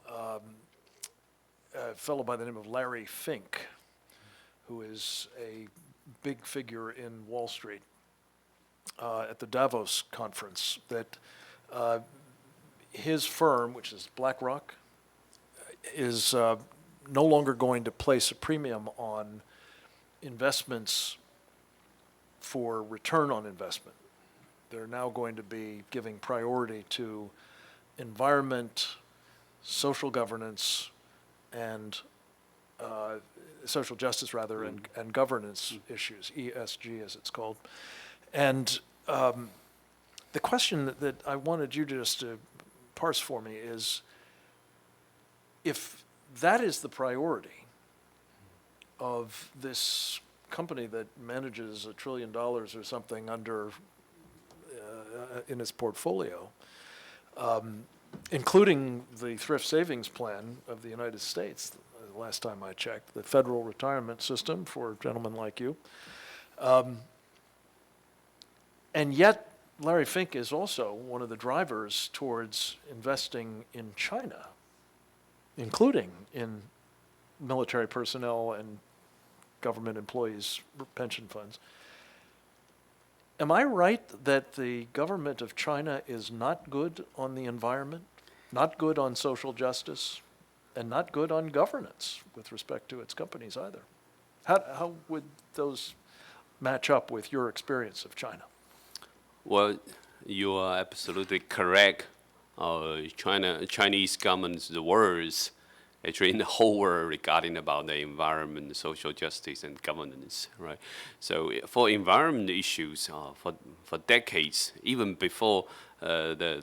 a fellow by the name of Larry Fink, who is a big figure in Wall Street, at the Davos conference, that his firm, which is BlackRock, is no longer going to place a premium on investments for return on investment. They're now going to be giving priority to environment, social governance, and social justice, rather, and governance issues, ESG as it's called. And the question that I wanted you just to parse for me is, if that is the priority of this company that manages $1 trillion or something under in its portfolio, including the thrift savings plan of the United States, the last time I checked, the federal retirement system for gentlemen like you. And yet, Larry Fink is also one of the drivers towards investing in China, including in military personnel and government employees' pension funds. Am I right that the government of China is not good on the environment, not good on social justice, and not good on governance with respect to its companies either? How would those match up with your experience of China? Well, you are absolutely correct. Chinese government is the worst, actually in the whole world regarding about the environment, social justice, and governance, right? So for environment issues, for decades, even before the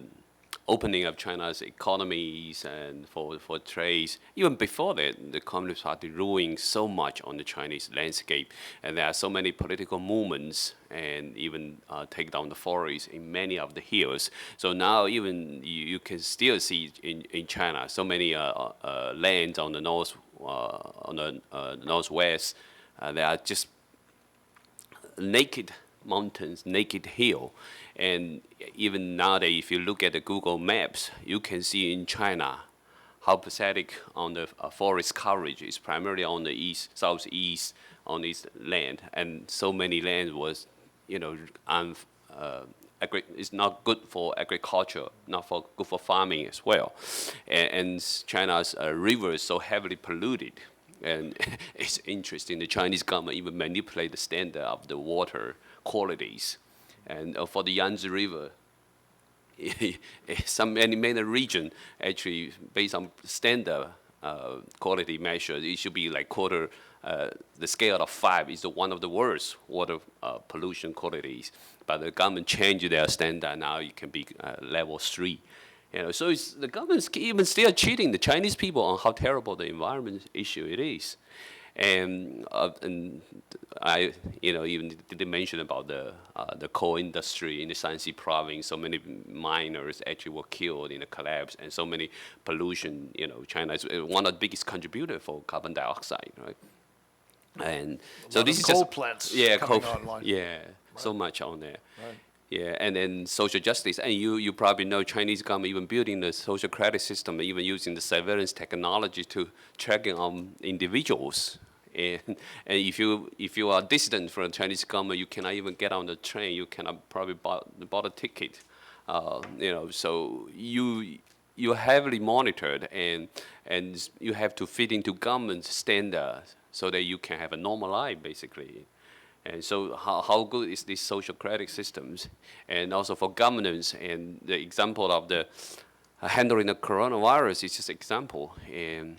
opening of China's economies and for trades, even before that, the Communist Party ruling so much on the Chinese landscape, and there are so many political movements and even take down the forests in many of the hills. So now even you can still see in China so many lands on the northwest. They are just naked mountains, naked hill. And even nowadays, if you look at the Google Maps, you can see in China how pathetic on the forest coverage is primarily on the east, southeast, on this land. And so many land was, it's not good for agriculture, not good for farming as well. And China's river is so heavily polluted. And it's interesting, the Chinese government even manipulate the standard of the water qualities. And for the Yangtze River, many region actually based on standard quality measures, it should be like quarter. The scale of 5 is one of the worst water pollution qualities. But the government changed their standard. Now it can be level 3. So the government's even still cheating the Chinese people on how terrible the environment issue it is. And I, even did mention about the coal industry in the Shanxi province. So many miners actually were killed in the collapse, and so many pollution. China is one of the biggest contributors for carbon dioxide, right? And so this is coal just plants coal, coming online. Yeah, right. So much on there. Right. Yeah, and then social justice, and you probably know Chinese government even building the social credit system, even using the surveillance technology to tracking on individuals. And if you are distant from the Chinese government, you cannot even get on the train. You cannot probably buy a ticket. So you're heavily monitored, and you have to fit into government standards so that you can have a normal life, basically. And so how good is these social credit systems? And also for governance, and the example of the handling the coronavirus is just an example. And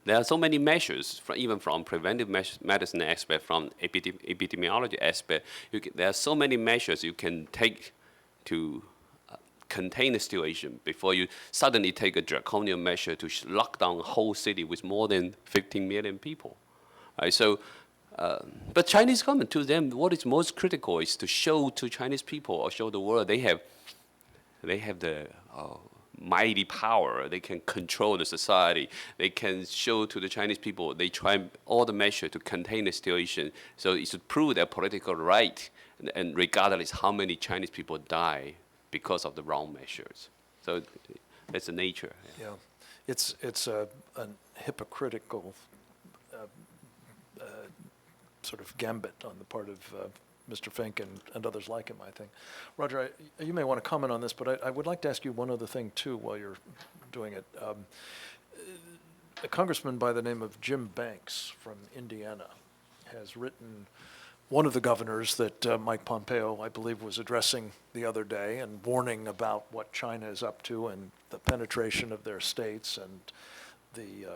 there are so many measures, even from preventive medicine aspect, from epidemiology aspect. There are so many measures you can take to contain the situation before you suddenly take a draconian measure to lock down a whole city with more than 15 million people. Right? So, but Chinese government, to them, what is most critical is to show to Chinese people or show the world they have the mighty power. They can control the society. They can show to the Chinese people they try all the measures to contain the situation. So it's to prove their political right, and regardless how many Chinese people die because of the wrong measures. So that's the nature. Yeah, it's a hypocritical sort of gambit on the part of Mr. Fink and others like him, I think. Roger, you may want to comment on this, but I would like to ask you one other thing, too, while you're doing it. A congressman by the name of Jim Banks from Indiana has written one of the governors that Mike Pompeo, I believe, was addressing the other day and warning about what China is up to and the penetration of their states and the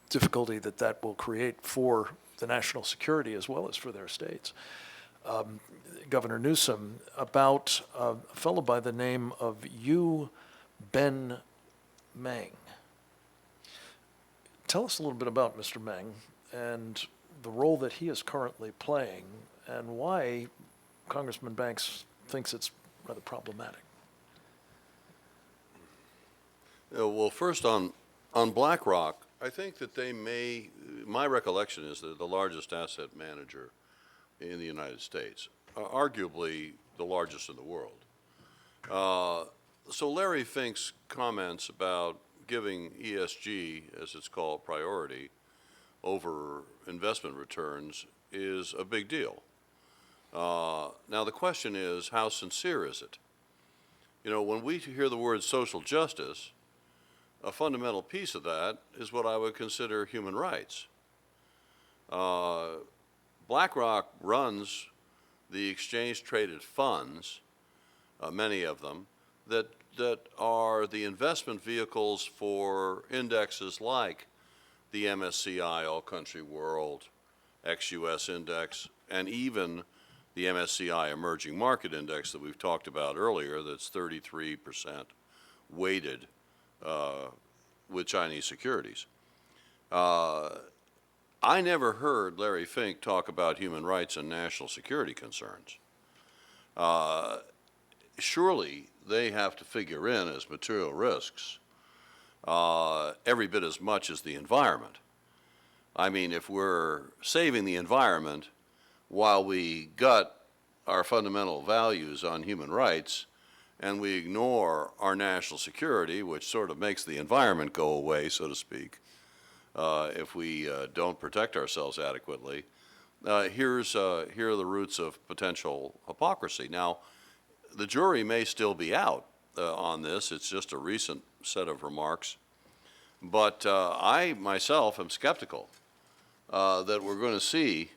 difficulty that will create for the national security as well as for their states. Governor Newsom, about a fellow by the name of Yu Ben Meng. Tell us a little bit about Mr. Meng and the role that he is currently playing and why Congressman Banks thinks it's rather problematic. Well, first on BlackRock, I think that they may, my recollection is that the largest asset manager in the United States, arguably the largest in the world. So Larry Fink's comments about giving ESG, as it's called, priority over investment returns is a big deal. Now the question is, how sincere is it? You know, when we hear the word social justice, a fundamental piece of that is what I would consider human rights. BlackRock runs the exchange-traded funds, many of them, that are the investment vehicles for indexes like the MSCI All Country World, ex-US Index, and even the MSCI Emerging Market Index that we've talked about earlier, that's 33% weighted with Chinese securities. I never heard Larry Fink talk about human rights and national security concerns. Surely they have to figure in as material risks every bit as much as the environment. I mean, if we're saving the environment while we gut our fundamental values on human rights, and we ignore our national security, which sort of makes the environment go away, so to speak, if we don't protect ourselves adequately, here are the roots of potential hypocrisy. Now, the jury may still be out on this. It's just a recent set of remarks. But I myself am skeptical that we're going to see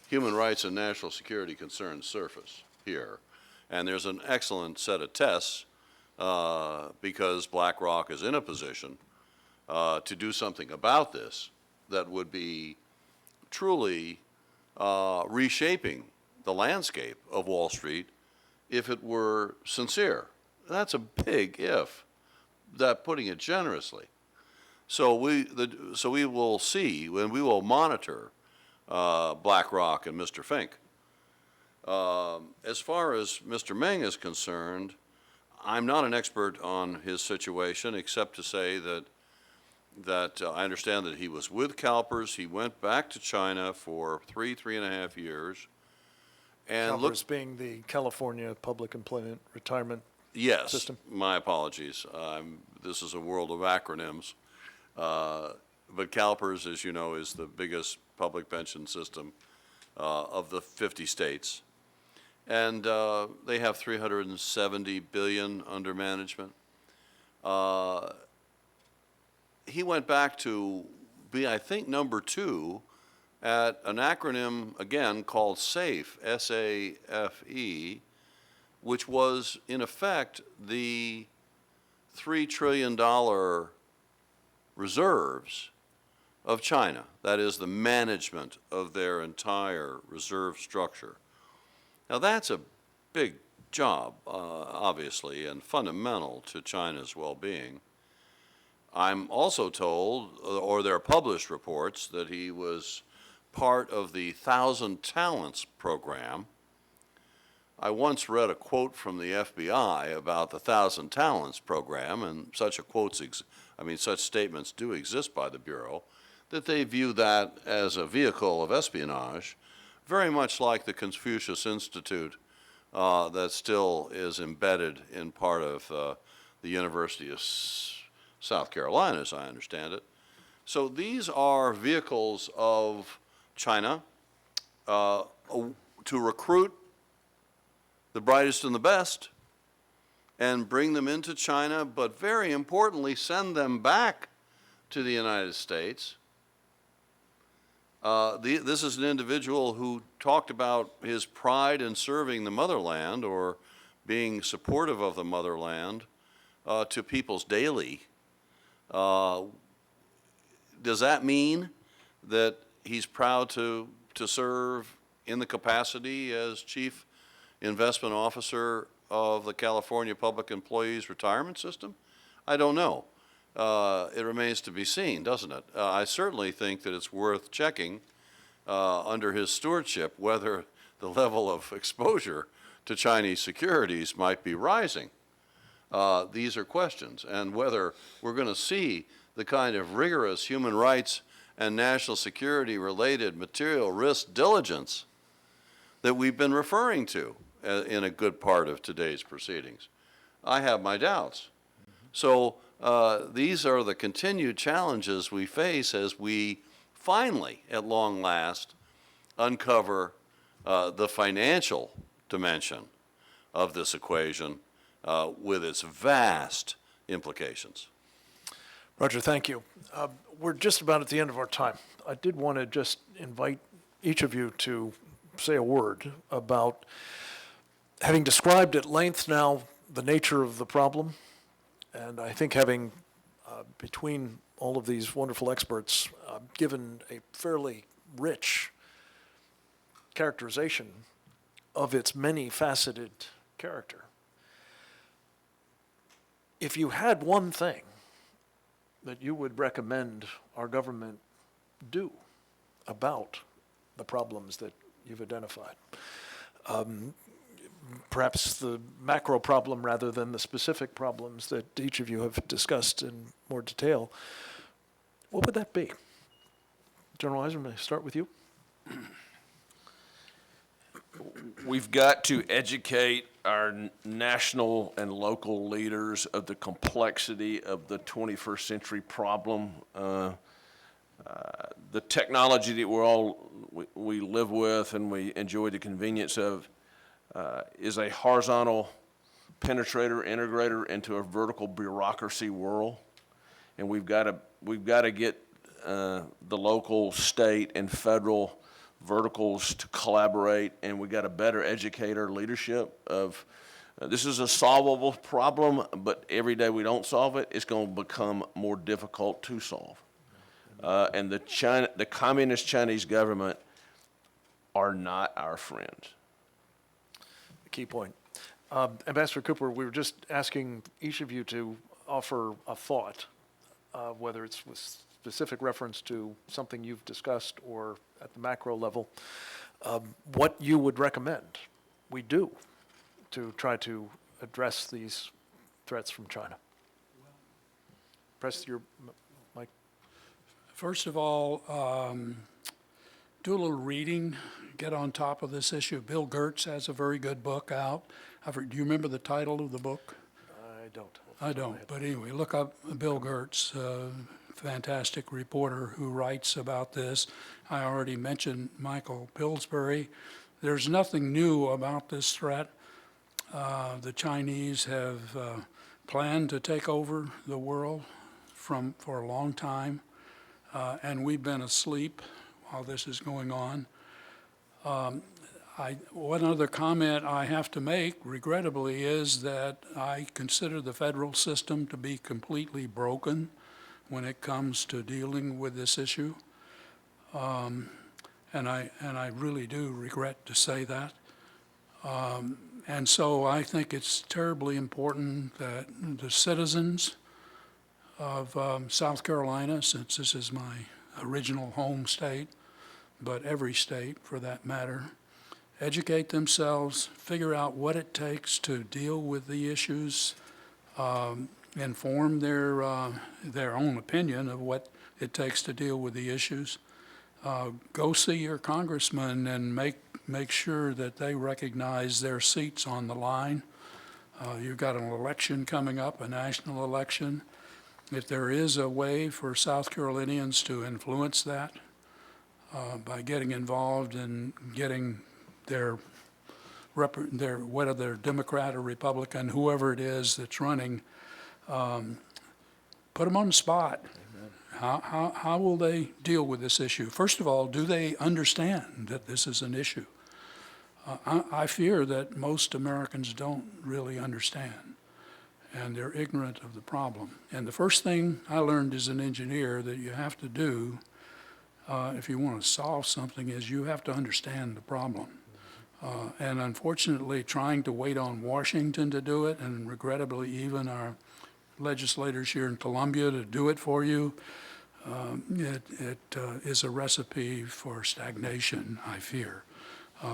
human rights and national security concerns surface here. And there's an excellent set of tests because BlackRock is in a position to do something about this that would be truly reshaping the landscape of Wall Street if it were sincere. That's a big if, that putting it generously. So we will see, and we will monitor BlackRock and Mr. Fink. As far as Mr. Meng is concerned, I'm not an expert on his situation except to say that I understand that he was with CalPERS. He went back to China for three and a half years. And CalPERS being the California Public Employment Retirement Yes, system. my apologies. This is a world of acronyms. But CalPERS, as you know, is the biggest public pension system of the 50 states. And they have $370 billion under management. He went back to be, I think, number 2 at an acronym, again, called SAFE, S-A-F-E, which was, in effect, the $3 trillion reserves of China. That is the management of their entire reserve structure. Now, that's a big job, obviously, and fundamental to China's well-being. I'm also told, or there are published reports, that he was part of the 1,000 Talents program. I once read a quote from the FBI about the 1,000 Talents program, and such statements do exist by the Bureau, that they view that as a vehicle of espionage, very much like the Confucius Institute that still is embedded in part of the University of South Carolina, as I understand it. So these are vehicles of China to recruit the brightest and the best and bring them into China, but very importantly, send them back to the United States. This is an individual who talked about his pride in serving the motherland or being supportive of the motherland to People's Daily. Does that mean that he's proud to serve in the capacity as chief investment officer of the California Public Employees Retirement System? I don't know. It remains to be seen, doesn't it? I certainly think that it's worth checking under his stewardship whether the level of exposure to Chinese securities might be rising. these are questions. And whether we're going to see the kind of rigorous human rights and national security related material risk diligence that we've been referring to in a good part of today's proceedings, I have my doubts. So these are the continued challenges we face as we finally, at long last, uncover the financial dimension of this equation with its vast implications. Roger, thank you. We're just about at the end of our time. I did want to just invite each of you to say a word about, having described at length now the nature of the problem, and I think having, between all of these wonderful experts, given a fairly rich characterization of its many-faceted character. If you had one thing that you would recommend our government do about the problems that you've identified, perhaps the macro problem rather than the specific problems that each of you have discussed in more detail, what would that be? General Eisner, may I start with you? We've got to educate our national and local leaders of the complexity of the 21st century problem. The technology that we live with and we enjoy the convenience of is a horizontal penetrator, integrator into a vertical bureaucracy world, and we've got to get the local, state, and federal verticals to collaborate, and we got to better educate our leadership of this is a solvable problem, but every day we don't solve it, it's going to become more difficult to solve. And the communist Chinese government are not our friends. Key point. Ambassador Cooper, we were just asking each of you to offer a thought, whether it's with specific reference to something you've discussed or at the macro level, what you would recommend we do to try to address these threats from China. Press your mic. First of all, do a little reading, get on top of this issue. Bill Gertz has a very good book out. Do you remember the title of the book? I don't. I don't, but anyway, look up Bill Gertz, fantastic reporter who writes about this. I already mentioned Michael Pillsbury. There's nothing new about this threat. The Chinese have planned to take over the world for a long time, and we've been asleep while this is going on. One other comment I have to make, regrettably, is that I consider the federal system to be completely broken when it comes to dealing with this issue. And I really do regret to say that. And so I think it's terribly important that the citizens of South Carolina, since this is my original home state, but every state for that matter, educate themselves, figure out what it takes to deal with the issues, inform their own opinion of what it takes to deal with the issues. Go see your congressman and make sure that they recognize their seats on the line. You've got an election coming up, a national election. If there is a way for South Carolinians to influence that by getting involved and getting whether they're Democrat or Republican, whoever it is that's running, put them on the spot. How will they deal with this issue? First of all, do they understand that this is an issue? I fear that most Americans don't really understand, and they're ignorant of the problem. And the first thing I learned as an engineer that you have to do if you want to solve something is you have to understand the problem. And unfortunately, trying to wait on Washington to do it, and regrettably even our legislators here in Columbia to do it for you, it is a recipe for stagnation, I fear,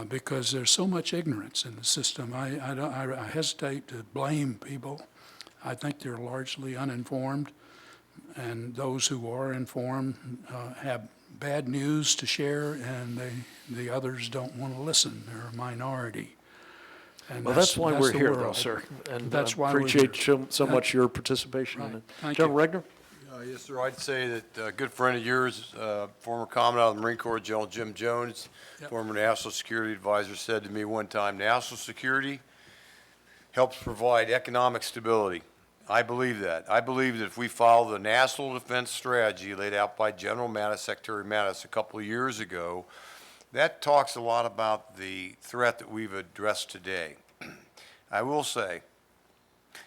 because there's so much ignorance in the system. I hesitate to blame people I think they're largely uninformed, and those who are informed have bad news to share, and the others don't want to listen. They're a minority. And Well, that's why we're the here, though, world. sir. And That's I why we're appreciate here. so much your participation in Right. it. Thank General you. Regner? Yes, sir. I'd say that a good friend of yours, former Commandant of the Marine Corps, General Jim Jones, Yep. former National Security Advisor, said to me one time, national security helps provide economic stability. I believe that. I believe that if we follow the national defense strategy laid out by General Mattis, Secretary Mattis, a couple of years ago, that talks a lot about the threat that we've addressed today. I will say,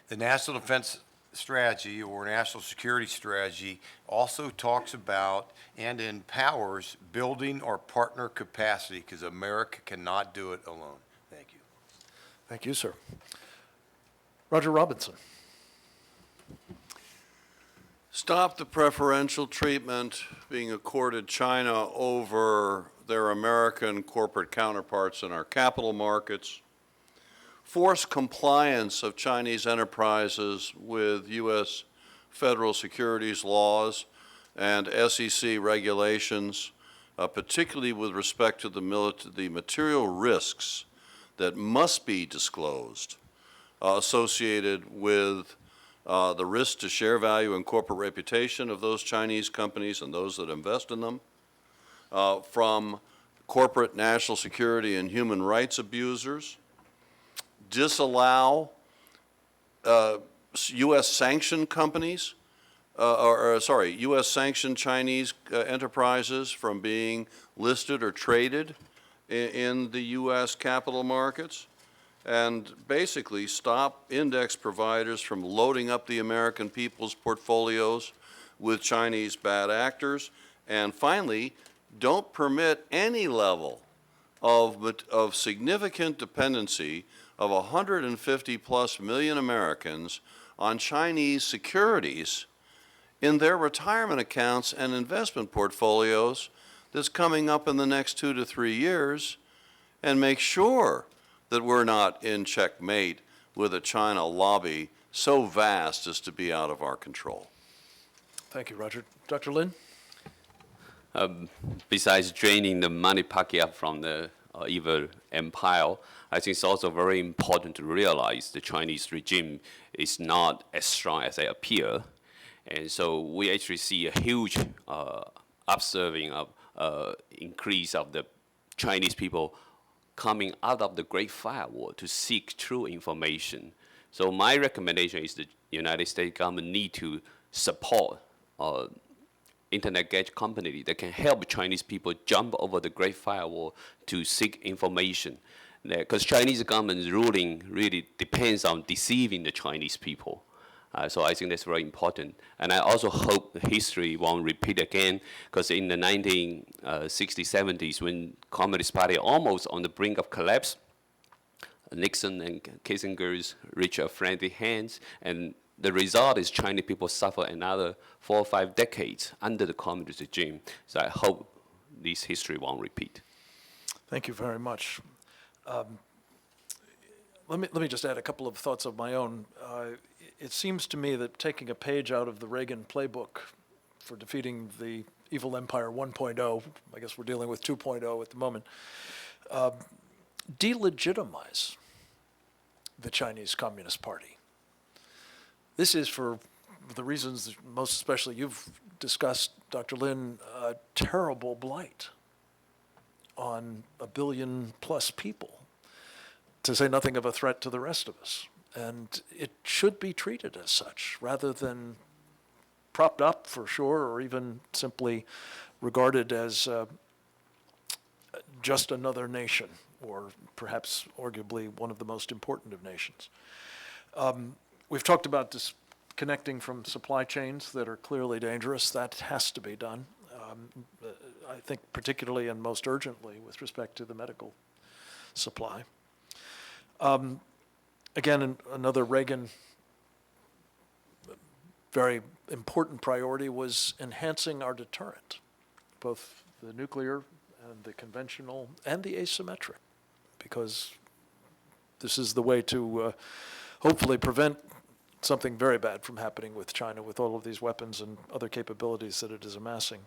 the national defense strategy or national security strategy also talks about and empowers building our partner capacity, because America cannot do it alone. Thank you. Thank you, sir. Roger Robinson. Stop the preferential treatment being accorded China over their American corporate counterparts in our capital markets. Force compliance of Chinese enterprises with U.S. federal securities laws and SEC regulations, particularly with respect to the material risks that must be disclosed associated with the risk to share value and corporate reputation of those Chinese companies and those that invest in them, from corporate national security and human rights abusers, disallow U.S. sanctioned companies, U.S. sanctioned Chinese enterprises from being listed or traded in the U.S. capital markets, and basically stop index providers from loading up the American people's portfolios with Chinese bad actors, and finally, don't permit any level of significant dependency of 150 plus million Americans on Chinese securities in their retirement accounts and investment portfolios that's coming up in the next 2 to 3 years, and make sure that we're not in checkmate with a China lobby so vast as to be out of our control. Thank you, Roger. Dr. Lin? Besides draining the money pocket from the evil empire, I think it's also very important to realize the Chinese regime is not as strong as they appear. And so we actually see a huge upsurging of increase of the Chinese people coming out of the Great Firewall to seek true information. So my recommendation is the United States government need to support internet gadget company that can help Chinese people jump over the Great Firewall to seek information. Because Chinese government's ruling really depends on deceiving the Chinese people. So I think that's very important. And I also hope history won't repeat again, because in the 1960s, 70s, when Communist Party almost on the brink of collapse, Nixon and Kissinger reached a friendly hands, and the result is Chinese people suffer another 4 or 5 decades under the communist regime. So I hope this history won't repeat. Thank you very much. Let me just add a couple of thoughts of my own. It seems to me that taking a page out of the Reagan playbook for defeating the evil empire 1.0, I guess we're dealing with 2.0 at the moment, delegitimize the Chinese Communist Party. This is, for the reasons that most especially you've discussed, Dr. Lin, a terrible blight on 1 billion plus people, to say nothing of a threat to the rest of us. And it should be treated as such, rather than propped up for sure, or even simply regarded as just another nation, or perhaps arguably one of the most important of nations. We've talked about disconnecting from supply chains that are clearly dangerous. That has to be done. I think particularly and most urgently with respect to the medical supply. Again, another Reagan very important priority was enhancing our deterrent, both the nuclear and the conventional and the asymmetric, because this is the way to hopefully prevent something very bad from happening with China with all of these weapons and other capabilities that it is amassing.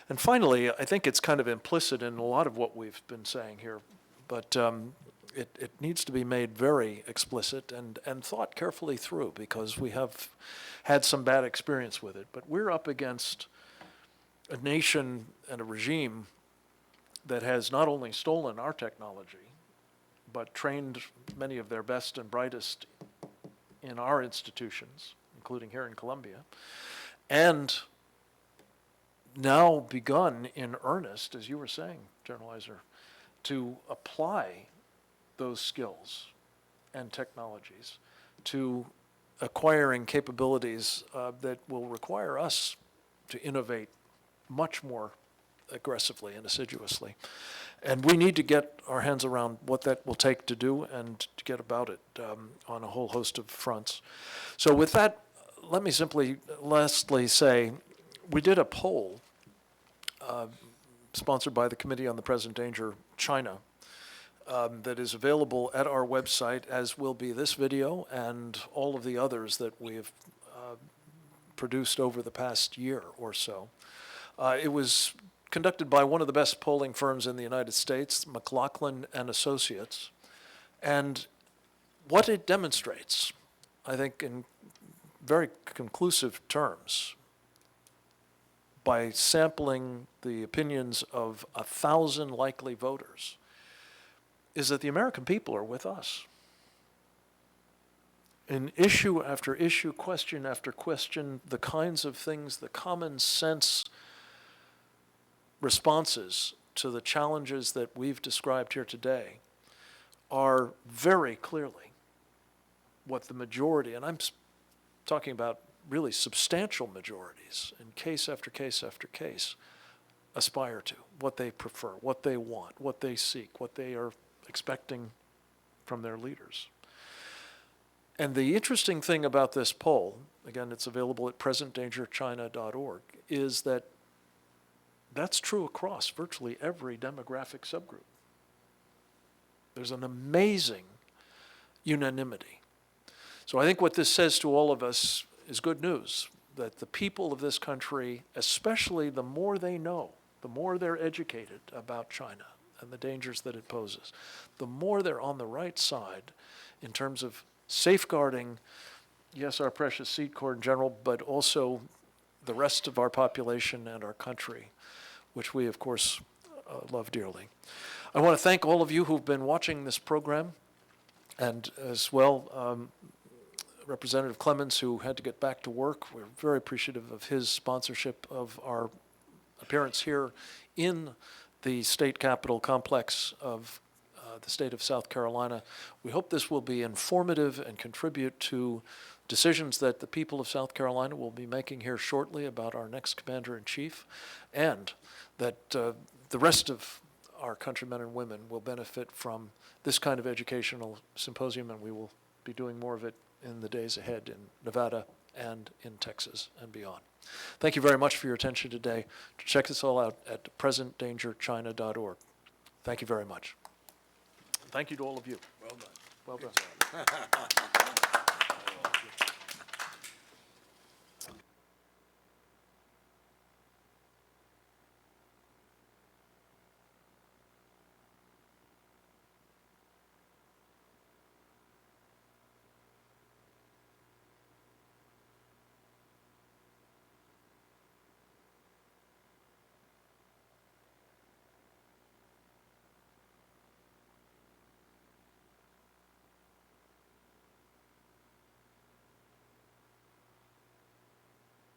And finally, I think it's kind of implicit in a lot of what we've been saying here, but it needs to be made very explicit and thought carefully through, because we have had some bad experience with it. But we're up against a nation and a regime that has not only stolen our technology, but trained many of their best and brightest in our institutions, including here in Columbia, and now begun in earnest, as you were saying, General Eisner, to apply those skills and technologies to acquiring capabilities that will require us to innovate much more aggressively and assiduously. And we need to get our hands around what that will take to do and to get about it on a whole host of fronts. So with that, let me simply lastly say, we did a poll sponsored by the Committee on the Present Danger China that is available at our website, as will be this video and all of the others that we have produced over the past year or so. It was conducted by one of the best polling firms in the United States, McLaughlin and Associates. And what it demonstrates, I think in very conclusive terms, by sampling the opinions of 1,000 likely voters, is that the American people are with us. In issue after issue, question after question, the kinds of things, the common sense responses to the challenges that we've described here today are very clearly what the majority, and I'm talking about really substantial majorities in case after case after case, aspire to, what they prefer, what they want, what they seek, what they are expecting from their leaders. And the interesting thing about this poll, again, it's available at presentdangerchina.org, is that that's true across virtually every demographic subgroup. There's an amazing unanimity. So I think what this says to all of us is good news, that the people of this country, especially the more they know, the more they're educated about China and the dangers that it poses, the more they're on the right side in terms of safeguarding, yes, our precious seed corn in general, but also the rest of our population and our country, which we, of course, love dearly. I want to thank all of you who've been watching this program, and as well, Representative Clemens, who had to get back to work. We're very appreciative of his sponsorship of our appearance here in the state capitol complex of the state of South Carolina. We hope this will be informative and contribute to decisions that the people of South Carolina will be making here shortly about our next commander-in-chief, and that the rest of our countrymen and women will benefit from this kind of educational symposium, and we will be doing more of it in the days ahead in Nevada and in Texas and beyond. Thank you very much for your attention today. Check this all out at presentdangerchina.org. Thank you very much. Thank you to all of you. Well done. Well done.